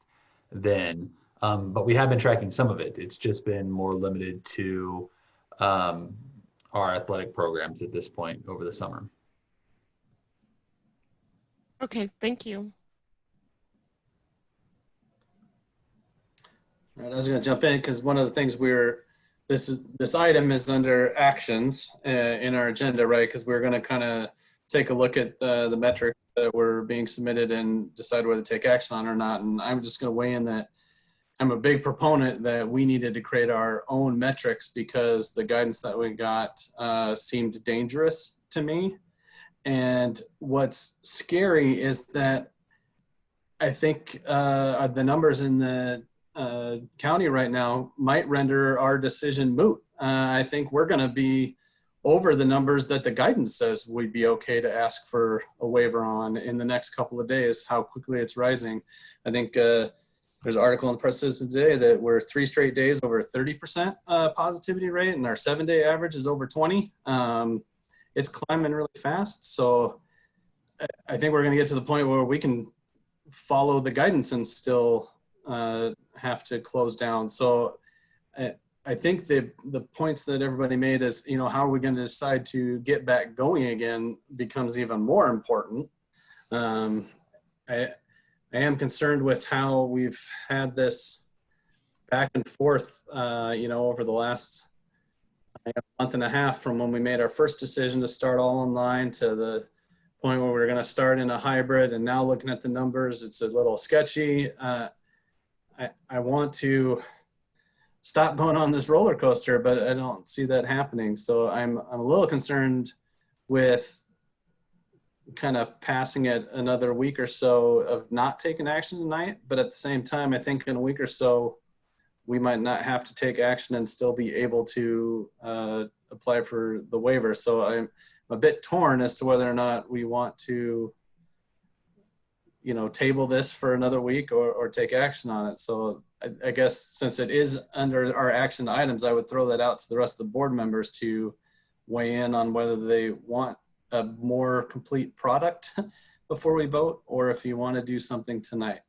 then. But we have been tracking some of it. It's just been more limited to our athletic programs at this point over the summer. Okay, thank you. All right, I was going to jump in because one of the things this item is under actions in our agenda, right? Because we're going to kind of take a look at the metrics that were being submitted and decide whether to take action on or not. And I'm just going to weigh in that I'm a big proponent that we needed to create our own metrics because the guidance that we got seemed dangerous to me. And what's scary is that I think the numbers in the county right now might render our decision moot. I think we're going to be over the numbers that the guidance says we'd be okay to ask for a waiver on in the next couple of days, how quickly it's rising. I think there's an article in the press citizen today that we're 3 straight days over 30% positivity rate, and our 7-day average is over 20. It's climbing really fast. So I think we're going to get to the point where we can follow the guidance and still have to close down. So I think the points that everybody made is, you know, how are we going to decide to get back going again becomes even more important. I am concerned with how we've had this back and forth, you know, over the last month and a half from when we made our first decision to start all online to the point where we're going to start in a hybrid, and now looking at the numbers, it's a little sketchy. I want to stop going on this roller coaster, but I don't see that happening. So I'm a little concerned with kind of passing it another week or so of not taking action tonight. But at the same time, I think in a week or so, we might not have to take action and still be able to apply for the waiver. So I'm a bit torn as to whether or not we want to, you know, table this for another week or take action on it. So I guess since it is under our action items, I would throw that out to the rest of the board members to weigh in on whether they want a more complete product before we vote, or if you want to do something tonight.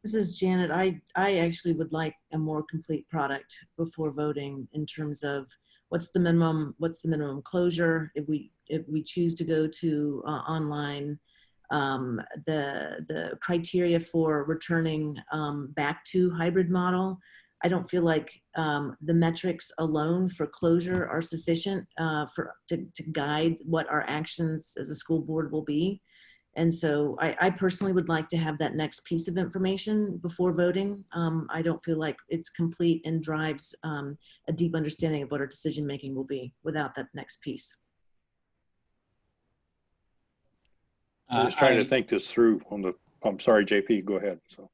This is Janet. I actually would like a more complete product before voting in terms of what's the minimum closure if we choose to go to online, the criteria for returning back to hybrid model. I don't feel like the metrics alone for closure are sufficient to guide what our actions as a school board will be. And so I personally would like to have that next piece of information before voting. I don't feel like it's complete and drives a deep understanding of what our decision making will be without that next piece. I was trying to think this through on the, I'm sorry, JP, go ahead. So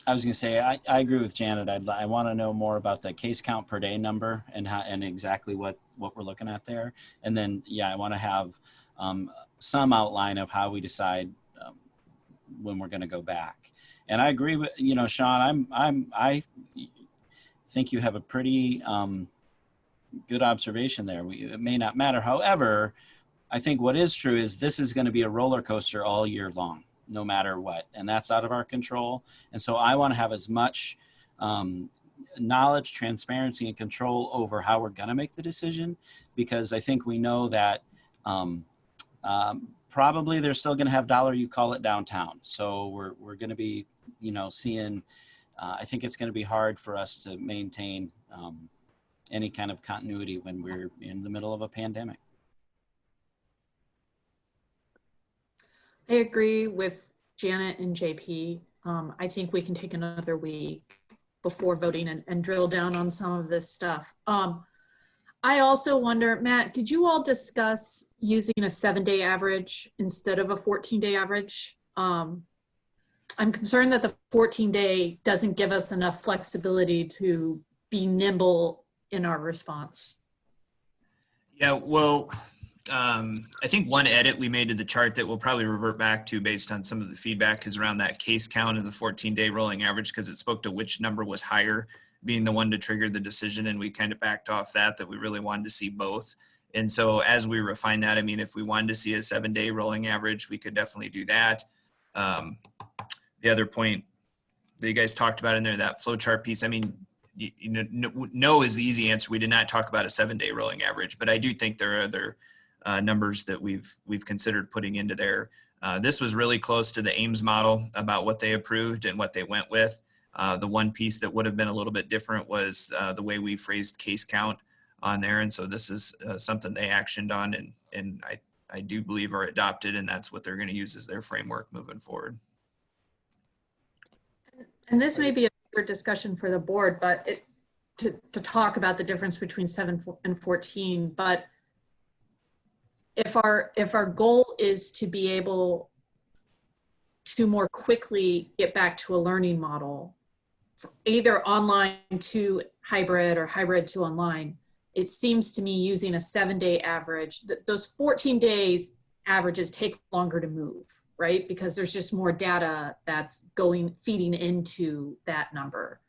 I was going to say, I agree with Janet. I want to know more about the case count per day number and how, and exactly what we're looking at there. And then, yeah, I want to have some outline of how we decide when we're going to go back. And I agree with, you know, Sean, I think you have a pretty good observation there. It may not matter. However, I think what is true is this is going to be a roller coaster all year long, no matter what. And that's out of our control. And so I want to have as much knowledge, transparency, and control over how we're going to make the decision, because I think we know that probably they're still going to have dollar you call it downtown. So we're going to be, you know, seeing, I think it's going to be hard for us to maintain any kind of continuity when we're in the middle of a pandemic. I agree with Janet and JP. I think we can take another week before voting and drill down on some of this stuff. I also wonder, Matt, did you all discuss using a 7-day average instead of a 14-day average? I'm concerned that the 14-day doesn't give us enough flexibility to be nimble in our response. Yeah, well, I think one edit we made to the chart that we'll probably revert back to based on some of the feedback is around that case count and the 14-day rolling average, because it spoke to which number was higher being the one to trigger the decision, and we kind of backed off that we really wanted to see both. And so as we refine that, I mean, if we wanted to see a 7-day rolling average, we could definitely do that. The other point that you guys talked about in there, that flow chart piece, I mean, no is the easy answer. We did not talk about a 7-day rolling average, but I do think there are other numbers that we've considered putting into there. This was really close to the Ames model about what they approved and what they went with. The one piece that would have been a little bit different was the way we phrased case count on there. And so this is something they actioned on and I do believe are adopted, and that's what they're going to use as their framework moving forward. And this may be a bigger discussion for the board, but to talk about the difference between 7 and 14. But if our goal is to be able to more quickly get back to a learning model, either online to hybrid or hybrid to online, it seems to me using a 7-day average, those 14 days averages take longer to move, right? Because there's just more data that's feeding into that number.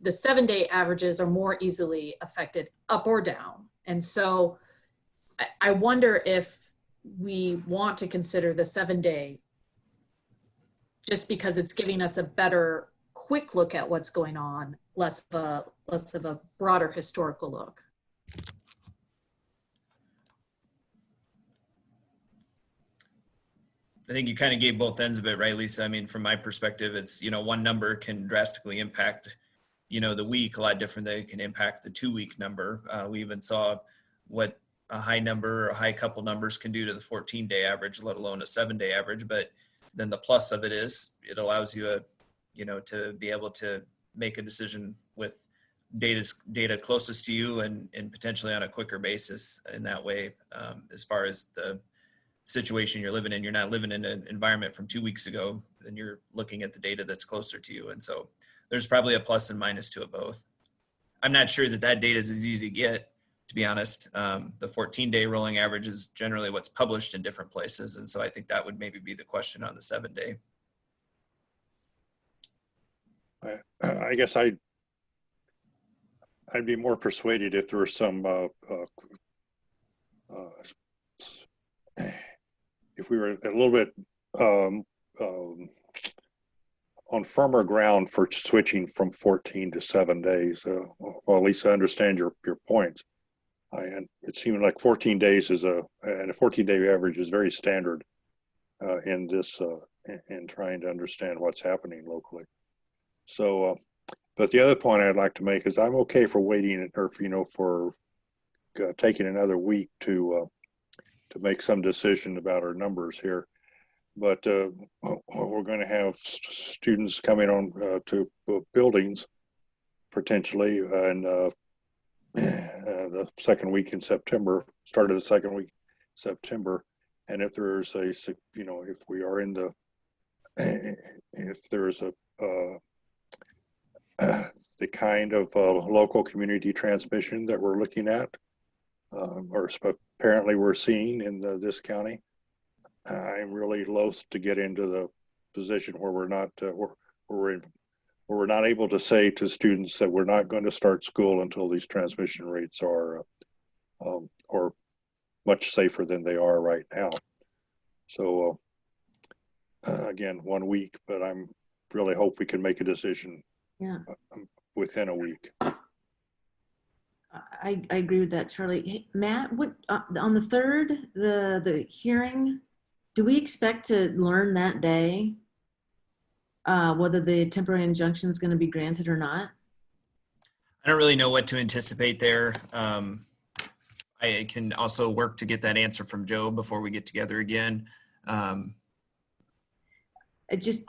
The 7-day averages are more easily affected up or down. And so I wonder if we want to consider the 7-day just because it's giving us a better quick look at what's going on, less of a broader historical look. I think you kind of gave both ends of it, right, Lisa? I mean, from my perspective, it's, one number can drastically impact, the week a lot different than it can impact the 2-week number. We even saw what a high number or a high couple numbers can do to the 14-day average, let alone a 7-day average. But then the plus of it is it allows you to be able to make a decision with data closest to you and potentially on a quicker basis in that way. As far as the situation you're living in, you're not living in an environment from 2 weeks ago, and you're looking at the data that's closer to you. And so there's probably a plus and minus to it both. I'm not sure that data is as easy to get, to be honest. The 14-day rolling average is generally what's published in different places. And so I think that would maybe be the question on the 7-day. I guess I'd be more persuaded if there were some if we were a little bit on firmer ground for switching from 14 to 7 days. Well, at least I understand your points. And it seemed like 14 days and a 14-day average is very standard in this in trying to understand what's happening locally. So, but the other point I'd like to make is I'm okay for waiting, or for taking another week to make some decision about our numbers here. But we're going to have students coming on to buildings potentially, and the second week in September, start of the second week in September. And if there's if we are in if there's the kind of local community transmission that we're looking at, or apparently we're seeing in this county, I'm really loath to get into the position where we're not able to say to students that we're not going to start school until these transmission rates are or much safer than they are right now. So again, 1 week, but I'm really hope we can make a decision within a week. I agree with that, Charlie. Hey, Matt, what on the 3rd, the hearing, do we expect to learn that day whether the temporary injunction is going to be granted or not? I don't really know what to anticipate there. I can also work to get that answer from Joe before we get together again. I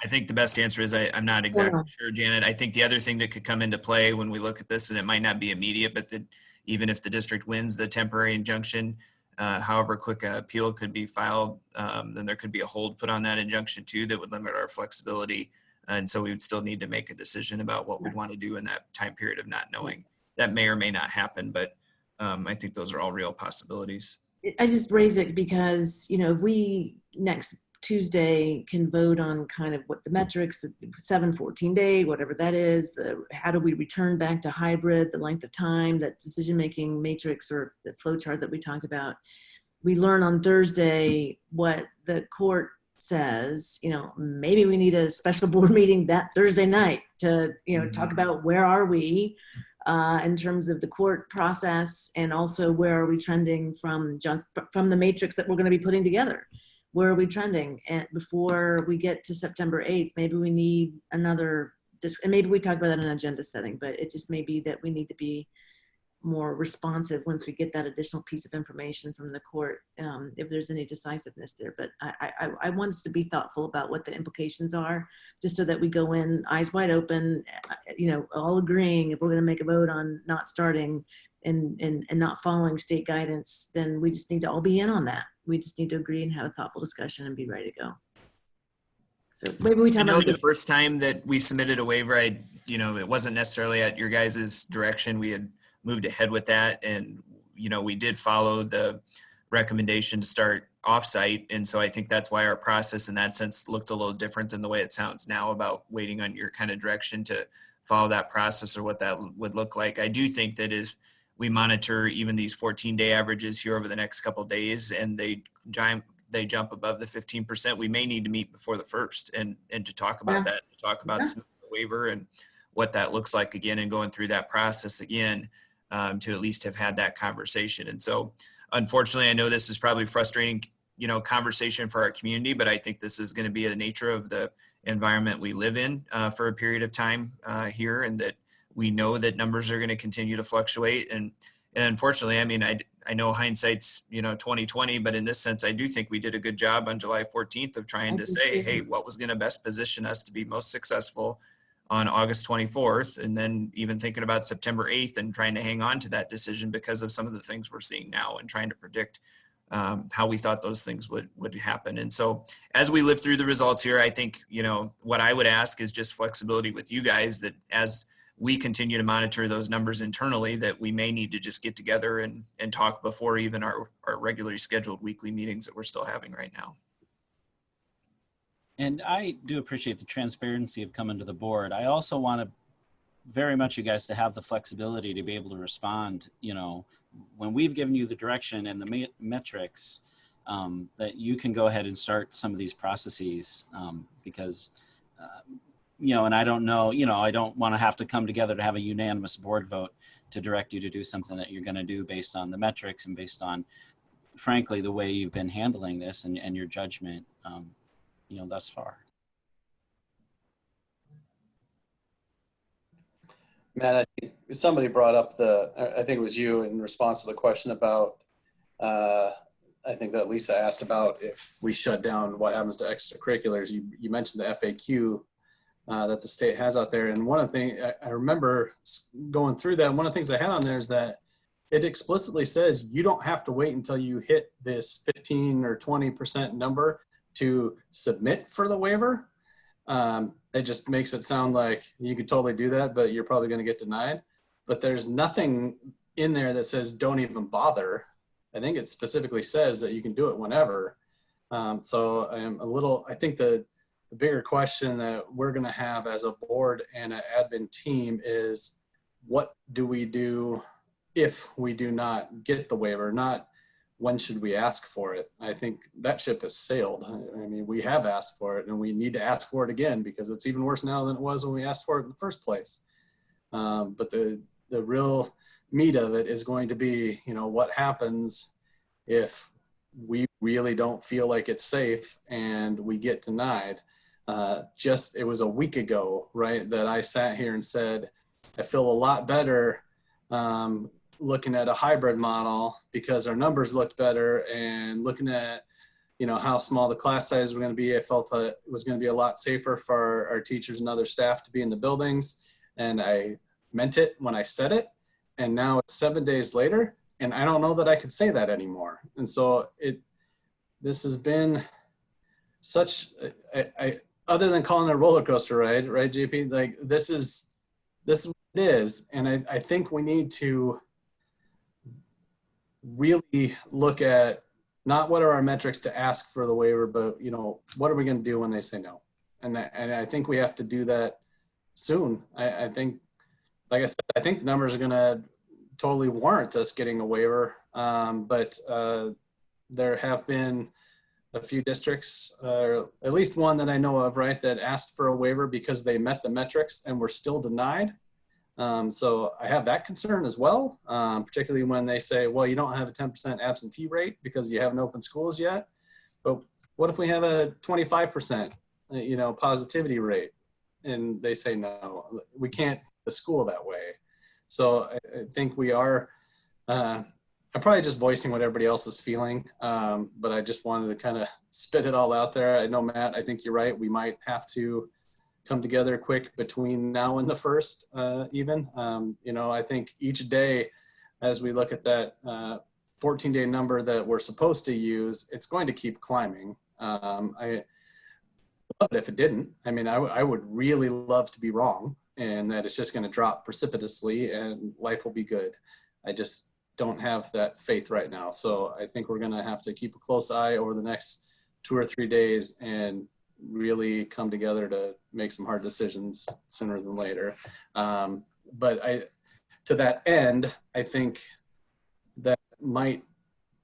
think the best answer is I'm not exactly sure, Janet. I think the other thing that could come into play when we look at this, and it might not be immediate, but that even if the district wins the temporary injunction, however quick an appeal could be filed, then there could be a hold put on that injunction too that would limit our flexibility. And so we would still need to make a decision about what we'd want to do in that time period of not knowing. That may or may not happen, but I think those are all real possibilities. I just raise it because, if we next Tuesday can vote on kind of what the metrics, the 7-14 day, whatever that is, how do we return back to hybrid, the length of time, that decision-making matrix or the flow chart that we talked about. We learn on Thursday what the court says, maybe we need a special board meeting that Thursday night to, talk about where are we, in terms of the court process, and also where are we trending from the matrix that we're going to be putting together? Where are we trending? And before we get to September 8th, maybe we need another, and maybe we talk about that in agenda setting, but it just may be that we need to be more responsive once we get that additional piece of information from the court, if there's any decisiveness there. But I want us to be thoughtful about what the implications are, just so that we go in eyes wide open, all agreeing if we're going to make a vote on not starting and not following state guidance, then we just need to all be in on that. We just need to agree and have a thoughtful discussion and be ready to go. So maybe we talk I know about the first time that we submitted a waiver, it wasn't necessarily at your guys' direction. We had moved ahead with that, and we did follow the recommendation to start offsite, and so I think that's why our process in that sense looked a little different than the way it sounds now about waiting on your kind of direction to follow that process or what that would look like. I do think that if we monitor even these 14-day averages here over the next couple of days and they jump above the 15%, we may need to meet before the 1st and to talk about that, to talk about the waiver and what that looks like again, and going through that process again, to at least have had that conversation. And so unfortunately, I know this is probably frustrating, conversation for our community, but I think this is going to be the nature of the environment we live in for a period of time here, and that we know that numbers are going to continue to fluctuate. And unfortunately, I mean, I know hindsight's 2020, but in this sense, I do think we did a good job on July 14th of trying to say, hey, what was going to best position us to be most successful on August 24th, and then even thinking about September 8th and trying to hang on to that decision because of some of the things we're seeing now, and trying to predict how we thought those things would happen. And so as we live through the results here, I think, what I would ask is just flexibility with you guys, that as we continue to monitor those numbers internally, that we may need to just get together and talk before even our regularly scheduled weekly meetings that we're still having right now. And I do appreciate the transparency of coming to the board. I also want to very much you guys to have the flexibility to be able to respond, when we've given you the direction and the metrics, that you can go ahead and start some of these processes, because, and I don't know, I don't want to have to come together to have a unanimous board vote to direct you to do something that you're going to do based on the metrics and based on, frankly, the way you've been handling this and your judgment, thus far. Matt, I think somebody brought up I think it was you in response to the question about, I think that Lisa asked about if we shut down, what happens to extracurriculars. You mentioned the FAQ that the state has out there. And one of the things I remember going through that, one of the things I had on there is that it explicitly says you don't have to wait until you hit this 15 or 20% number to submit for the waiver. It just makes it sound like you could totally do that, but you're probably going to get denied. But there's nothing in there that says don't even bother. I think it specifically says that you can do it whenever. So I think the bigger question that we're going to have as a board and an admin team is, what do we do if we do not get the waiver? Not when should we ask for it? I think that ship has sailed. I mean, we have asked for it, and we need to ask for it again, because it's even worse now than it was when we asked for it in the first place. But the real meat of it is going to be, what happens if we really don't feel like it's safe and we get denied. It was a week ago, right, that I sat here and said, I feel a lot better looking at a hybrid model because our numbers looked better, and looking at, how small the class size were going to be, I felt that it was going to be a lot safer for our teachers and other staff to be in the buildings. And I meant it when I said it. And now it's 7 days later, and I don't know that I could say that anymore. And so this has been such, other than calling it a roller coaster ride, right, JP? Like this is what it is. And I think we need to really look at not what are our metrics to ask for the waiver, but what are we going to do when they say no? And I think we have to do that soon. I think, like I said, I think the numbers are going to totally warrant us getting a waiver. But there have been a few districts, at least one that I know of, right, that asked for a waiver because they met the metrics and were still denied. So I have that concern as well, particularly when they say, well, you don't have a 10% absentee rate because you haven't opened schools yet. But what if we have a 25%, positivity rate? And they say, no, we can't do the school that way. So I think we are, I'm probably just voicing what everybody else is feeling, but I just wanted to kind of spit it all out there. I know, Matt, I think you're right. We might have to come together quick between now and the 1st even. I think each day as we look at that 14-day number that we're supposed to use, it's going to keep climbing. I love it if it didn't. I mean, I would really love to be wrong and that it's just going to drop precipitously and life will be good. I just don't have that faith right now. So I think we're going to have to keep a close eye over the next 2 or 3 days and really come together to make some hard decisions sooner than later. But to that end, I think that might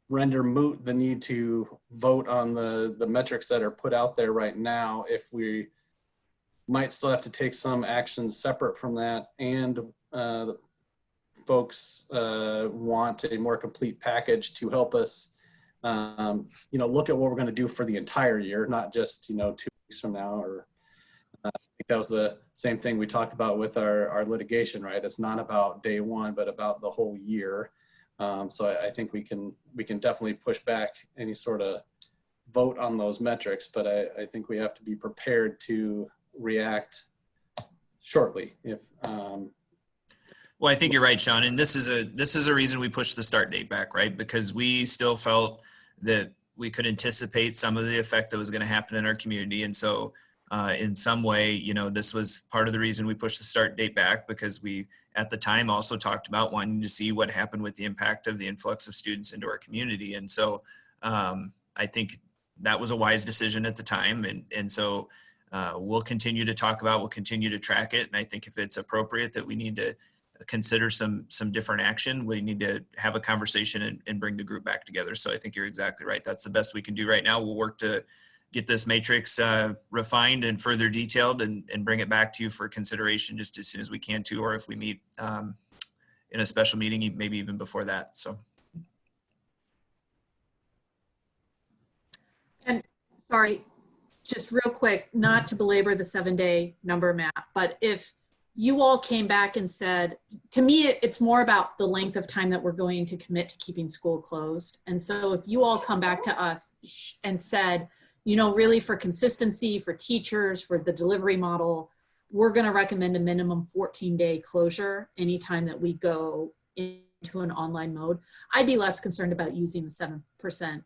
render moot the need to vote on the metrics that are put out there right now if we might still have to take some actions separate from that, and folks want a more complete package to help us look at what we're going to do for the entire year, not just 2 weeks from now. Or I think that was the same thing we talked about with our litigation, right? It's not about day one, but about the whole year. So I think we can definitely push back any sort of vote on those metrics, but I think we have to be prepared to react shortly. Well, I think you're right, Sean, and this is a reason we pushed the start date back, right? Because we still felt that we could anticipate some of the effect that was going to happen in our community, and so in some way, this was part of the reason we pushed the start date back, because we at the time also talked about wanting to see what happened with the impact of the influx of students into our community, and so I think that was a wise decision at the time, and so we'll continue to talk about, we'll continue to track it, and I think if it's appropriate that we need to consider some different action, we need to have a conversation and bring the group back together. So I think you're exactly right. That's the best we can do right now. We'll work to get this matrix refined and further detailed and bring it back to you for consideration just as soon as we can too, or if we meet in a special meeting, maybe even before that. So. And sorry, just real quick, not to belabor the 7-day number, Matt, but if you all came back and said, to me, it's more about the length of time that we're going to commit to keeping school closed. And so if you all come back to us and said, really for consistency, for teachers, for the delivery model, we're going to recommend a minimum 14-day closure anytime that we go into an online mode, I'd be less concerned about using the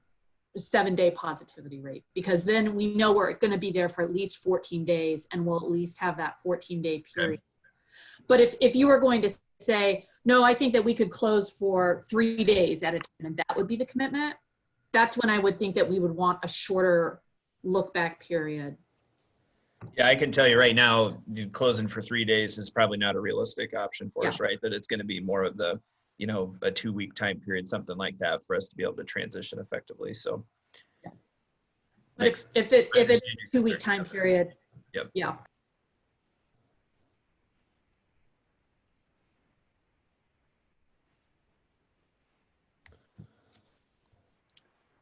7-day positivity rate, because then we know we're going to be there for at least 14 days and we'll at least have that 14-day period. Okay. But if you were going to say, no, I think that we could close for 3 days at a time and that would be the commitment, that's when I would think that we would want a shorter look back period. Yeah, I can tell you right now, closing for 3 days is probably not a realistic option for us, right? That it's going to be more of the, a 2-week time period, something like that, for us to be able to transition effectively. So, yeah. But if it's a 2-week time period, yep. Yeah.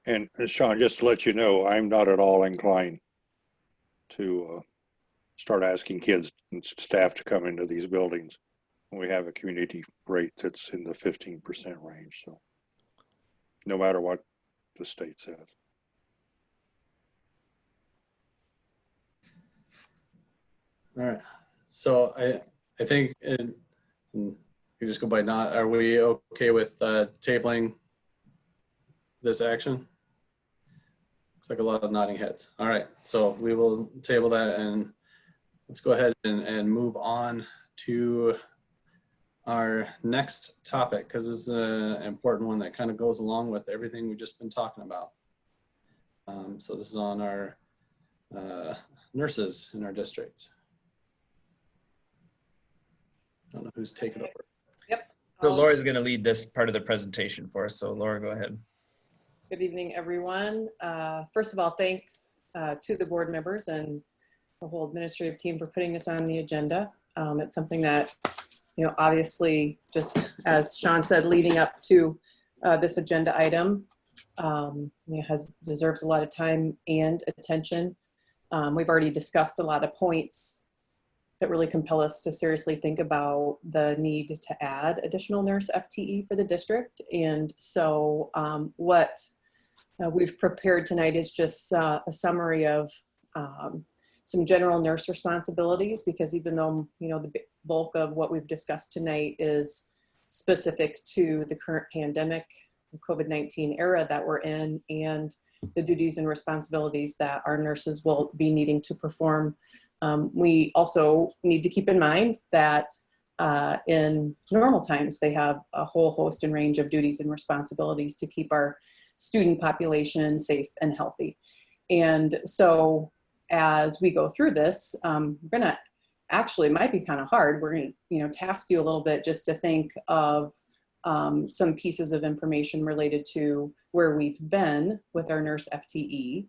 And Sean, just to let you know, I'm not at all inclined to start asking kids and staff to come into these buildings when we have a community rate that's in the 15% range. So no matter what the state says. All right. So I think you just go by not. Are we okay with tabling this action? Looks like a lot of nodding heads. All right, so we will table that and let's go ahead and move on to our next topic, because this is an important one that kind of goes along with everything we've just been talking about. So this is on our nurses in our district. I don't know who's taking over. Yep. So Laura's going to lead this part of the presentation for us. So Laura, go ahead. Good evening, everyone. First of all, thanks to the board members and the whole administrative team for putting this on the agenda. It's something that Obviously, just as Sean said, leading up to this agenda item, deserves a lot of time and attention. We've already discussed a lot of points that really compel us to seriously think about the need to add additional nurse FTE for the district. And so what we've prepared tonight is just a summary of some general nurse responsibilities, because even though, the bulk of what we've discussed tonight is specific to the current pandemic, COVID-19 era that we're in, and the duties and responsibilities that our nurses will be needing to perform, we also need to keep in mind that in normal times, they have a whole host and range of duties and responsibilities to keep our student population safe and healthy. And so as we go through this, we're gonna, actually, it might be kind of hard. We're gonna, task you a little bit just to think of some pieces of information related to where we've been with our nurse FTE,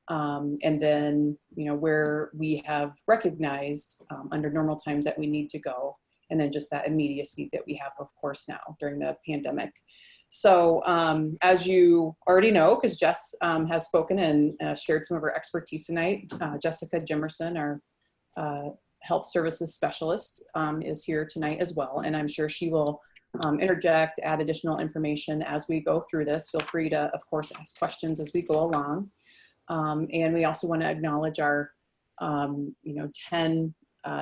and then, where we have recognized under normal times that we need to go, and then just that immediacy that we have, of course, now during the pandemic. So as you already know, because Jess has spoken and shared some of her expertise tonight, Jessica Jimerson, our health services specialist, is here tonight as well. And I'm sure she will interject, add additional information as we go through this. Feel free to, of course, ask questions as we go along. And we also want to acknowledge our 10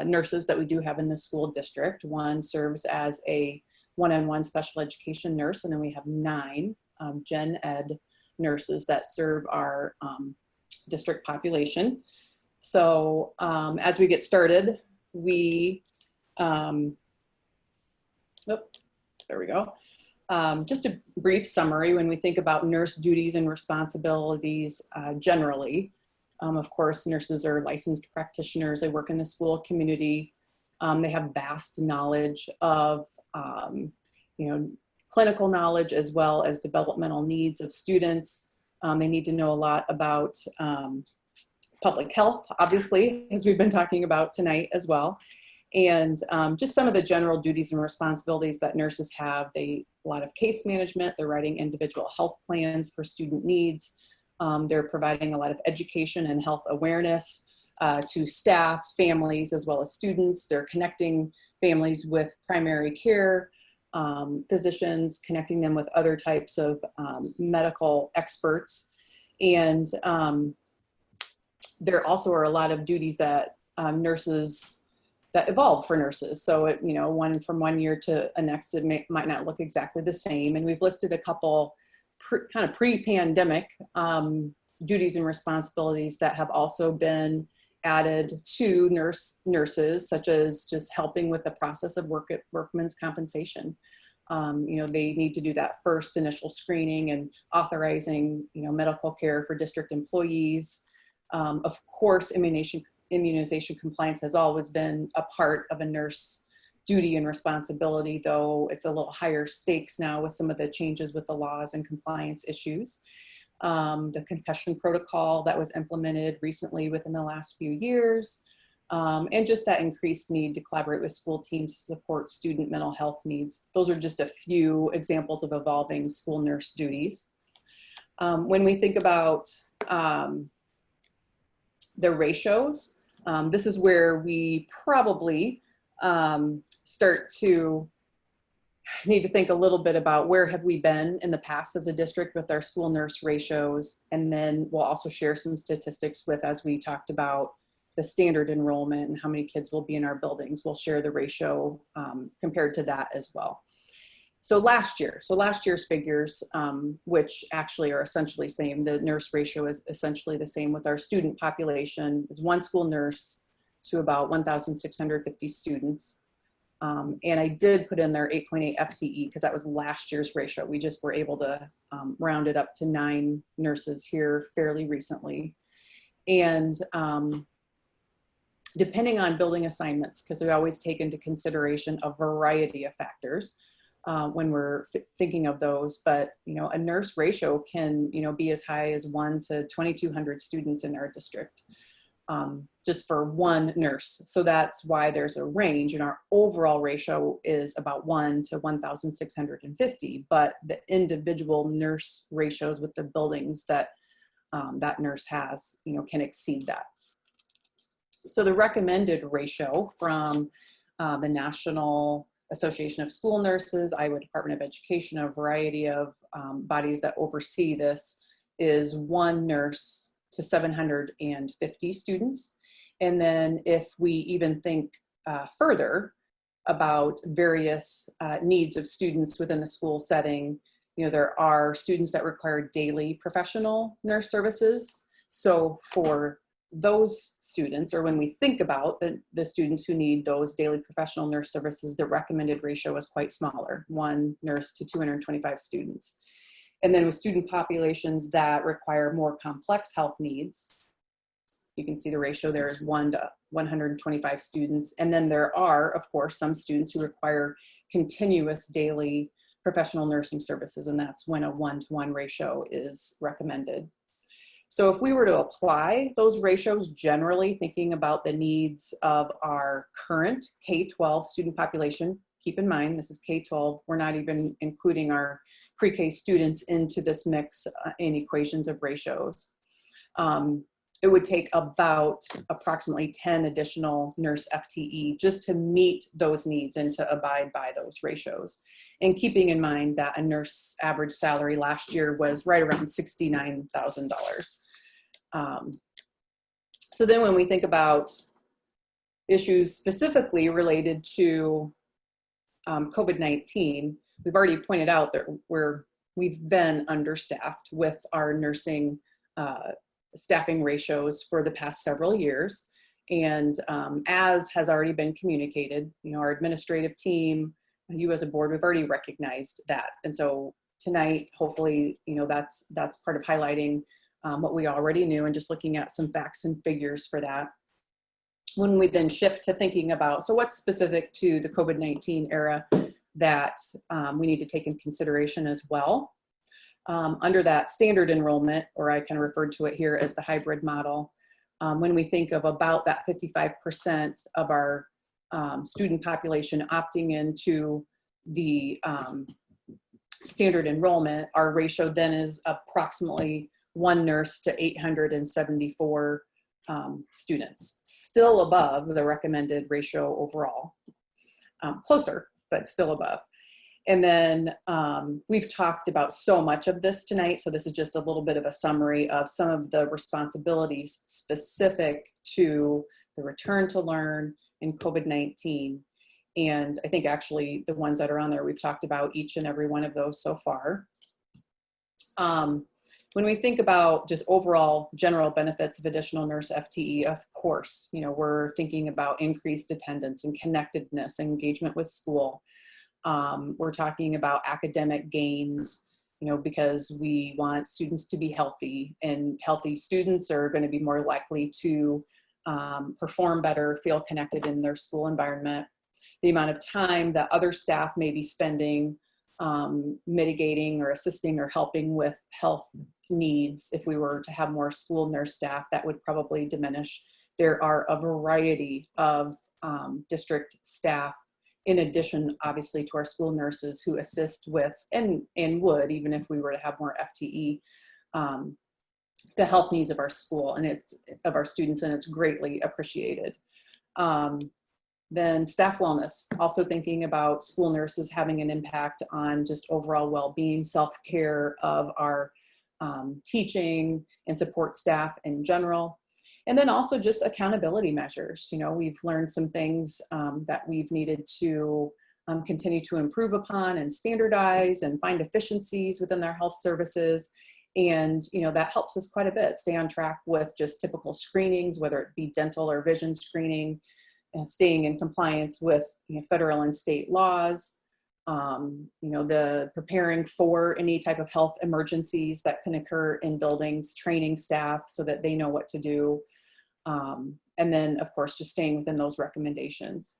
nurses that we do have in the school district. One serves as a one-on-one special education nurse, and then we have 9 gen ed nurses that serve our district population. So as we get started, we, there we go. Just a brief summary when we think about nurse duties and responsibilities generally. Of course, nurses are licensed practitioners. They work in the school community. They have vast knowledge of, clinical knowledge as well as developmental needs of students. They need to know a lot about public health, obviously, as we've been talking about tonight as well. And just some of the general duties and responsibilities that nurses have. A lot of case management. They're writing individual health plans for student needs. They're providing a lot of education and health awareness to staff, families, as well as students. They're connecting families with primary care physicians, connecting them with other types of medical experts. And there also are a lot of duties that nurses, that evolve for nurses. So it, from one year to the next, it might not look exactly the same. And we've listed a couple kind of pre-pandemic duties and responsibilities that have also been added to nurses, such as just helping with the process of workman's compensation. They need to do that first initial screening and authorizing, medical care for district employees. Of course, immunization compliance has always been a part of a nurse duty and responsibility, though it's a little higher stakes now with some of the changes with the laws and compliance issues. The concussion protocol that was implemented recently within the last few years, and just that increased need to collaborate with school teams to support student mental health needs. Those are just a few examples of evolving school nurse duties. When we think about the ratios, this is where we probably start to need to think a little bit about where have we been in the past as a district with our school nurse ratios. And then we'll also share some statistics with, as we talked about, the standard enrollment and how many kids will be in our buildings. We'll share the ratio compared to that as well. So last year's figures, which actually are essentially the same, the nurse ratio is essentially the same with our student population, is 1 school nurse to about 1,650 students. And I did put in there 8.8 FTE because that was last year's ratio. We just were able to round it up to 9 nurses here fairly recently. And depending on building assignments, because we always take into consideration a variety of factors when we're thinking of those, but a nurse ratio can be as high as 1 to 2,200 students in our district. just for one nurse. So that's why there's a range, and our overall ratio is about 1 to 1,650, but the individual nurse ratios with the buildings that that nurse has, can exceed that. So the recommended ratio from the National Association of School Nurses, Iowa Department of Education, a variety of bodies that oversee this, is 1 nurse to 750 students. And then if we even think further about various needs of students within the school setting, there are students that require daily professional nurse services. So for those students, or when we think about the students who need those daily professional nurse services, the recommended ratio is quite smaller, 1 nurse to 225 students. And then with student populations that require more complex health needs, you can see the ratio there is 1 to 125 students. And then there are, of course, some students who require continuous daily professional nursing services, and that's when a 1-to-1 ratio is recommended. So if we were to apply those ratios generally, thinking about the needs of our current K-12 student population, keep in mind this is K-12, we're not even including our pre-K students into this mix in equations of ratios. It would take about approximately 10 additional nurse FTE just to meet those needs and to abide by those ratios. And keeping in mind that a nurse average salary last year was right around $69,000. So then when we think about issues specifically related to COVID-19, we've already pointed out that we've been understaffed with our nursing staffing ratios for the past several years. And as has already been communicated, our administrative team, you as a board, we've already recognized that. And so tonight, hopefully, that's part of highlighting what we already knew and just looking at some facts and figures for that. When we then shift to thinking about, so what's specific to the COVID-19 era that we need to take in consideration as well. Under that standard enrollment, or I kind of referred to it here as the hybrid model, when we think of about that 55% of our student population opting into the standard enrollment, our ratio then is approximately 1 nurse to 874 students, still above the recommended ratio overall. Closer, but still above. And then we've talked about so much of this tonight, so this is just a little bit of a summary of some of the responsibilities specific to the return to learn in COVID-19. And I think actually the ones that are on there, we've talked about each and every one of those so far. When we think about just overall general benefits of additional nurse FTE, of course, we're thinking about increased attendance and connectedness and engagement with school. We're talking about academic gains, because we want students to be healthy, and healthy students are going to be more likely to perform better, feel connected in their school environment. The amount of time that other staff may be spending mitigating or assisting or helping with health needs, if we were to have more school nurse staff, that would probably diminish. There are a variety of district staff, in addition, obviously, to our school nurses who assist with, and would, even if we were to have more FTE, the health needs of our school and of our students, and it's greatly appreciated. Then staff wellness, also thinking about school nurses having an impact on just overall well-being, self-care of our teaching and support staff in general. And then also just accountability measures. We've learned some things that we've needed to continue to improve upon and standardize and find efficiencies within our health services. And, that helps us quite a bit, stay on track with just typical screenings, whether it be dental or vision screening, and staying in compliance with federal and state laws, the preparing for any type of health emergencies that can occur in buildings, training staff so that they know what to do. And then, of course, just staying within those recommendations.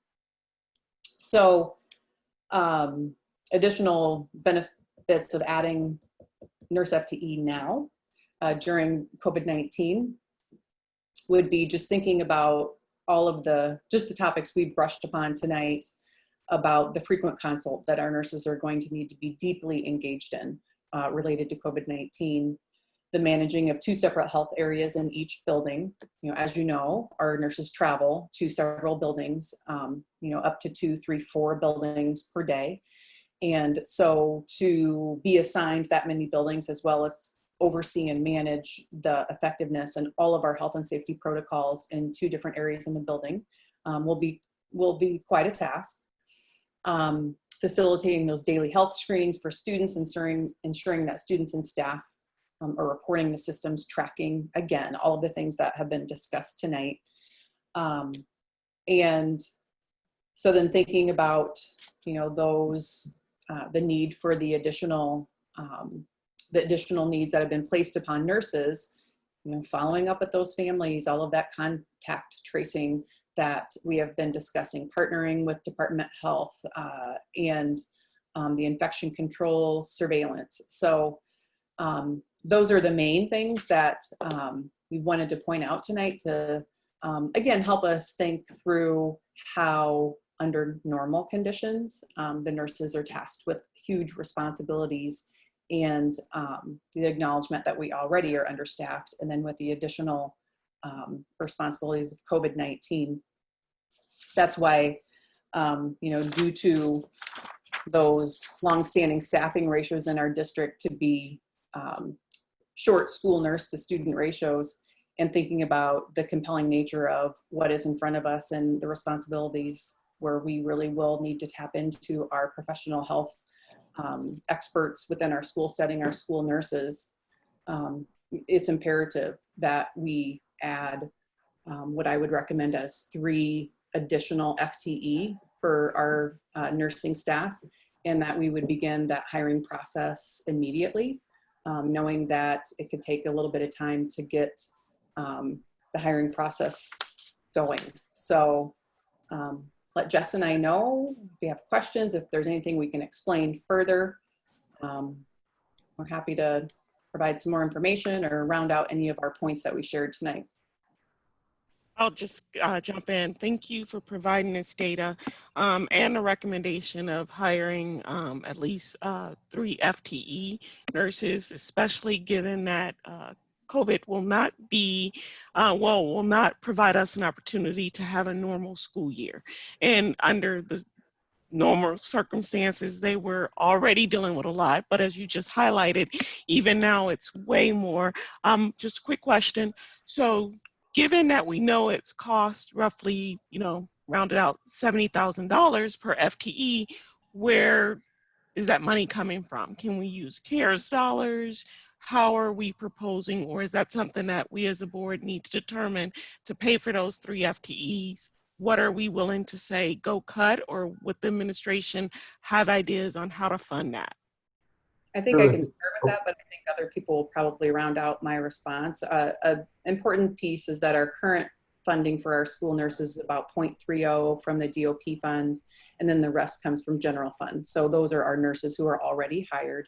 So additional benefits of adding nurse FTE now during COVID-19. would be just thinking about all of the topics we brushed upon tonight about the frequent consult that our nurses are going to need to be deeply engaged in related to COVID-19, the managing of 2 separate health areas in each building. As you know, our nurses travel to several buildings, up to 2, 3, 4 buildings per day. And so to be assigned that many buildings, as well as oversee and manage the effectiveness and all of our health and safety protocols in 2 different areas in the building, will be quite a task. Facilitating those daily health screenings for students, ensuring that students and staff are reporting the systems, tracking, again, all of the things that have been discussed tonight. And so then thinking about, those, the need for the additional needs that have been placed upon nurses, following up with those families, all of that contact tracing that we have been discussing, partnering with Department of Health and the infection control surveillance. So those are the main things that we wanted to point out tonight to, again, help us think through how under normal conditions, the nurses are tasked with huge responsibilities and the acknowledgement that we already are understaffed, and then with the additional responsibilities of COVID-19. That's why, due to those longstanding staffing ratios in our district to be short school nurse to student ratios, and thinking about the compelling nature of what is in front of us and the responsibilities where we really will need to tap into our professional health experts within our school setting, our school nurses, it's imperative that we add what I would recommend as 3 additional FTE for our nursing staff, and that we would begin that hiring process immediately, knowing that it could take a little bit of time to get the hiring process going. So let Jess and I know if you have questions, if there's anything we can explain further. We're happy to provide some more information or round out any of our points that we shared tonight. I'll just jump in. Thank you for providing this data and the recommendation of hiring at least 3 FTE nurses, especially given that COVID will not be, will not provide us an opportunity to have a normal school year. And under the normal circumstances, they were already dealing with a lot, but as you just highlighted, even now it's way more. Just a quick question. So given that we know it's cost roughly, rounded out $70,000 per FTE, where is that money coming from? Can we use CARES dollars? How are we proposing, or is that something that we as a board need to determine to pay for those 3 FTEs? What are we willing to say, go cut, or would the administration have ideas on how to fund that? I think I can start with that, but I think other people will probably round out my response. An important piece is that our current funding for our school nurses is about 0.30 from the DOP fund, and then the rest comes from general fund. So those are our nurses who are already hired.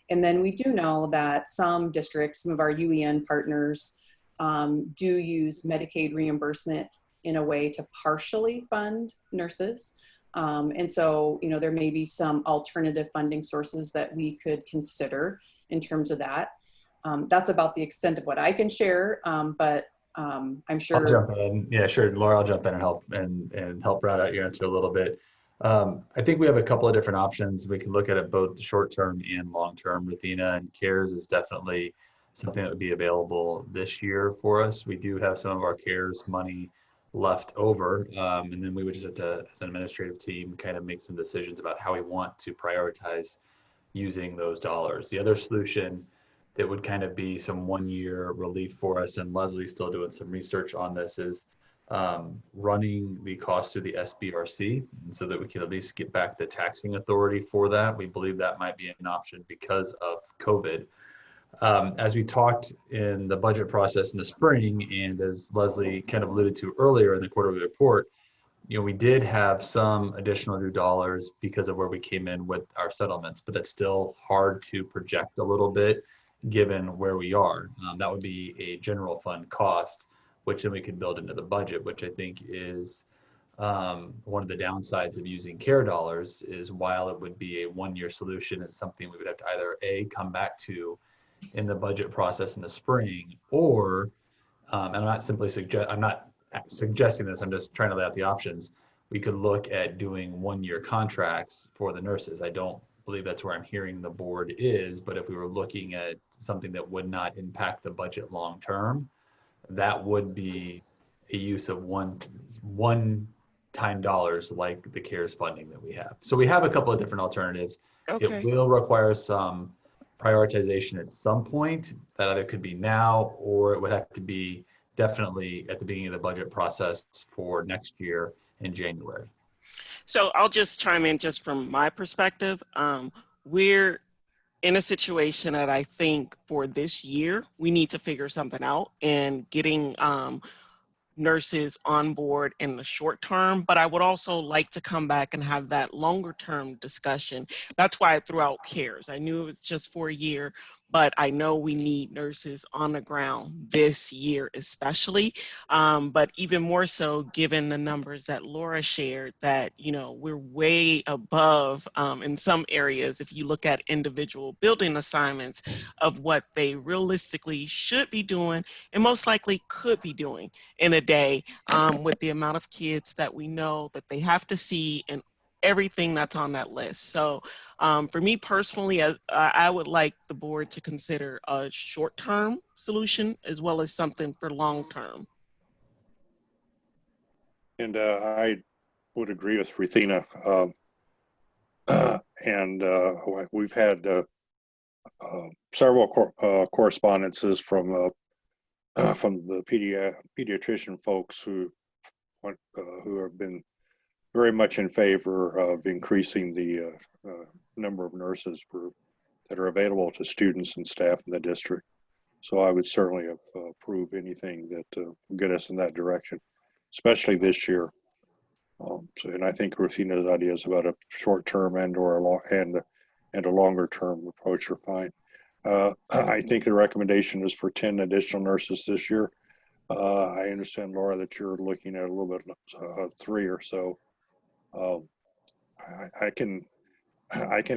And then we do know that some districts, some of our UEN partners do use Medicaid reimbursement in a way to partially fund nurses. And so, there may be some alternative funding sources that we could consider in terms of that. That's about the extent of what I can share, but I'm sure. I'll jump in. Yeah, sure. Laura, I'll jump in and help round out your answer a little bit. I think we have a couple of different options. We can look at it both short-term and long-term. Athena and CARES is definitely something that would be available this year for us. We do have some of our CARES money left over, and then we would just have to, as an administrative team, kind of make some decisions about how we want to prioritize using those dollars. The other solution that would kind of be some one-year relief for us, and Leslie's still doing some research on this, is running the cost through the SBRC so that we can at least get back the taxing authority for that. We believe that might be an option because of COVID. As we talked in the budget process in the spring, and as Leslie kind of alluded to earlier in the quarterly report, we did have some additional new dollars because of where we came in with our settlements, but that's still hard to project a little bit given where we are. That would be a general fund cost, which then we can build into the budget, which I think is one of the downsides of using care dollars is while it would be a one-year solution, it's something we would have to either A, come back to in the budget process in the spring, or, and I'm not suggesting this, I'm just trying to lay out the options. We could look at doing one-year contracts for the nurses. I don't believe that's where I'm hearing the board is, but if we were looking at something that would not impact the budget long-term, that would be a use of one-time dollars like the CARES funding that we have. So we have a couple of different alternatives. Okay. It will require some prioritization at some point. That either could be now, or it would have to be definitely at the beginning of the budget process for next year in January. So I'll just chime in just from my perspective. We're in a situation that I think for this year, we need to figure something out, and getting nurses on board in the short term, but I would also like to come back and have that longer term discussion. That's why I threw out CARES. I knew it was just for a year, but I know we need nurses on the ground this year especially, but even more so given the numbers that Laura shared, that, you know, we're way above in some areas, if you look at individual building assignments, of what they realistically should be doing and most likely could be doing in a day, with the amount of kids that we know that they have to see and everything that's on that list. So for me personally, I would like the board to consider a short-term solution as well as something for long-term. And I would agree with Ruthina. We've had several correspondences from the pediatrician folks who have been very much in favor of increasing the number of nurses that are available to students and staff in the district. So I would certainly approve anything that will get us in that direction, especially this year. And I think Ruthina's ideas about a short-term and a longer-term approach are fine. I think the recommendation is for 10 additional nurses this year. I understand, Laura, that you're looking at a little bit 3 or so. I can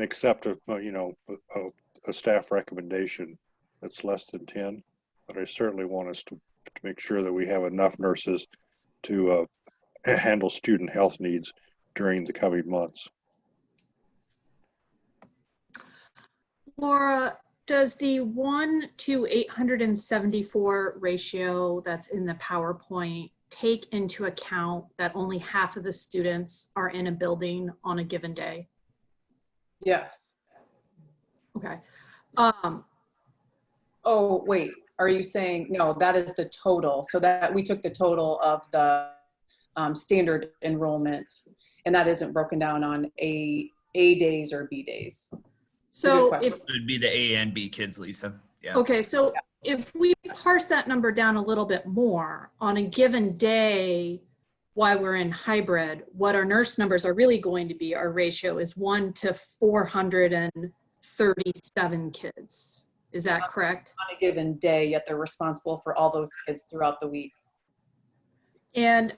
accept a staff recommendation that's less than 10, but I certainly want us to make sure that we have enough nurses to handle student health needs during the coming months. Laura, does the 1 to 874 ratio that's in the PowerPoint take into account that only half of the students are in a building on a given day? Yes. Okay. Oh, wait, are you saying, no, that is the total. So that we took the total of the standard enrollment, and that isn't broken down on A days or B days. So if it would be the A and B kids, Lisa. Yeah. Okay, so if we parse that number down a little bit more, on a given day, while we're in hybrid, what our nurse numbers are really going to be, our ratio is 1 to 437 kids. Is that correct? On a given day, yet they're responsible for all those kids throughout the week. And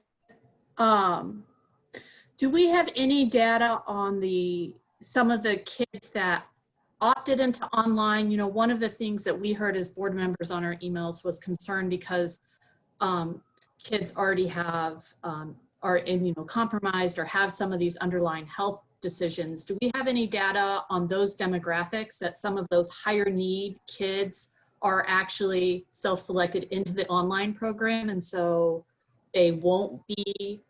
do we have any data on some of the kids that opted into online? You know, one of the things that we heard as board members on our emails was concern because kids already are immunocompromised or have some of these underlying health decisions. Do we have any data on those demographics, that some of those higher need kids are actually self-selected into the online program, and so they won't be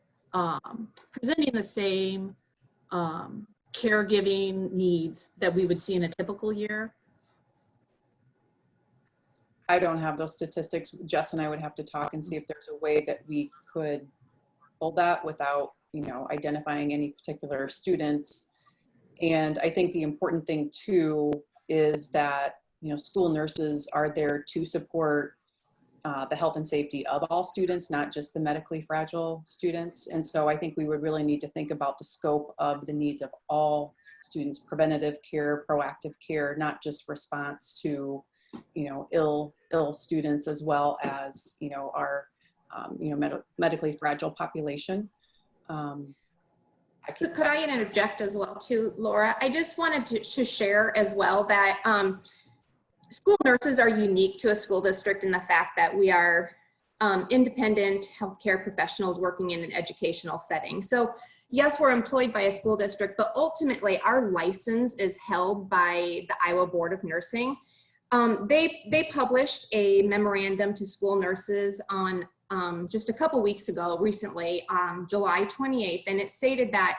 presenting the same caregiving needs that we would see in a typical year? I don't have those statistics. Jess and I would have to talk and see if there's a way that we could pull that without, identifying any particular students. And I think the important thing too is that, school nurses are there to support the health and safety of all students, not just the medically fragile students. And so I think we would really need to think about the scope of the needs of all students, preventative care, proactive care, not just response to, ill students, as well as, our medically fragile population. Could I interject as well too, Laura? I just wanted to share as well that school nurses are unique to a school district in the fact that we are independent healthcare professionals working in an educational setting. So yes, we're employed by a school district, but ultimately our license is held by the Iowa Board of Nursing. They published a memorandum to school nurses on just a couple weeks ago, recently, July 28th, and it stated that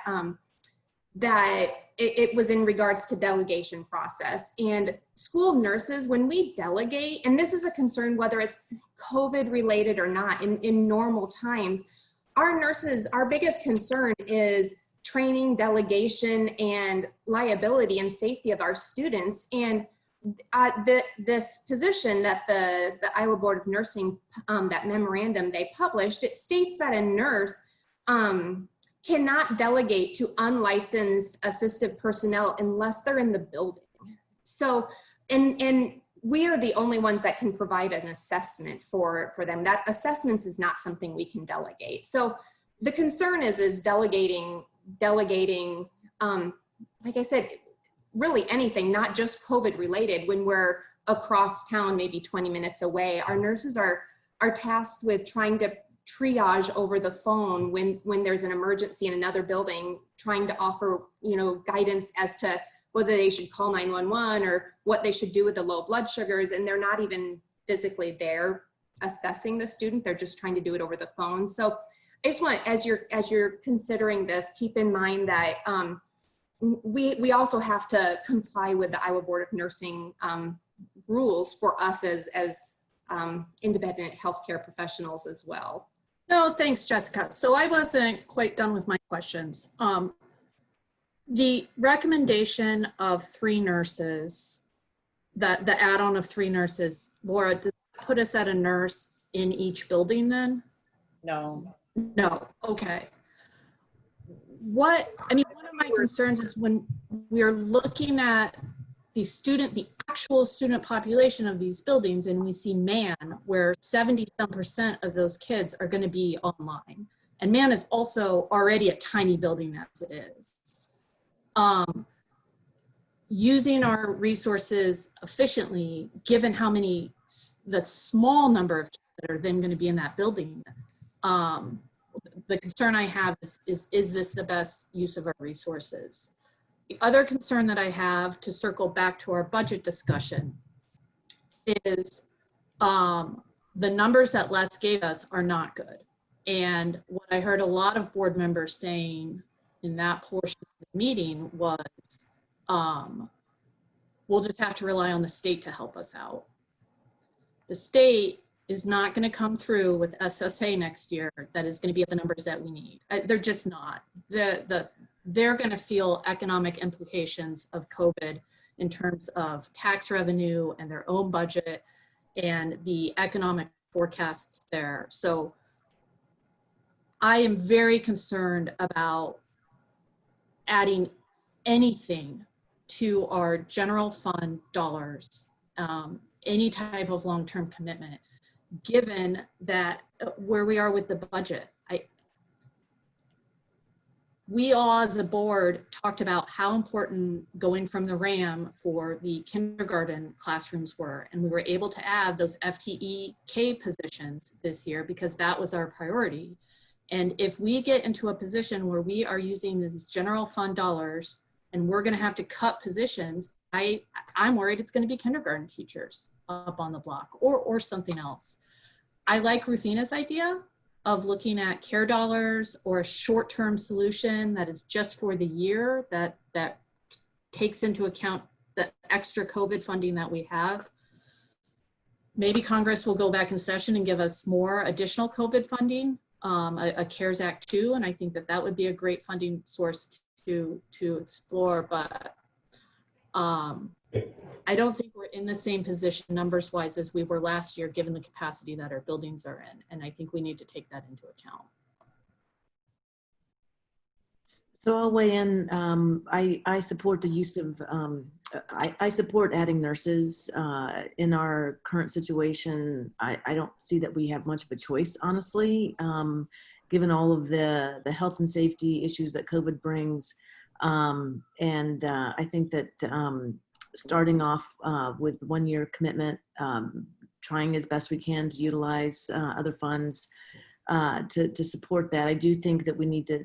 that it was in regards to delegation process. And school nurses, when we delegate, and this is a concern whether it's COVID related or not, in normal times, our nurses, our biggest concern is training, delegation, and liability and safety of our students. And this position that the Iowa Board of Nursing, that memorandum they published, it states that a nurse cannot delegate to unlicensed assistive personnel unless they're in the building. So, and we are the only ones that can provide an assessment for them. That assessments is not something we can delegate. So the concern is delegating, like I said, really anything, not just COVID related. When we're across town, maybe 20 minutes away, our nurses are tasked with trying to triage over the phone when there's an emergency in another building, trying to offer, guidance as to whether they should call 911 or what they should do with the low blood sugars. And they're not even physically there assessing the student. They're just trying to do it over the phone. So I just want, as you're considering this, keep in mind that we also have to comply with the Iowa Board of Nursing rules for us as independent healthcare professionals as well. No, thanks, Jessica. So I wasn't quite done with my questions. The recommendation of 3 nurses, the add-on of 3 nurses, Laura, does that put us at a nurse in each building then? No. No, okay. One of my concerns is when we're looking at the actual student population of these buildings, and we see MAN, where 70% of those kids are going to be online. And MAN is also already a tiny building as it is. Using our resources efficiently, given how many, the small number of kids that are then going to be in that building, the concern I have is this the best use of our resources? The other concern that I have, to circle back to our budget discussion, is the numbers that Les gave us are not good. And what I heard a lot of board members saying in that portion of the meeting was, we'll just have to rely on the state to help us out. The state is not going to come through with SSA next year that is going to be at the numbers that we need. They're just not. They're going to feel economic implications of COVID in terms of tax revenue and their own budget and the economic forecasts there. So I am very concerned about adding anything to our general fund dollars, any type of long-term commitment, given that where we are with the budget. We all as a board talked about how important going from the RAM for the kindergarten classrooms were, and we were able to add those FTEK positions this year because that was our priority. And if we get into a position where we are using these general fund dollars and we're going to have to cut positions, I'm worried it's going to be kindergarten teachers up on the block or something else. I like Ruthina's idea of looking at care dollars or a short-term solution that is just for the year that takes into account the extra COVID funding that we have. Maybe Congress will go back in session and give us more additional COVID funding, a CARES Act 2, and I think that would be a great funding source to explore, but I don't think we're in the same position numbers wise as we were last year, given the capacity that our buildings are in. And I think we need to take that into account. So I'll weigh in. I support the use of I support adding nurses. In our current situation, I don't see that we have much of a choice, honestly, given all of the health and safety issues that COVID brings. I think that starting off with 1-year commitment, trying as best we can to utilize other funds to support that. I do think that we need to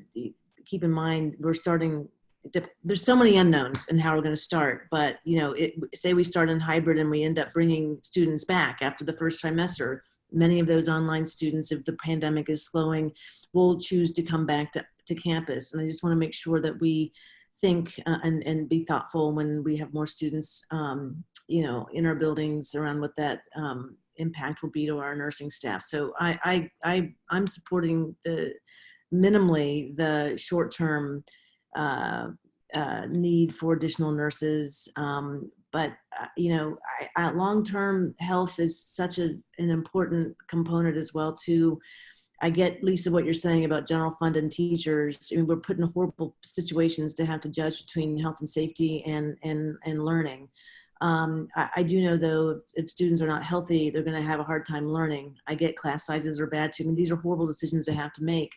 keep in mind there's so many unknowns in how we're going to start, but say we start in hybrid and we end up bringing students back after the first trimester. Many of those online students, if the pandemic is slowing, will choose to come back to campus. And I just want to make sure that we think and be thoughtful when we have more students, in our buildings around what that impact will be to our nursing staff. So I'm supporting minimally the short-term need for additional nurses. But long-term health is such an important component as well too. I get, Lisa, what you're saying about general fund and teachers. I mean, we're put in horrible situations to have to judge between health and safety and learning. I do know though, if students are not healthy, they're going to have a hard time learning. I get class sizes are bad too. I mean, these are horrible decisions they have to make.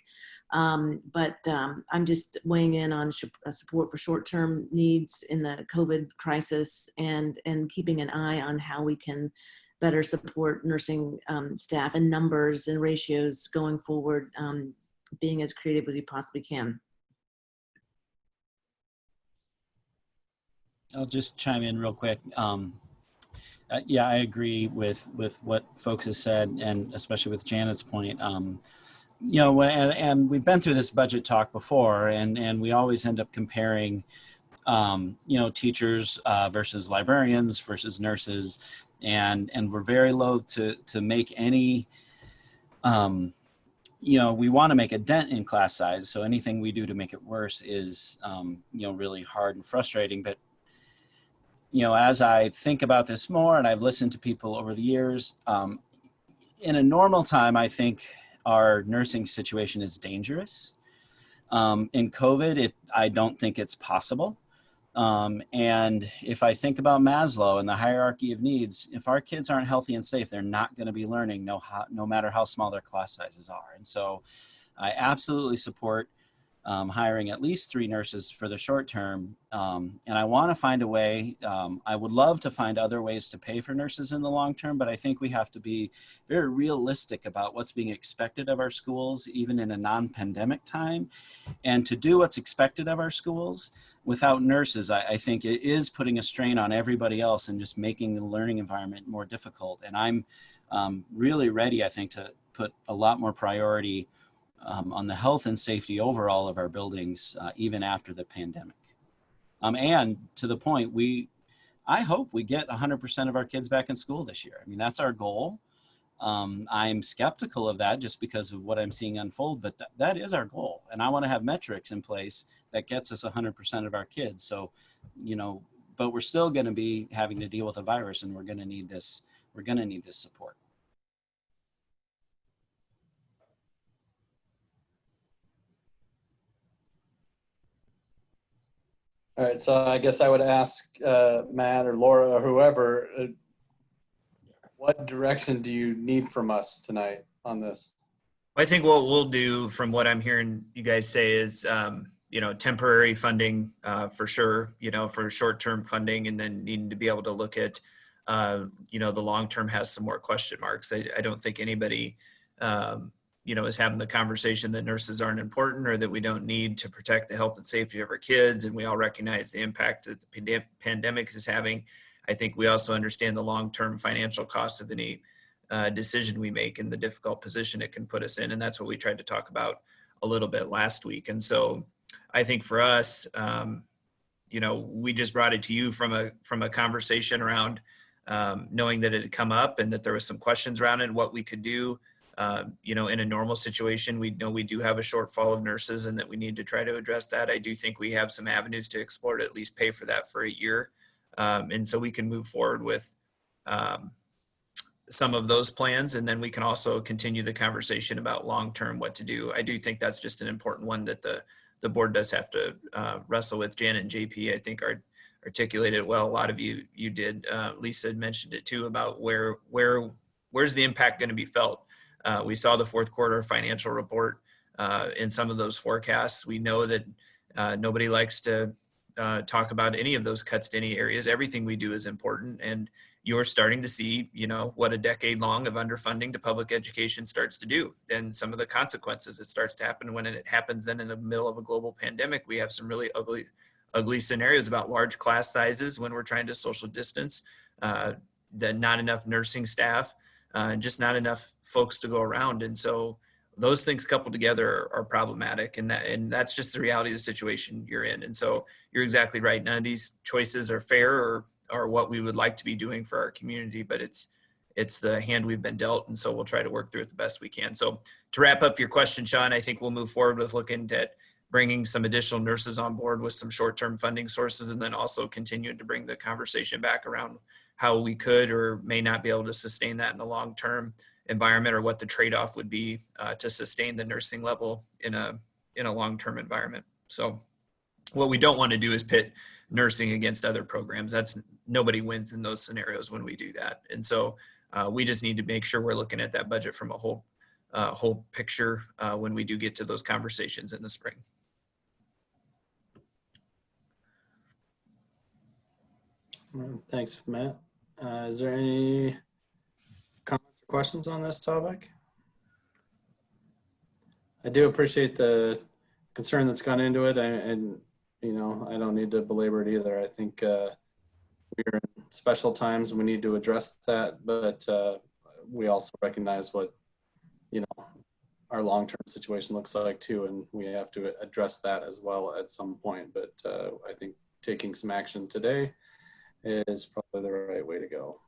But I'm just weighing in on support for short-term needs in the COVID crisis and keeping an eye on how we can better support nursing staff and numbers and ratios going forward, being as creative as we possibly can. I'll just chime in real quick. Yeah, I agree with what folks have said, and especially with Janet's point. And we've been through this budget talk before, and we always end up comparing, teachers versus librarians versus nurses, and we're very loath to make any, we want to make a dent in class size. So anything we do to make it worse is, really hard and frustrating. But as I think about this more, and I've listened to people over the years, in a normal time, I think our nursing situation is dangerous. In COVID, I don't think it's possible. And if I think about Maslow and the hierarchy of needs, if our kids aren't healthy and safe, they're not going to be learning no matter how small their class sizes are. And so I absolutely support hiring at least 3 nurses for the short term. And I want to find a way, I would love to find other ways to pay for nurses in the long term, but I think we have to be very realistic about what's being expected of our schools, even in a non-pandemic time. And to do what's expected of our schools without nurses, I think it is putting a strain on everybody else and just making the learning environment more difficult. And I'm really ready, I think, to put a lot more priority on the health and safety overall of our buildings, even after the pandemic. And to the point, I hope we get 100% of our kids back in school this year. I mean, that's our goal. I'm skeptical of that just because of what I'm seeing unfold, but that is our goal. And I want to have metrics in place that gets us 100% of our kids. So, but we're still going to be having to deal with a virus, and we're going to need this support. All right, so I guess I would ask Matt or Laura or whoever, what direction do you need from us tonight on this? I think what we'll do, from what I'm hearing you guys say, is temporary funding for sure, for short-term funding, and then needing to be able to look at, the long-term has some more question marks. I don't think anybody is having the conversation that nurses aren't important or that we don't need to protect the health and safety of our kids. And we all recognize the impact that the pandemic is having. I think we also understand the long-term financial cost of any decision we make and the difficult position it can put us in. And that's what we tried to talk about a little bit last week. And so I think for us, we just brought it to you from a conversation around knowing that it had come up and that there was some questions around it and what we could do. In a normal situation, we know we do have a shortfall of nurses and that we need to try to address that. I do think we have some avenues to explore to at least pay for that for a year. And so we can move forward with some of those plans, and then we can also continue the conversation about long-term what to do. I do think that's just an important one that the board does have to wrestle with. Janet and JP, I think, are articulated it well. A lot of you did. Lisa had mentioned it too about where's the impact going to be felt. We saw the fourth quarter financial report in some of those forecasts. We know that nobody likes to talk about any of those cuts to any areas. Everything we do is important, and you're starting to see, what a decade long of underfunding to public education starts to do, and some of the consequences it starts to happen when it happens. Then in the middle of a global pandemic, we have some really ugly scenarios about large class sizes when we're trying to social distance, not enough nursing staff, just not enough folks to go around. And so those things coupled together are problematic, and that's just the reality of the situation you're in. And so you're exactly right. None of these choices are fair or what we would like to be doing for our community, but it's the hand we've been dealt. And so we'll try to work through it the best we can. So to wrap up your question, Sean, I think we'll move forward with looking at bringing some additional nurses on board with some short-term funding sources, and then also continuing to bring the conversation back around how we could or may not be able to sustain that in the long-term environment, or what the trade-off would be to sustain the nursing level in a long-term environment. So what we don't want to do is pit nursing against other programs. Nobody wins in those scenarios when we do that. And so we just need to make sure we're looking at that budget from a whole picture when we do get to those conversations in the spring. Thanks, Matt. Is there any comments or questions on this topic? I do appreciate the concern that's gone into it, and I don't need to belabor it either. I think we're in special times and we need to address that, but we also recognize what our long-term situation looks like too, and we have to address that as well at some point. But I think taking some action today is probably the right way to go.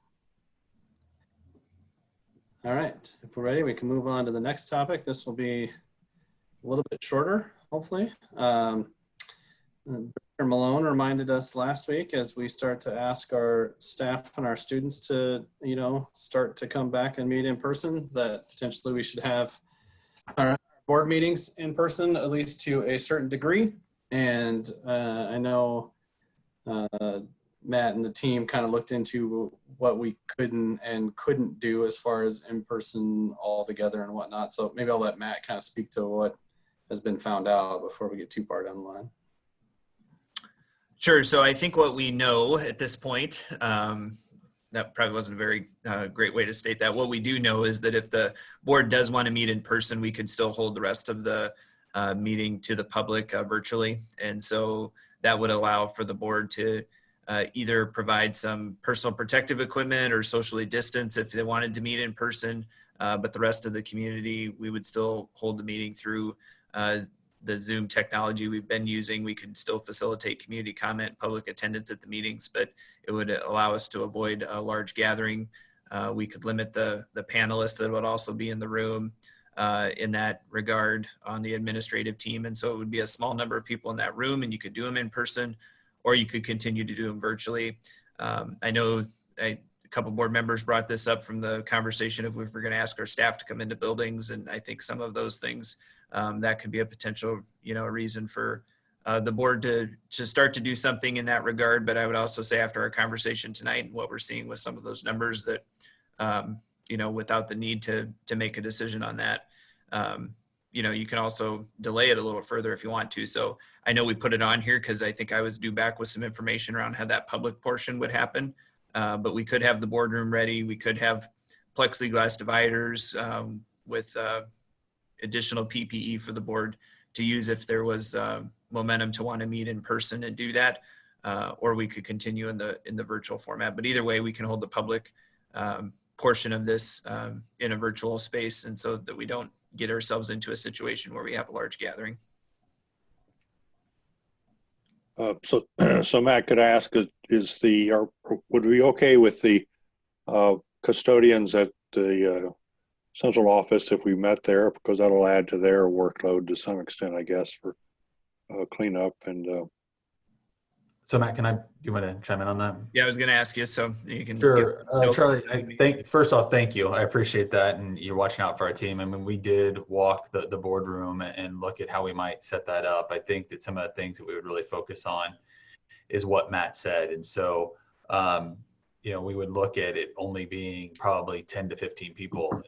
All right, if we're ready, we can move on to the next topic. This will be a little bit shorter, hopefully. Dr. Malone reminded us last week, as we start to ask our staff and our students to, start to come back and meet in person, that potentially we should have our board meetings in person, at least to a certain degree. And I know Matt and the team kind of looked into what we couldn't and couldn't do as far as in person altogether and whatnot. So maybe I'll let Matt kind of speak to what has been found out before we get too far down the line. Sure. So I think what we know at this point, that probably wasn't a very great way to state that. What we do know is that if the board does want to meet in person, we could still hold the rest of the meeting to the public virtually. And so that would allow for the board to either provide some personal protective equipment or socially distance if they wanted to meet in person. But the rest of the community, we would still hold the meeting through the Zoom technology we've been using. We could still facilitate community comment, public attendance at the meetings, but it would allow us to avoid a large gathering. We could limit the panelists that would also be in the room in that regard on the administrative team. And so it would be a small number of people in that room, and you could do them in person, or you could continue to do them virtually. I know a couple board members brought this up from the conversation of if we're going to ask our staff to come into buildings, and I think some of those things that could be a potential, reason for the board to start to do something in that regard. But I would also say after our conversation tonight and what we're seeing with some of those numbers that, without the need to make a decision on that, you can also delay it a little further if you want to. So I know we put it on here because I think I was due back with some information around how that public portion would happen. But we could have the boardroom ready. We could have plexiglass dividers with additional PPE for the board to use if there was momentum to want to meet in person and do that, or we could continue in the virtual format. But either way, we can hold the public portion of this in a virtual space, and so that we don't get ourselves into a situation where we have a large gathering. So Matt, could I ask, would we be okay with the custodians at the central office if we met there, because that'll add to their workload to some extent, I guess, for cleanup and. So Matt, do you want to chime in on that? Yeah, I was going to ask you, so you can. Sure, Charlie. First off, thank you. I appreciate that, and you're watching out for our team. I mean, we did walk the boardroom and look at how we might set that up. I think that some of the things that we would really focus on is what Matt said. And so, you know, we would look at it only being probably 10 to 15 people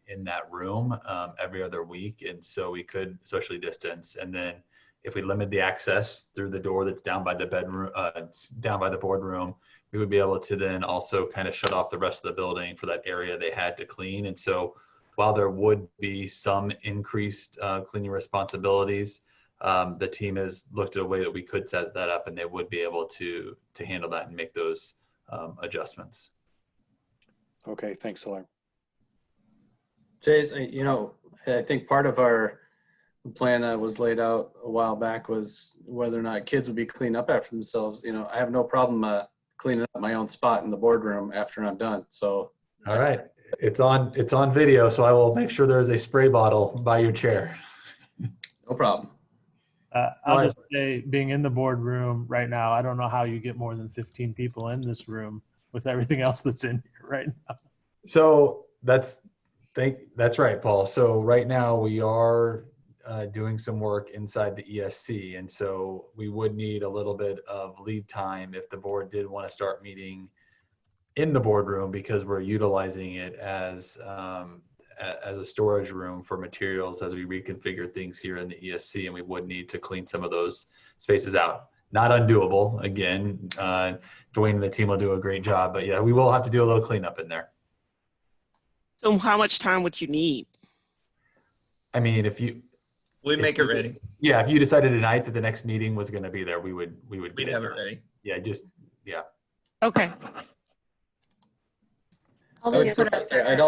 in that room every other week. And so we could socially distance. And then if we limit the access through the door that's down by the bedroom, down by the boardroom, we would be able to then also kind of shut off the rest of the building for that area they had to clean. And so while there would be some increased cleaning responsibilities, the team has looked at a way that we could set that up, and they would be able to handle that and make those adjustments. Okay, thanks a lot. Jays, you know, I think part of our plan that was laid out a while back was whether or not kids would be cleaning up after themselves. You know, I have no problem cleaning up my own spot in the boardroom after I'm done. So. All right, it's on video, so I will make sure there is a spray bottle by your chair. No problem. I'll just say, being in the boardroom right now, I don't know how you get more than 15 people in this room with everything else that's in here right now. So that's right, Paul. So right now we are doing some work inside the ESC, and so we would need a little bit of lead time if the board did want to start meeting in the boardroom, because we're utilizing it as a storage room for materials as we reconfigure things here in the ESC, and we would need to clean some of those spaces out. Not undoable. Again, Dwayne and the team will do a great job, but yeah, we will have to do a little cleanup in there. So how much time would you need? I mean, we'd make it ready. Yeah, if you decided tonight that the next meeting was going to be there, we'd have it ready. Yeah, Okay. I'll just put out there.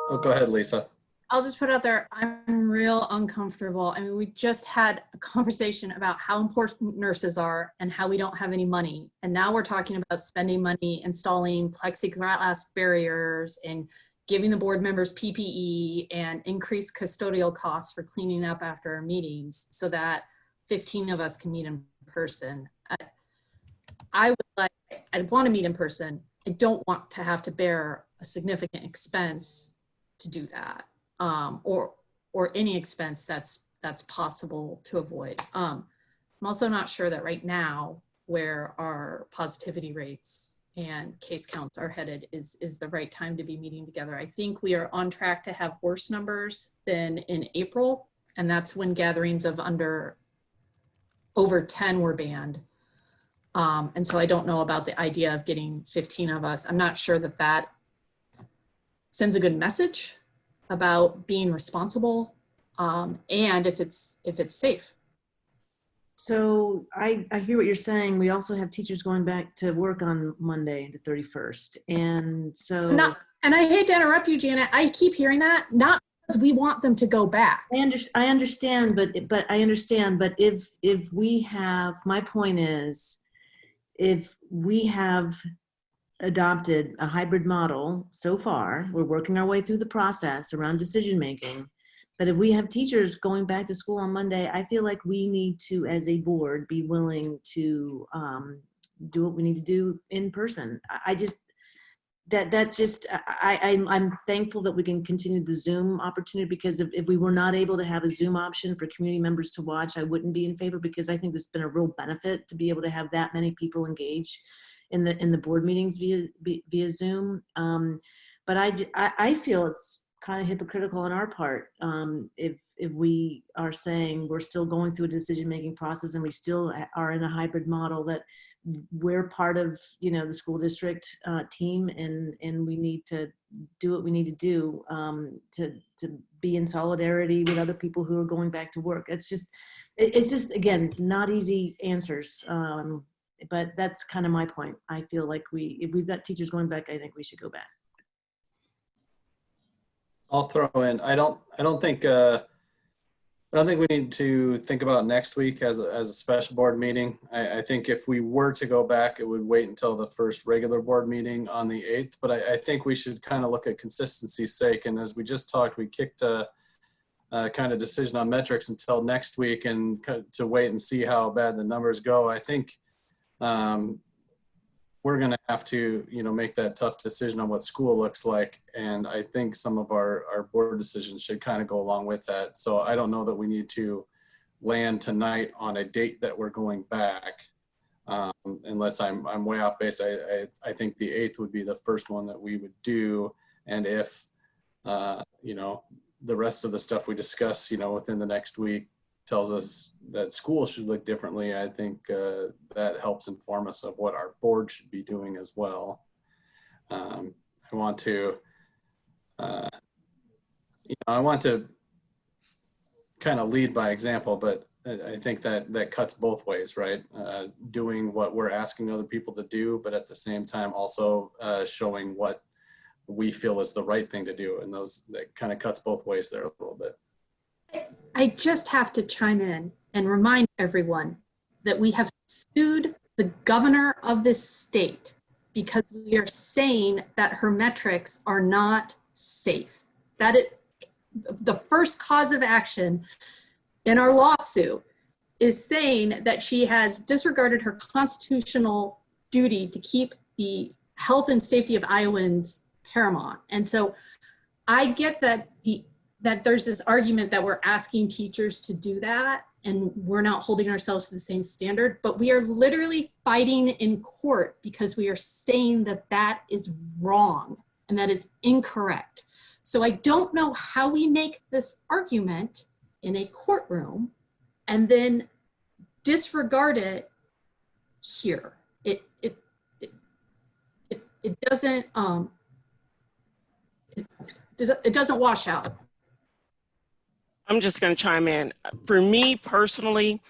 Oh, go ahead, Lisa. I'll just put out there, I'm real uncomfortable. I mean, we just had a conversation about how important nurses are and how we don't have any money. And now we're talking about spending money installing plexiglass barriers and giving the board members PPE and increased custodial costs for cleaning up after our meetings so that 15 of us can meet in person. I'd want to meet in person. I don't want to have to bear a significant expense to do that, or any expense that's possible to avoid. I'm also not sure that right now where our positivity rates and case counts are headed is the right time to be meeting together. I think we are on track to have worse numbers than in April, and that's when gatherings of over 10 were banned. And so I don't know about the idea of getting 15 of us. I'm not sure that sends a good message about being responsible, and if it's safe. So I hear what you're saying. We also have teachers going back to work on Monday, the 31st. And so. And I hate to interrupt you, Janet. I keep hearing that, not because we want them to go back. I understand, but if we have, my point is, if we have adopted a hybrid model so far, we're working our way through the process around decision making. But if we have teachers going back to school on Monday, I feel like we need to, as a board, be willing to do what we need to do in person. I'm thankful that we can continue the Zoom opportunity, because if we were not able to have a Zoom option for community members to watch, I wouldn't be in favor, because I think there's been a real benefit to be able to have that many people engage in the board meetings via Zoom. But I feel it's kind of hypocritical on our part if we are saying we're still going through a decision-making process and we still are in a hybrid model, that we're part of the school district team, and we need to do what we need to do to be in solidarity with other people who are going back to work. It's just again, not easy answers, but that's kind of my point. I feel like if we've got teachers going back, I think we should go back. I'll throw in. I don't think we need to think about next week as a special board meeting. I think if we were to go back, it would wait until the first regular board meeting on the 8th. But I think we should kind of look at consistency's sake. And as we just talked, we kicked a kind of decision on metrics until next week, and to wait and see how bad the numbers go. I think we're going to have to, make that tough decision on what school looks like. And I think some of our board decisions should kind of go along with that. So I don't know that we need to land tonight on a date that we're going back. Unless I'm way off base, I think the 8th would be the first one that we would do. And if, you know, the rest of the stuff we discuss, you know, within the next week tells us that school should look differently, I think that helps inform us of what our board should be doing as well. I want to, you know, I want to kind of lead by example, but I think that cuts both ways, right? Doing what we're asking other people to do, but at the same time also showing what we feel is the right thing to do. And that kind of cuts both ways there a little bit. I just have to chime in and remind everyone that we have sued the governor of this state because we are saying that her metrics are not safe. That the first cause of action in our lawsuit is saying that she has disregarded her constitutional duty to keep the health and safety of Iowans paramount. And so I get that that there's this argument that we're asking teachers to do that and we're not holding ourselves to the same standard, but we are literally fighting in court because we are saying that that is wrong and that is incorrect. So I don't know how we make this argument in a courtroom and then disregard it here. It doesn't it doesn't wash out. I'm just going to chime in. For me personally,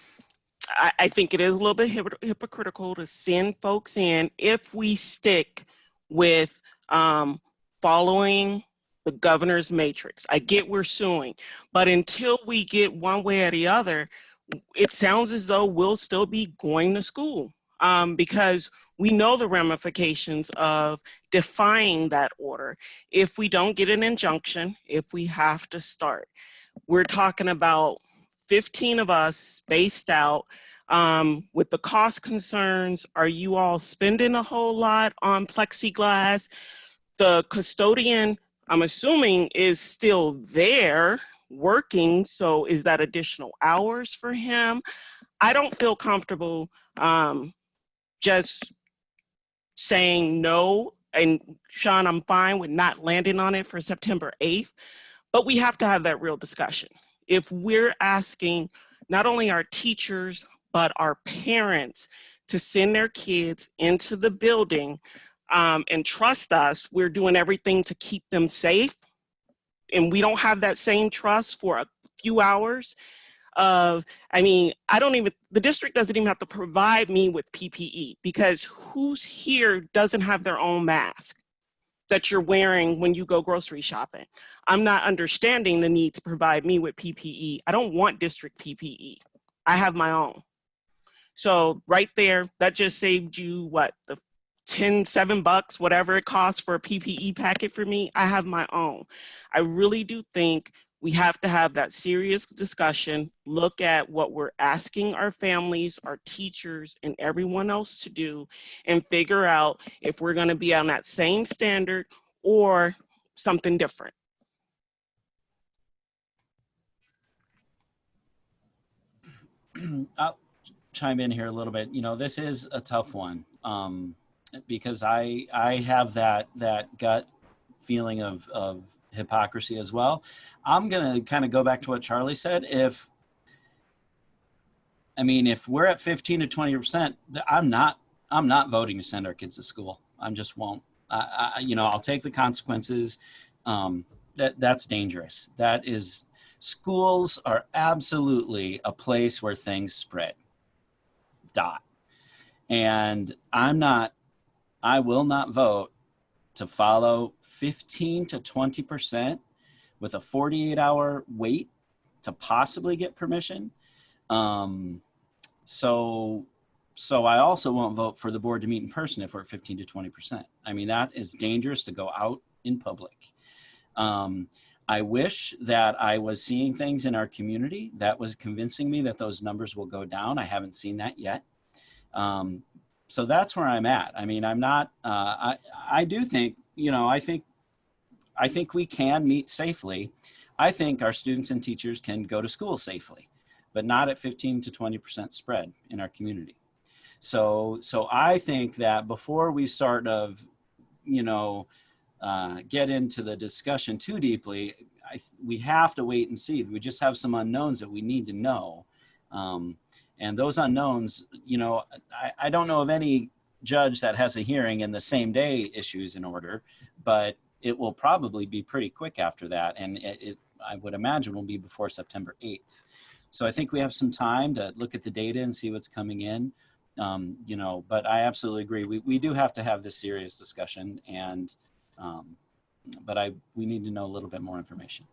I think it is a little bit hypocritical to send folks in if we stick with following the governor's matrix. I get we're suing, but until we get one way or the other, it sounds as though we'll still be going to school because we know the ramifications of defying that order. If we don't get an injunction, if we have to start, we're talking about 15 of us spaced out with the cost concerns. Are you all spending a whole lot on plexiglass? The custodian, I'm assuming, is still there working. So is that additional hours for him? I don't feel comfortable just saying no. And Sean, I'm fine with not landing on it for September 8th, but we have to have that real discussion. If we're asking not only our teachers, but our parents to send their kids into the building and trust us, we're doing everything to keep them safe, and we don't have that same trust for a few hours of, I mean, the district doesn't even have to provide me with PPE because who's here doesn't have their own mask that you're wearing when you go grocery shopping. I'm not understanding the need to provide me with PPE. I don't want district PPE. I have my own. So right there, that just saved you what, the $7, whatever it costs for a PPE packet for me. I have my own. I really do think we have to have that serious discussion, look at what we're asking our families, our teachers, and everyone else to do, and figure out if we're going to be on that same standard or something different. I'll chime in here a little bit. You know, this is a tough one because I have that gut feeling of hypocrisy as well. I'm going to kind of go back to what Charlie said. If we're at 15 to 20%, I'm not voting to send our kids to school. I just won't. I'll take the consequences. That's dangerous. Schools are absolutely a place where things spread. And I will not vote to follow 15 to 20% with a 48-hour wait to possibly get permission. So I also won't vote for the board to meet in person if we're at 15 to 20%. I mean, that is dangerous to go out in public. I wish that I was seeing things in our community that was convincing me that those numbers will go down. I haven't seen that yet. So that's where I'm at. I mean, I'm not, I do think, I think we can meet safely. I think our students and teachers can go to school safely, but not at 15 to 20% spread in our community. So I think that before we start of, get into the discussion too deeply, we have to wait and see. We just have some unknowns that we need to know. And those unknowns, I don't know of any judge that has a hearing and the same day issues an order, but it will probably be pretty quick after that. And I would imagine will be before September 8th. So I think we have some time to look at the data and see what's coming in. But I absolutely agree. We do have to have this serious discussion, and but we need to know a little bit more information.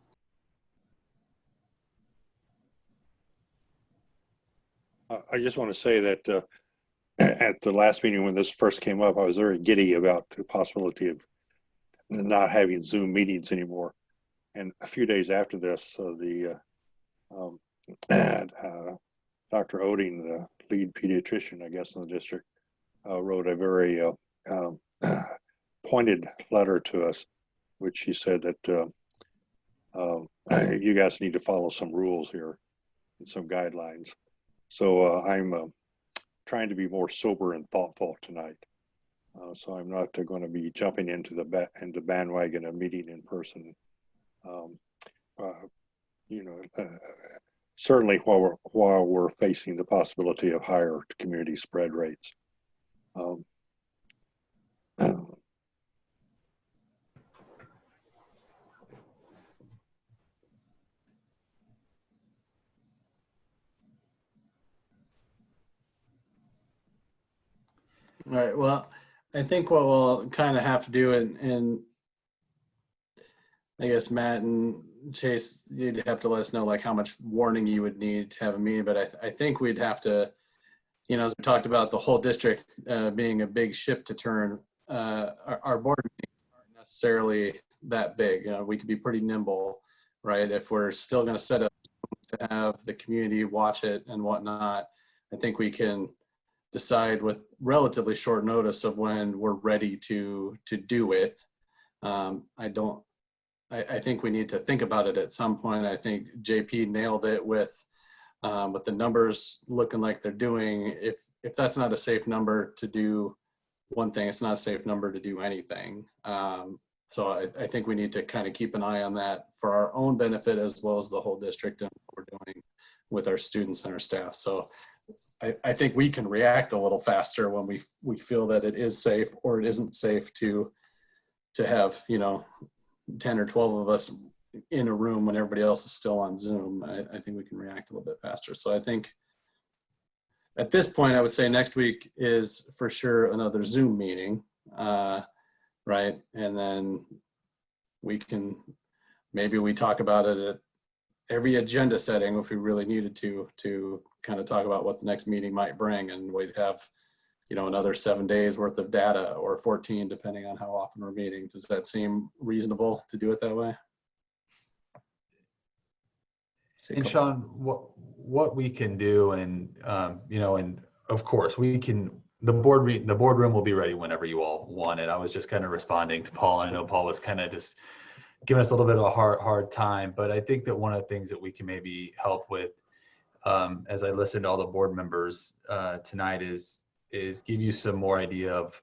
I just want to say that at the last meeting when this first came up, I was very giddy about the possibility of not having Zoom meetings anymore. And a few days after this, Dr. Oding, the lead pediatrician, I guess, in the district, wrote a very pointed letter to us, which she said that you guys need to follow some rules here and some guidelines. So I'm trying to be more sober and thoughtful tonight. So I'm not going to be jumping into the bandwagon of meeting in person. Certainly while we're facing the possibility of higher community spread rates. All right. Well, I think what we'll kind of have to do, and I guess Matt and Chase, you'd have to let us know like how much warning you would need to have a meeting. But I think we'd have to, as we talked about the whole district being a big ship to turn, our board meetings aren't necessarily that big. We could be pretty nimble, right? If we're still going to set up to have the community watch it and whatnot, I think we can decide with relatively short notice of when we're ready to do it. I think we need to think about it at some point. I think JP nailed it with the numbers looking like they're doing. If that's not a safe number to do one thing, it's not a safe number to do anything. So I think we need to kind of keep an eye on that for our own benefit as well as the whole district and what we're doing with our students and our staff. So I think we can react a little faster when we feel that it is safe or it isn't safe to have 10 or 12 of us in a room when everybody else is still on Zoom. I think we can react a little bit faster. So I think at this point, I would say next week is for sure another Zoom meeting, right? And then maybe we talk about it at every agenda setting if we really needed to kind of talk about what the next meeting might bring, and we'd have another 7 days worth of data, or 14 depending on how often we're meeting. Does that seem reasonable to do it that way? And Sean, what we can do, and and of course the boardroom will be ready whenever you all want it. I was just kind of responding to Paul, and I know Paul was kind of just giving us a little bit of a hard time, but I think that one of the things that we can maybe help with, as I listen to all the board members tonight, is give you some more idea of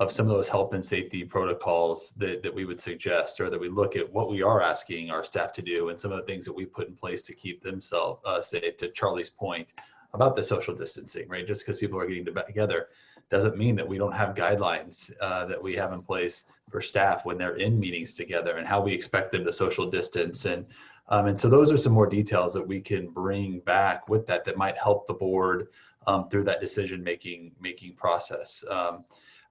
some of those health and safety protocols that we would suggest, or that we look at what we are asking our staff to do and some of the things that we put in place to keep themselves safe. To Charlie's point about the social distancing, right? Just because people are getting together doesn't mean that we don't have guidelines that we have in place for staff when they're in meetings together, and how we expect them to social distance. And so those are some more details that we can bring back with that might help the board through that decision-making process.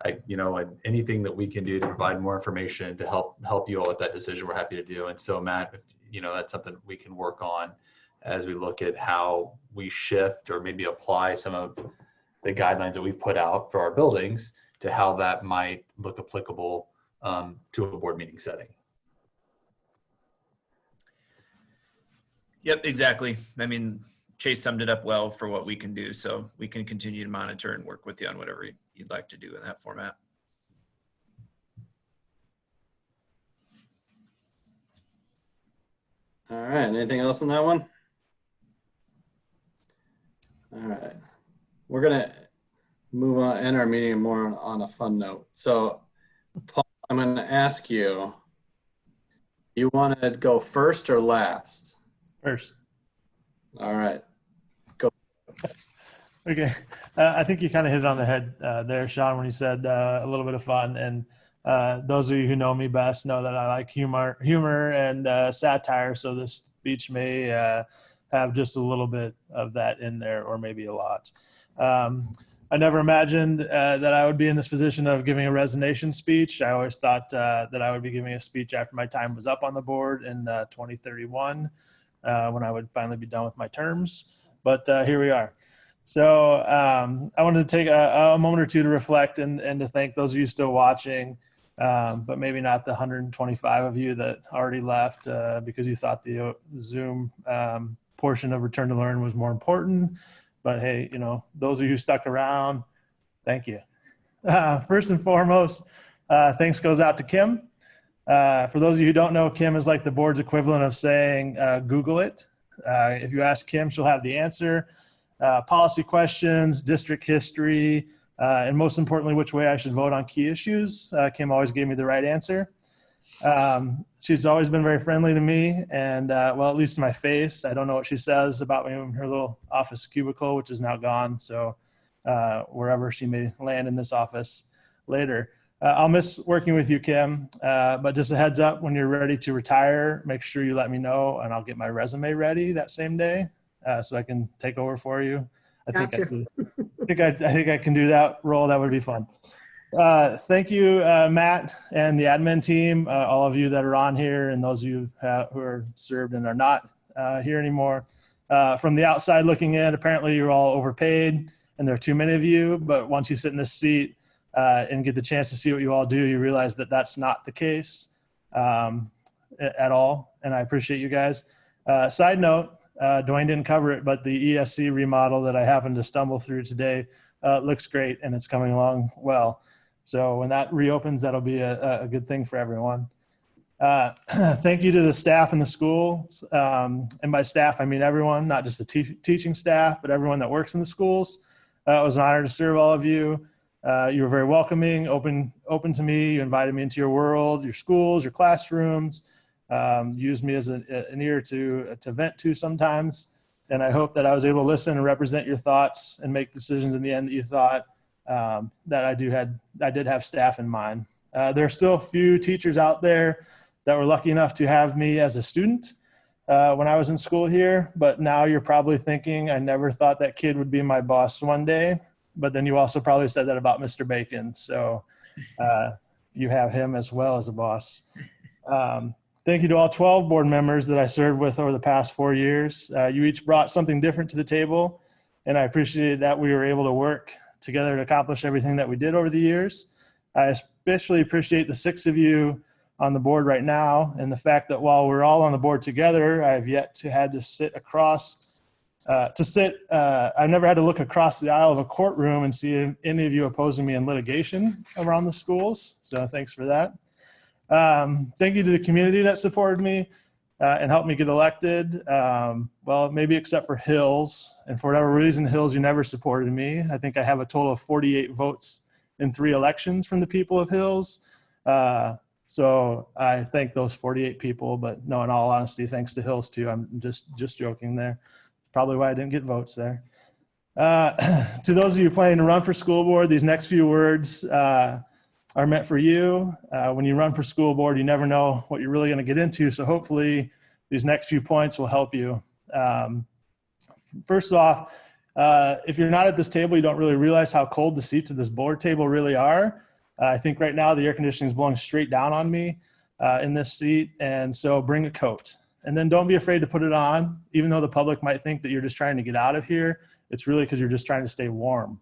And anything that we can do to provide more information to help you all with that decision, we're happy to do. And so Matt, that's something we can work on as we look at how we shift or maybe apply some of the guidelines that we've put out for our buildings to how that might look applicable to a board meeting setting. Yep, exactly. I mean, Chase summed it up well for what we can do. So we can continue to monitor and work with you on whatever you'd like to do in that format. All right, anything else on that one? All right, we're gonna move on, end our meeting more on a fun note. So, Paul, I'm going to ask you, you want to go first or last? First. All right. Go. Okay. I think you kind of hit it on the head there, Sean, when you said a little bit of fun. And those of you who know me best know that I like humor and satire. So this speech may have just a little bit of that in there, or maybe a lot. I never imagined that I would be in this position of giving a resignation speech. I always thought that I would be giving a speech after my time was up on the board in 2031, when I would finally be done with my terms. But here we are. So I wanted to take a moment or two to reflect and to thank those of you still watching, but maybe not the 125 of you that already left because you thought the Zoom portion of Return to Learn was more important. But hey, you know, those of you who stuck around, thank you. First and foremost, thanks goes out to Kim. For those of you who don't know, Kim is like the board's equivalent of saying, Google it. If you ask Kim, she'll have the answer. Policy questions, district history, and most importantly, which way I should vote on key issues. Kim always gave me the right answer. She's always been very friendly to me, and well, at least to my face. I don't know what she says about me in her little office cubicle, which is now gone. So wherever she may land in this office later. I'll miss working with you, Kim, but just a heads up, when you're ready to retire, make sure you let me know, and I'll get my resume ready that same day so I can take over for you. I think I can do that role. That would be fun. Thank you, Matt and the admin team, all of you that are on here, and those of you who are served and are not here anymore. From the outside looking in, apparently you're all overpaid and there are too many of you, but once you sit in this seat and get the chance to see what you all do, you realize that that's not the case at all, and I appreciate you guys. Side note, Dwayne didn't cover it, but the ESC remodel that I happened to stumble through today looks great, and it's coming along well. So when that reopens, that'll be a good thing for everyone. Thank you to the staff in the schools. And by staff, I mean everyone, not just the teaching staff, but everyone that works in the schools. It was an honor to serve all of you. You were very welcoming, open to me. You invited me into your world, your schools, your classrooms. Used me as an ear to vent to sometimes. And I hope that I was able to listen and represent your thoughts and make decisions in the end that you thought that I did have staff in mind. There are still a few teachers out there that were lucky enough to have me as a student when I was in school here, but now you're probably thinking, I never thought that kid would be my boss one day, but then you also probably said that about Mr. Bacon. So you have him as well as a boss. Thank you to all 12 board members that I served with over the past 4 years. You each brought something different to the table, and I appreciated that we were able to work together to accomplish everything that we did over the years. I especially appreciate the 6 of you on the board right now, and the fact that while we're all on the board together, I've yet to had to sit across, I've never had to look across the aisle of a courtroom and see any of you opposing me in litigation around the schools. So thanks for that. Thank you to the community that supported me and helped me get elected. Well, maybe except for Hills. And for whatever reason, Hills, you never supported me. I think I have a total of 48 votes in 3 elections from the people of Hills. So I thank those 48 people, but no, in all honesty, thanks to Hills too. I'm just joking there. Probably why I didn't get votes there. To those of you planning to run for school board, these next few words are meant for you. When you run for school board, you never know what you're really going to get into. So hopefully these next few points will help you. First off, if you're not at this table, you don't really realize how cold the seats at this board table really are. I think right now the air conditioning is blowing straight down on me in this seat. And so bring a coat. And then don't be afraid to put it on, even though the public might think that you're just trying to get out of here. It's really because you're just trying to stay warm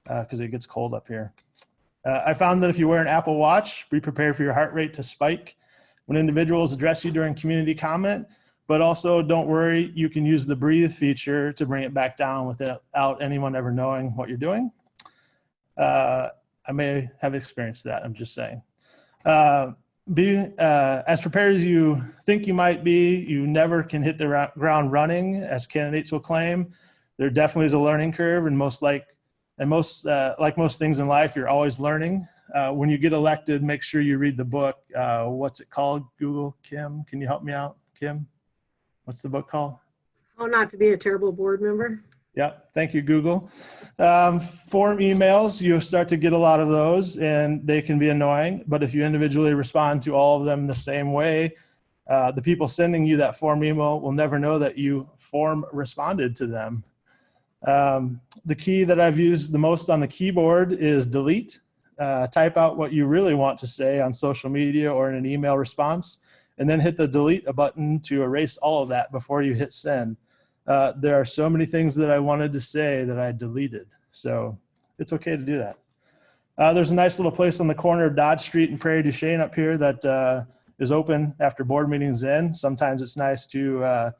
because it gets cold up here. I found that if you wear an Apple Watch, be prepared for your heart rate to spike when individuals address you during community comment, but also don't worry, you can use the breathe feature to bring it back down without anyone ever knowing what you're doing. I may have experienced that, I'm just saying. Be as prepared as you think you might be. You never can hit the ground running, as candidates will claim. There definitely is a learning curve, and most And like most things in life, you're always learning. When you get elected, make sure you read the book. What's it called? Google, Kim, can you help me out? Kim, what's the book called? How Not to Be a Terrible Board Member. Yep. Thank you, Google. Form emails, you start to get a lot of those and they can be annoying, but if you individually respond to all of them the same way, the people sending you that form email will never know that you form responded to them. The key that I've used the most on the keyboard is delete. Type out what you really want to say on social media or in an email response, and then hit the delete button to erase all of that before you hit send. There are so many things that I wanted to say that I deleted, so it's okay to do that. There's a nice little place on the corner of Dodge Street and Prairie du Chien up here that is open after board meetings end. Sometimes it's nice to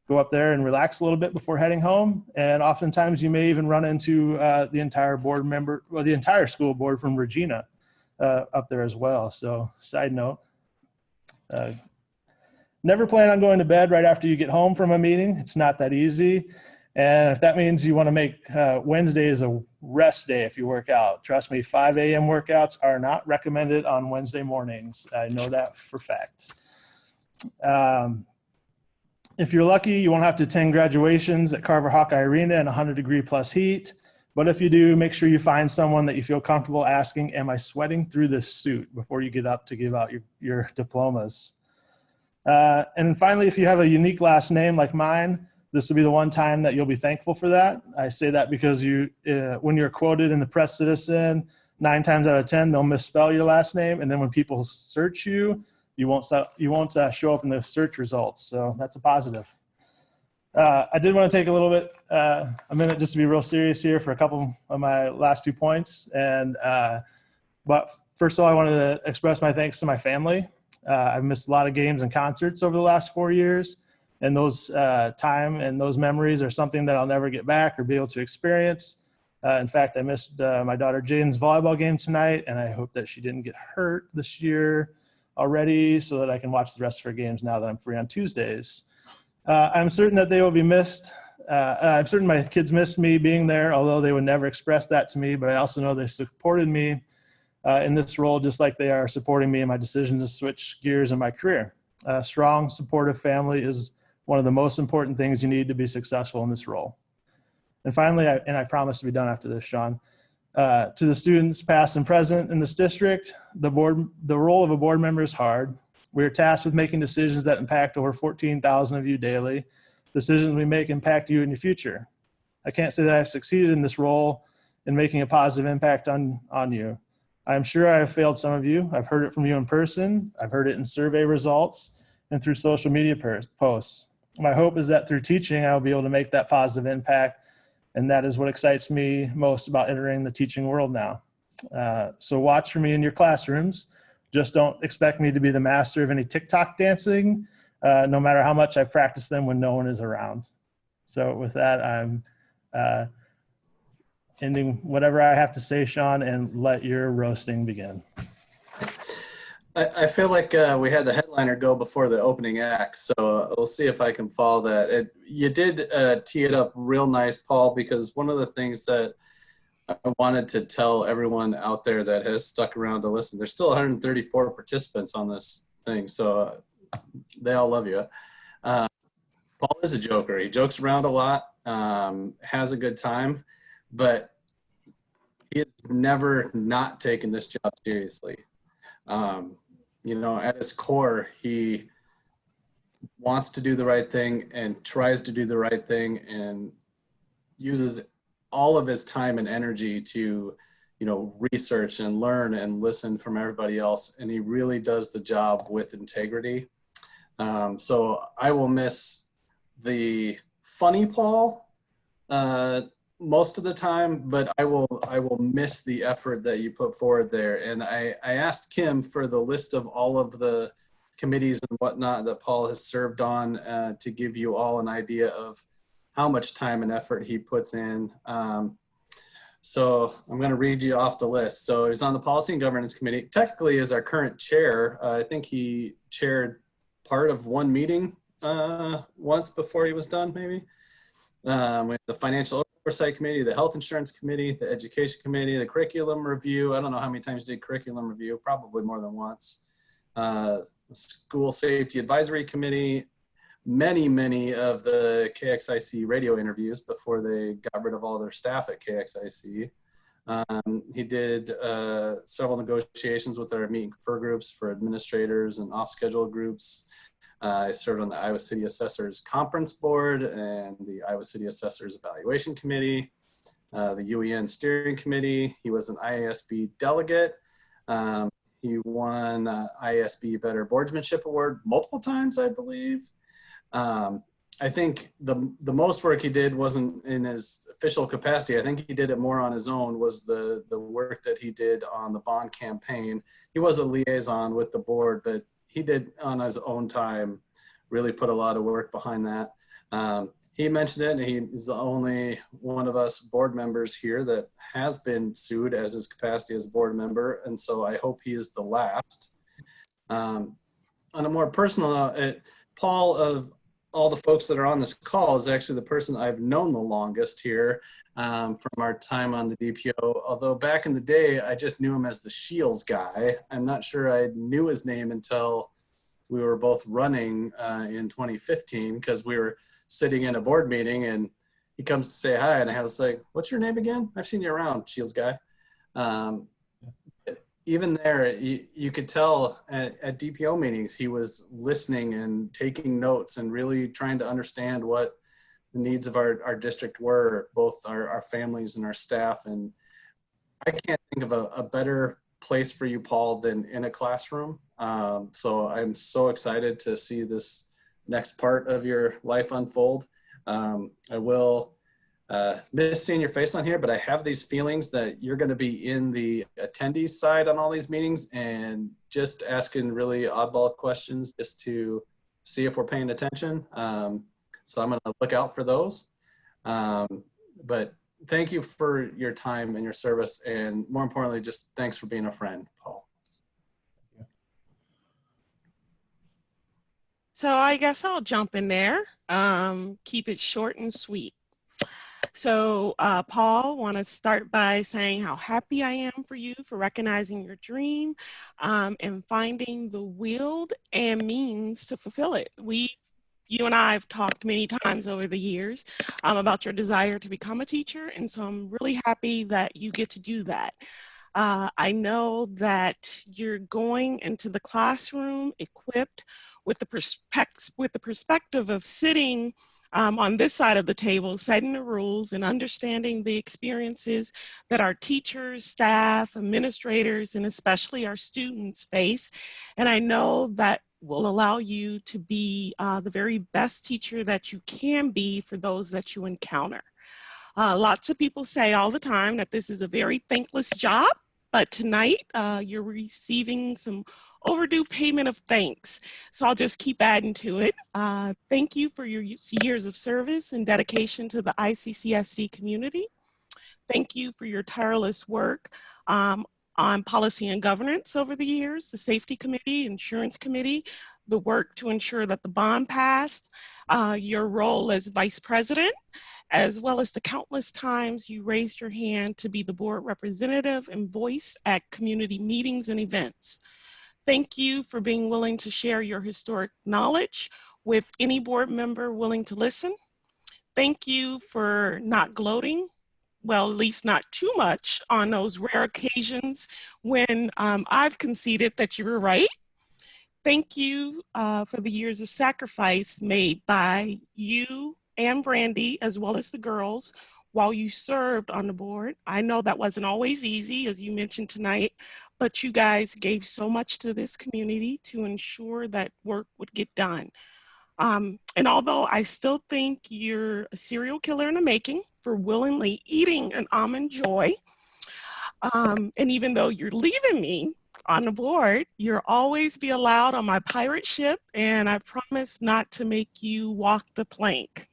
go up there and relax a little bit before heading home. And oftentimes you may even run into the entire board member, or the entire school board from Regina up there as well. So side note, never plan on going to bed right after you get home from a meeting. It's not that easy. And if that means you want to make Wednesday is a rest day if you work out, trust me, 5 a.m. workouts are not recommended on Wednesday mornings. I know that for fact. If you're lucky, you won't have to attend graduations at Carver Hawkeye Arena in 100-degree plus heat. But if you do, make sure you find someone that you feel comfortable asking, am I sweating through this suit, before you get up to give out your diplomas. And finally, if you have a unique last name like mine, this will be the one time that you'll be thankful for that. I say that because when you're quoted in the Press Citizen, 9 times out of 10, they'll misspell your last name. And then when people search you, you won't show up in the search results. So that's a positive. I did want to take a minute just to be real serious here for a couple of my last 2 points. But first of all, I wanted to express my thanks to my family. I've missed a lot of games and concerts over the last 4 years. And those time and those memories are something that I'll never get back or be able to experience. In fact, I missed my daughter Jaden's volleyball game tonight, and I hope that she didn't get hurt this year already, so that I can watch the rest of her games now that I'm free on Tuesdays. I'm certain that they will be missed. I'm certain my kids missed me being there, although they would never express that to me, but I also know they supported me in this role, just like they are supporting me in my decision to switch gears in my career. A strong, supportive family is one of the most important things you need to be successful in this role. And finally, I promise to be done after this, Sean, to the students past and present in this district, the role of a board member is hard. We are tasked with making decisions that impact over 14,000 of you daily. Decisions we make impact you in your future. I can't say that I've succeeded in this role in making a positive impact on you. I'm sure I have failed some of you. I've heard it from you in person. I've heard it in survey results and through social media posts. My hope is that through teaching, I will be able to make that positive impact. And that is what excites me most about entering the teaching world now. So watch for me in your classrooms. Just don't expect me to be the master of any TikTok dancing, no matter how much I practice them when no one is around. So with that, I'm ending whatever I have to say, Sean, and let your roasting begin. I feel like we had the headliner go before the opening act, so we'll see if I can follow that. You did tee it up real nice, Paul, because one of the things that I wanted to tell everyone out there that has stuck around to listen, there's still 134 participants on this thing, so they all love you. Paul is a joker. He jokes around a lot, has a good time, but he has never not taken this job seriously. You know, at his core, he wants to do the right thing and tries to do the right thing and uses all of his time and energy to, you know, research and learn and listen from everybody else. And he really does the job with integrity. So I will miss the funny Paul most of the time, but I will miss the effort that you put forward there. And I asked Kim for the list of all of the committees and whatnot that Paul has served on to give you all an idea of how much time and effort he puts in. So I'm going to read you off the list. So he's on the Policy and Governance Committee. Technically, as our current chair, I think he chaired part of one meeting once before he was done, maybe. We have the Financial Oversight Committee, the Health Insurance Committee, the Education Committee, the Curriculum Review. I don't know how many times you did Curriculum Review, probably more than once. The School Safety Advisory Committee, many of the KXIC radio interviews before they got rid of all their staff at KXIC. He did several negotiations with our meet and confer groups for administrators and off-schedule groups. I served on the Iowa City Assessors Conference Board and the Iowa City Assessors Evaluation Committee, the UEN Steering Committee. He was an IASB delegate. He won IASB Better Boardsmanship Award multiple times, I believe. I think the most work he did wasn't in his official capacity. I think he did it more on his own, was the work that he did on the bond campaign. He was a liaison with the board, but he did on his own time really put a lot of work behind that. He mentioned it, and he's the only one of us board members here that has been sued as his capacity as a board member, and so I hope he is the last. On a more personal note, Paul, of all the folks that are on this call, is actually the person I've known the longest here from our time on the DPO. Although back in the day, I just knew him as the Shields guy. I'm not sure I knew his name until we were both running in 2015, because we were sitting in a board meeting and he comes to say hi, and I was like, "What's your name again? I've seen you around, Shields guy." Even there, you could tell at DPO meetings, he was listening and taking notes and really trying to understand what the needs of our district were, both our families and our staff. And I can't think of a better place for you, Paul, than in a classroom. So I'm so excited to see this next part of your life unfold. I will miss seeing your face on here, but I have these feelings that you're going to be in the attendees side on all these meetings and just asking really oddball questions just to see if we're paying attention. So I'm going to look out for those. But thank you for your time and your service, and more importantly, just thanks for being a friend, Paul. So I guess I'll jump in there. Keep it short and sweet. So Paul, want to start by saying how happy I am for you for recognizing your dream and finding the will and means to fulfill it. You and I have talked many times over the years about your desire to become a teacher, and so I'm really happy that you get to do that. I know that you're going into the classroom equipped with the perspective of sitting on this side of the table, setting the rules and understanding the experiences that our teachers, staff, administrators, and especially our students face. And I know that will allow you to be the very best teacher that you can be for those that you encounter. Lots of people say all the time that this is a very thankless job, but tonight you're receiving some overdue payment of thanks. So I'll just keep adding to it. Thank you for your years of service and dedication to the ICCSD community. Thank you for your tireless work on policy and governance over the years, the safety committee, insurance committee, the work to ensure that the bond passed, your role as vice president, as well as the countless times you raised your hand to be the board representative and voice at community meetings and events. Thank you for being willing to share your historic knowledge with any board member willing to listen. Thank you for not gloating, well, at least not too much, on those rare occasions when I've conceded that you were right. Thank you for the years of sacrifice made by you and Brandy, as well as the girls, while you served on the board. I know that wasn't always easy, as you mentioned tonight, but you guys gave so much to this community to ensure that work would get done. And although I still think you're a serial killer in the making for willingly eating an almond joy, and even though you're leaving me on the board, you'll always be allowed on my pirate ship, and I promise not to make you walk the plank.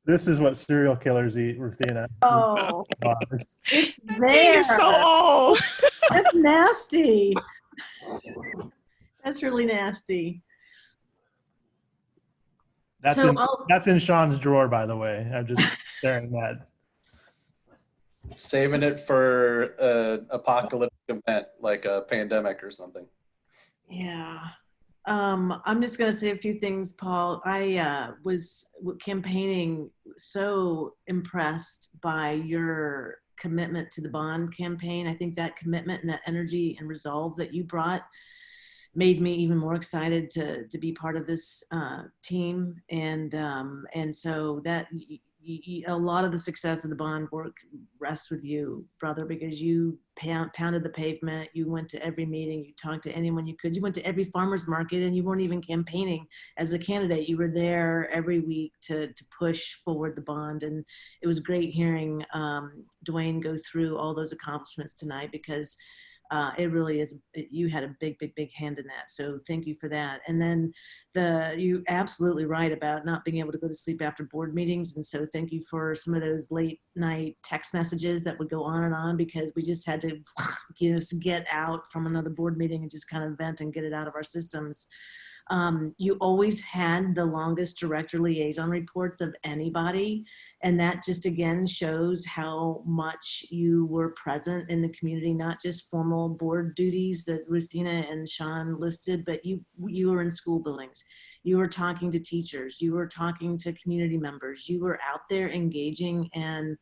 This is what serial killers eat, Ruthina. Oh, it's there. You're so old. That's nasty. That's really nasty. That's So in that's in Sean's drawer, by the way. I'm just staring at. Saving it for an apocalyptic event like a pandemic or something. Yeah. I'm just going to say a few things, Paul. I was campaigning so impressed by your commitment to the bond campaign. I think that commitment and that energy and resolve that you brought made me even more excited to be part of this team. And so that a lot of the success of the bond work rests with you, brother, because you pounded the pavement. You went to every meeting. You talked to anyone you could. You went to every farmer's market, and you weren't even campaigning as a candidate. You were there every week to push forward the bond. And it was great hearing Dwayne go through all those accomplishments tonight, because it really is, you had a big hand in that. So thank you for that. And then you absolutely right about not being able to go to sleep after board meetings. And so thank you for some of those late night text messages that would go on and on, because we just had to get out from another board meeting and just kind of vent and get it out of our systems. You always had the longest director liaison reports of anybody. And that just again shows how much you were present in the community, not just formal board duties that Ruthina and Sean listed, but you were in school buildings. You were talking to teachers, you were talking to community members, you were out there engaging, and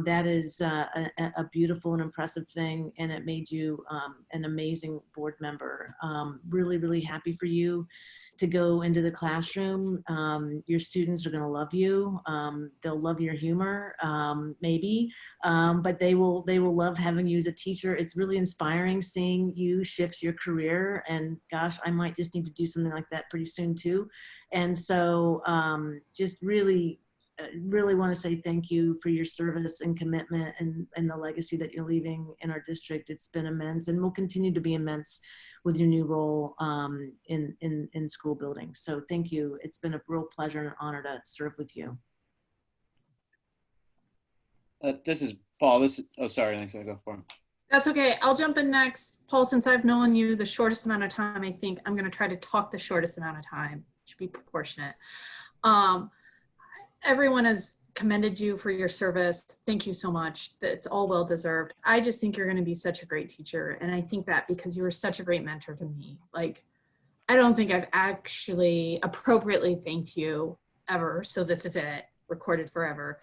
that is a beautiful and impressive thing, and it made you an amazing board member. Really happy for you to go into the classroom. Your students are going to love you. They'll love your humor, maybe, but they will love having you as a teacher. It's really inspiring seeing you shift your career, and gosh, I might just need to do something like that pretty soon too. And so just really want to say thank you for your service and commitment and the legacy that you're leaving in our district. It's been immense, and will continue to be immense with your new role in school buildings. So thank you. It's been a real pleasure and honor to serve with you. This is Paul. Oh, sorry. Thanks. I'll go for him. That's okay. I'll jump in next. Paul, since I've known you the shortest amount of time, I think I'm going to try to talk the shortest amount of time. Should be proportionate. Everyone has commended you for your service. Thank you so much. It's all well deserved. I just think you're going to be such a great teacher. And I think that because you were such a great mentor to me. Like, I don't think I've actually appropriately thanked you ever. So this is it, recorded forever.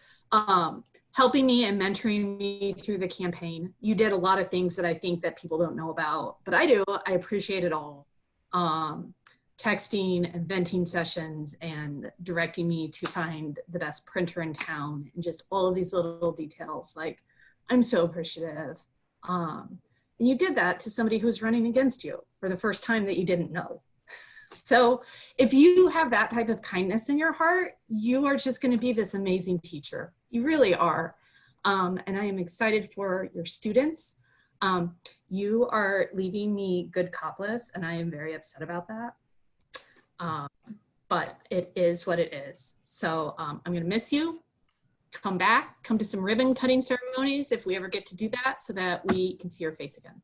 Helping me and mentoring me through the campaign. You did a lot of things that I think that people don't know about, but I do. I appreciate it all. Texting and venting sessions and directing me to find the best printer in town, and just all of these little details. Like, I'm so appreciative. And you did that to somebody who's running against you for the first time that you didn't know. So if you have that type of kindness in your heart, you are just going to be this amazing teacher. You really are. And I am excited for your students. You are leaving me good copless, and I am very upset about that. But it is what it is. So I'm going to miss you. Come back, come to some ribbon cutting ceremonies if we ever get to do that, so that we can see your face again.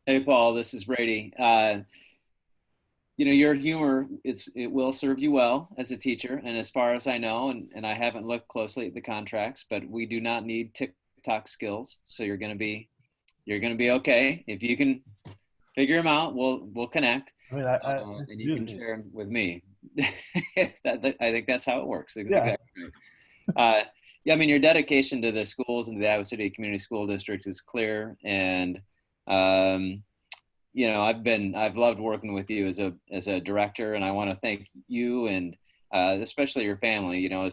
Hey, Paul, this is Brady. You know, your humor, it will serve you well as a teacher. And as far as I know, and I haven't looked closely at the contracts, but we do not need TikTok skills. So you're going to be okay. If you can figure them out, we'll connect. I mean, and you can share them with me. I think that's how it works. Exactly. Yeah. Yeah, I mean, your dedication to the schools and to the Iowa City Community School District is clear. And, you know, I've loved working with you as a director, and I want to thank you and especially your family. You know,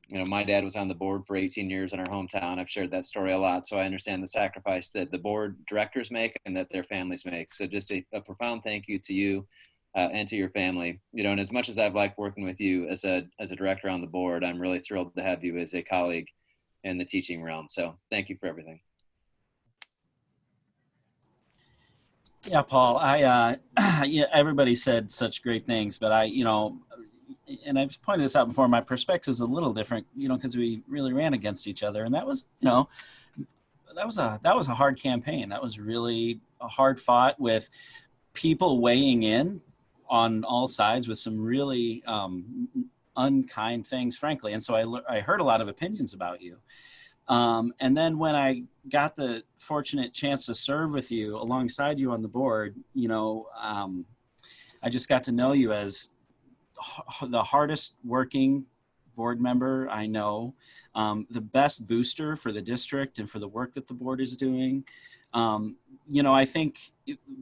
you know, my dad was on the board for 18 years in our hometown. I've shared that story a lot, so I understand the sacrifice that the board directors make and that their families make. So just a profound thank you to you and to your family. You know, and as much as I've liked working with you as a director on the board, I'm really thrilled to have you as a colleague in the teaching realm. So thank you for everything. Yeah, Paul, yeah, everybody said such great things, but you know, and I've pointed this out before, my perspective is a little different, you know, because we really ran against each other, and that was, you know, that was a hard campaign. That was really a hard fought with people weighing in on all sides with some really unkind things, frankly. And so I heard a lot of opinions about you. And then when I got the fortunate chance to serve with you alongside you on the board, you know, I just got to know you as the hardest working board member I know, the best booster for the district and for the work that the board is doing. You know, I think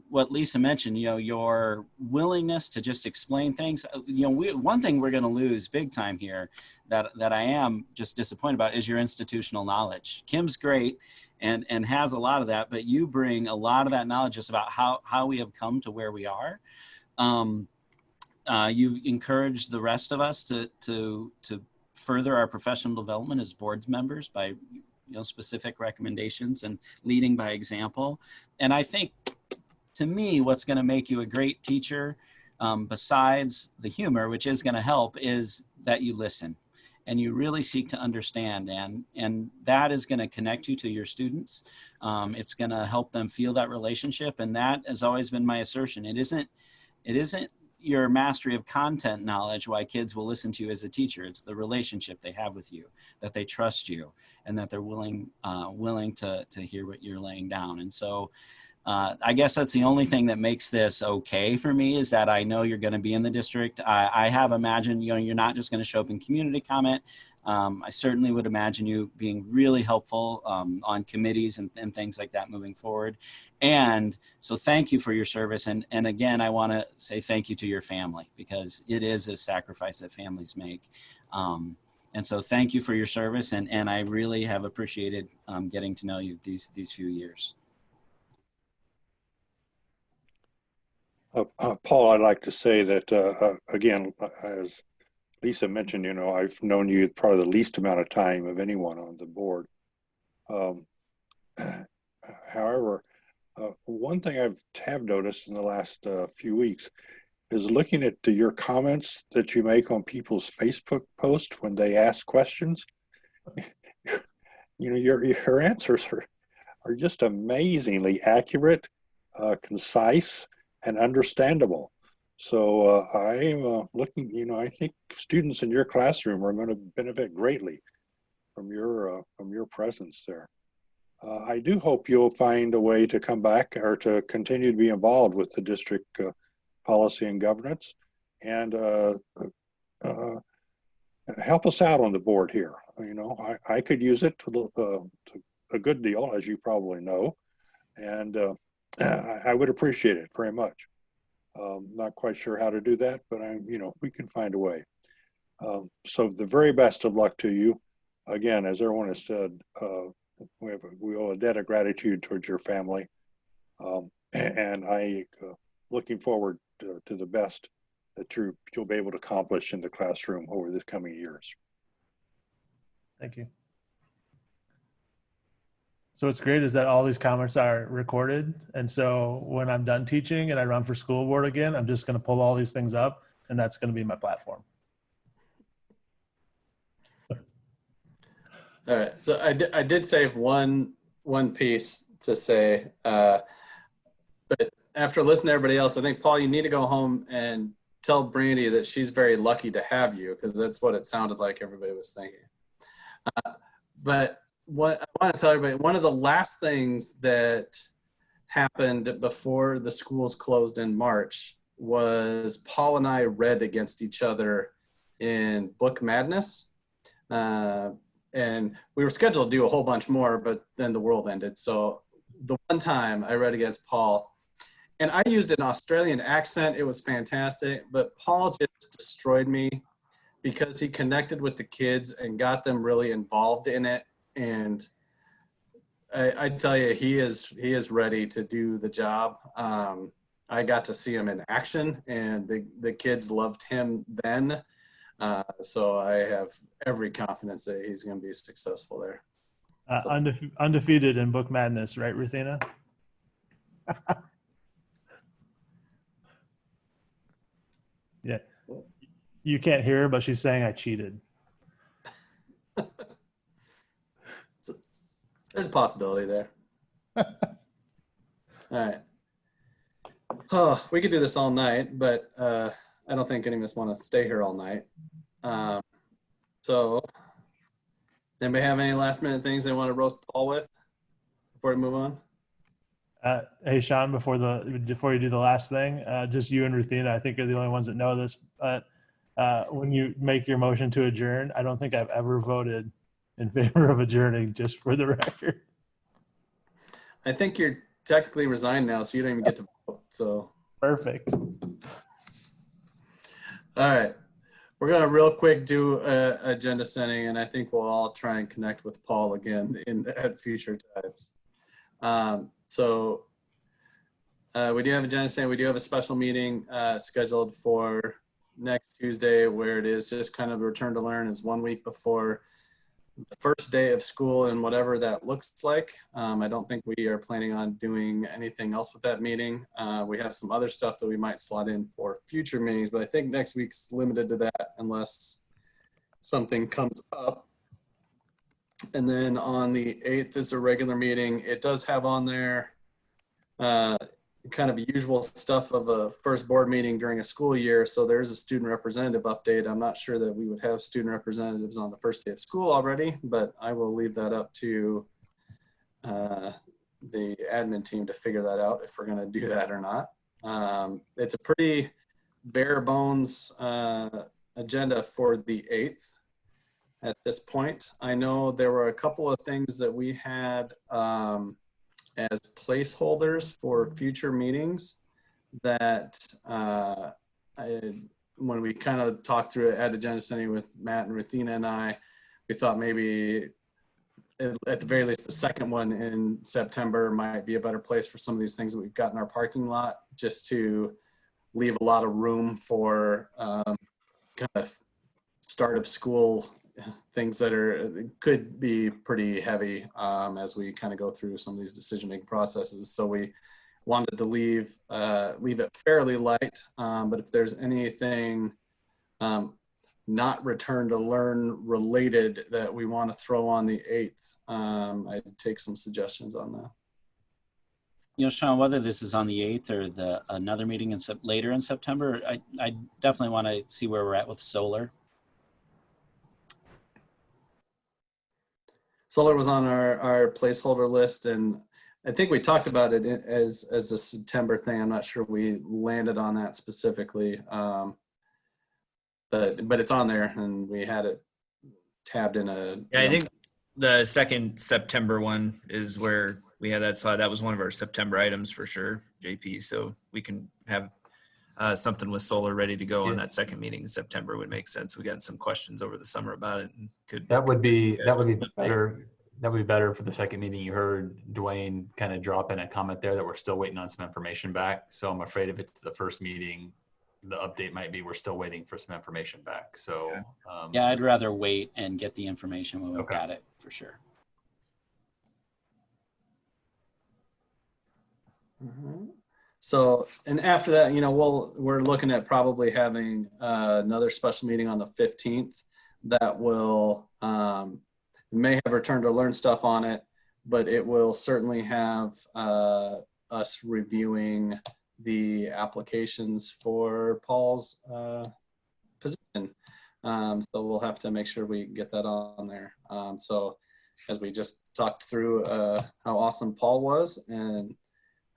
what Lisa mentioned, you know, your willingness to just explain things, you know, one thing we're going to lose big time here that I am just disappointed about is your institutional knowledge. Kim's great and has a lot of that, but you bring a lot of that knowledge just about how we have come to where we are. You've encouraged the rest of us to further our professional development as board members by, you know, specific recommendations and leading by example. And I think, to me, what's going to make you a great teacher, besides the humor, which is going to help, is that you listen and you really seek to understand, and that is going to connect you to your students. It's going to help them feel that relationship, and that has always been my assertion. It isn't your mastery of content knowledge why kids will listen to you as a teacher. It's the relationship they have with you, that they trust you, and that they're willing to hear what you're laying down. And so I guess that's the only thing that makes this okay for me, is that I know you're going to be in the district. I have imagined, you know, you're not just going to show up in community comment. I certainly would imagine you being really helpful on committees and things like that moving forward. And so thank you for your service. And again, I want to say thank you to your family, because it is a sacrifice that families make. And so thank you for your service. And I really have appreciated getting to know you these few years. Paul, I'd like to say that, again, as Lisa mentioned, you know, I've known you probably the least amount of time of anyone on the board. However, one thing have noticed in the last few weeks is looking at your comments that you make on people's Facebook posts when they ask questions. You know, your answers are just amazingly accurate, concise, and understandable. So I'm looking, you know, I think students in your classroom are going to benefit greatly from your presence there. I do hope you'll find a way to come back or to continue to be involved with the district policy and governance, and help us out on the board here. You know, I could use it to a good deal, as you probably know, and I would appreciate it very much. Not quite sure how to do that, but you know, we can find a way. So the very best of luck to you. Again, as everyone has said, we owe a debt of gratitude towards your family, and I looking forward to the best that you'll be able to accomplish in the classroom over the coming years. Thank you. So what's great is that all these comments are recorded. And so when I'm done teaching and I run for school board again, I'm just going to pull all these things up, and that's going to be my platform. All right. So I did save one piece to say, but after listening to everybody else, I think, Paul, you need to go home and tell Brandy that she's very lucky to have you, because that's what it sounded like everybody was thinking. But what I want to tell everybody, one of the last things that happened before the schools closed in March was Paul and I read against each other in Book Madness. And we were scheduled to do a whole bunch more, but then the world ended. So the one time I read against Paul, and I used an Australian accent, it was fantastic, but Paul just destroyed me because he connected with the kids and got them really involved in it. And I tell you, he is ready to do the job. I got to see him in action, and the kids loved him then. So I have every confidence that he's going to be successful there. Undefeated in Book Madness, right, Ruthina? Yeah. You can't hear her, but she's saying I cheated. There's a possibility there. All right. Oh, we could do this all night, but I don't think any of us want to stay here all night. So, anybody have any last minute things they want to roast Paul with before we move on? Hey, Sean, before you do the last thing, just you and Ruthina, I think are the only ones that know this, but when you make your motion to adjourn, I don't think I've ever voted in favor of adjourning, just for the record. I think you're technically resigned now, so you don't even get to vote. So perfect. All right, we're gonna real quick do agenda setting, and I think we'll all try and connect with Paul again at future times. So we do have agenda setting. We do have a special meeting scheduled for next Tuesday, where it is just kind of a return to learn. Is 1 week before the first day of school and whatever that looks like. I don't think we are planning on doing anything else with that meeting. We have some other stuff that we might slot in for future meetings, but I think next week's limited to that unless something comes up. And then on the 8th is a regular meeting. It does have on there kind of usual stuff of a first board meeting during a school year. So there's a student representative update. I'm not sure that we would have student representatives on the first day of school already, but I will leave that up to the admin team to figure that out if we're going to do that or not. It's a pretty bare bones agenda for the 8th at this point. I know there were a couple of things that we had as placeholders for future meetings that when we kind of talked through it at agenda setting with Matt and Ruthina and I, we thought maybe at the very least the second one in September might be a better place for some of these things that we've got in our parking lot, just to leave a lot of room for kind of start of school things that could be pretty heavy as we kind of go through some of these decision-making processes. So we wanted to leave it fairly light, but if there's anything not return to learn related that we want to throw on the 8th, I'd take some suggestions on that. You know, Sean, whether this is on the 8th or another meeting later in September, I definitely want to see where we're at with solar. Solar was on our placeholder list, and I think we talked about it as a September thing. I'm not sure we landed on that specifically, but it's on there, and we had it tabbed in a. Yeah, I think the second September one is where we had that slide. That was one of our September items for sure, JP. So we can have something with solar ready to go on that second meeting in September would make sense. We got some questions over the summer about it, and that would be better. That would be better for the second meeting. You heard Dwayne kind of drop in a comment there that we're still waiting on some information back. So I'm afraid if it's the first meeting, the update might be we're still waiting for some information back. So yeah, I'd rather wait and get the information when we've got it for sure. So, and after that, you know, we're looking at probably having another special meeting on the 15th that will may have return to learn stuff on it, but it will certainly have us reviewing the applications for Paul's position. So we'll have to make sure we get that on there. So as we just talked through how awesome Paul was and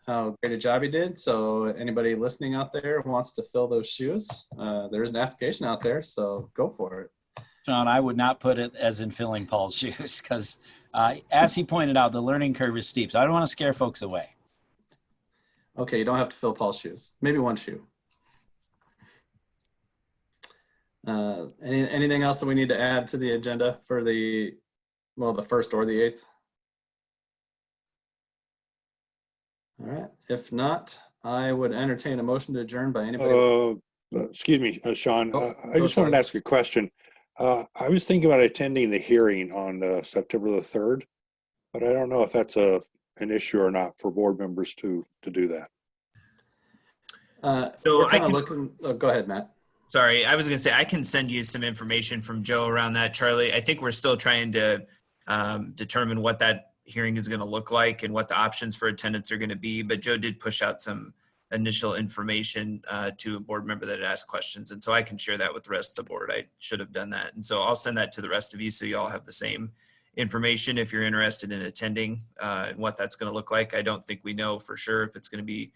how great a job he did. So anybody listening out there who wants to fill those shoes, there's an application out there, so go for it. Sean, I would not put it as in filling Paul's shoes because as he pointed out, the learning curve is steep. So I don't want to scare folks away. Okay, you don't have to fill Paul's shoes. Maybe one shoe. Anything else that we need to add to the agenda for the 1st or the 8th? All right. If not, I would entertain a motion to adjourn by anybody. Excuse me, Sean. I just wanted to ask a question. I was thinking about attending the hearing on September the 3rd, but I don't know if that's an issue or not for board members to do that. So I can looking. Oh, go ahead, Matt. Sorry, I was going to say I can send you some information from Joe around that, Charlie. I think we're still trying to determine what that hearing is going to look like and what the options for attendance are going to be. But Joe did push out some initial information to a board member that had asked questions. And so I can share that with the rest of the board. I should have done that. And so I'll send that to the rest of you so you all have the same information if you're interested in attending and what that's going to look like. I don't think we know for sure if it's going to be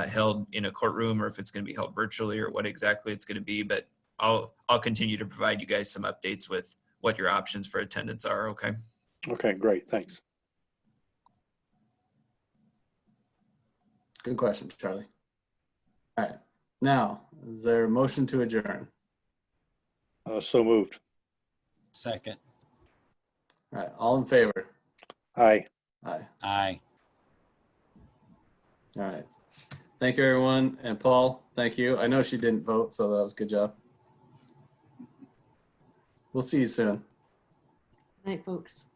held in a courtroom or if it's going to be held virtually or what exactly it's going to be, but I'll continue to provide you guys some updates with what your options for attendance are. Okay. Okay, great. Thanks. Good question, Charlie. All right. Now, is there a motion to adjourn? So moved. Second. All right. All in favor? Aye. Aye. Aye. All right. Thank you, everyone. And Paul, thank you. I know she didn't vote, so that was a good job. We'll see you soon. Good night, folks.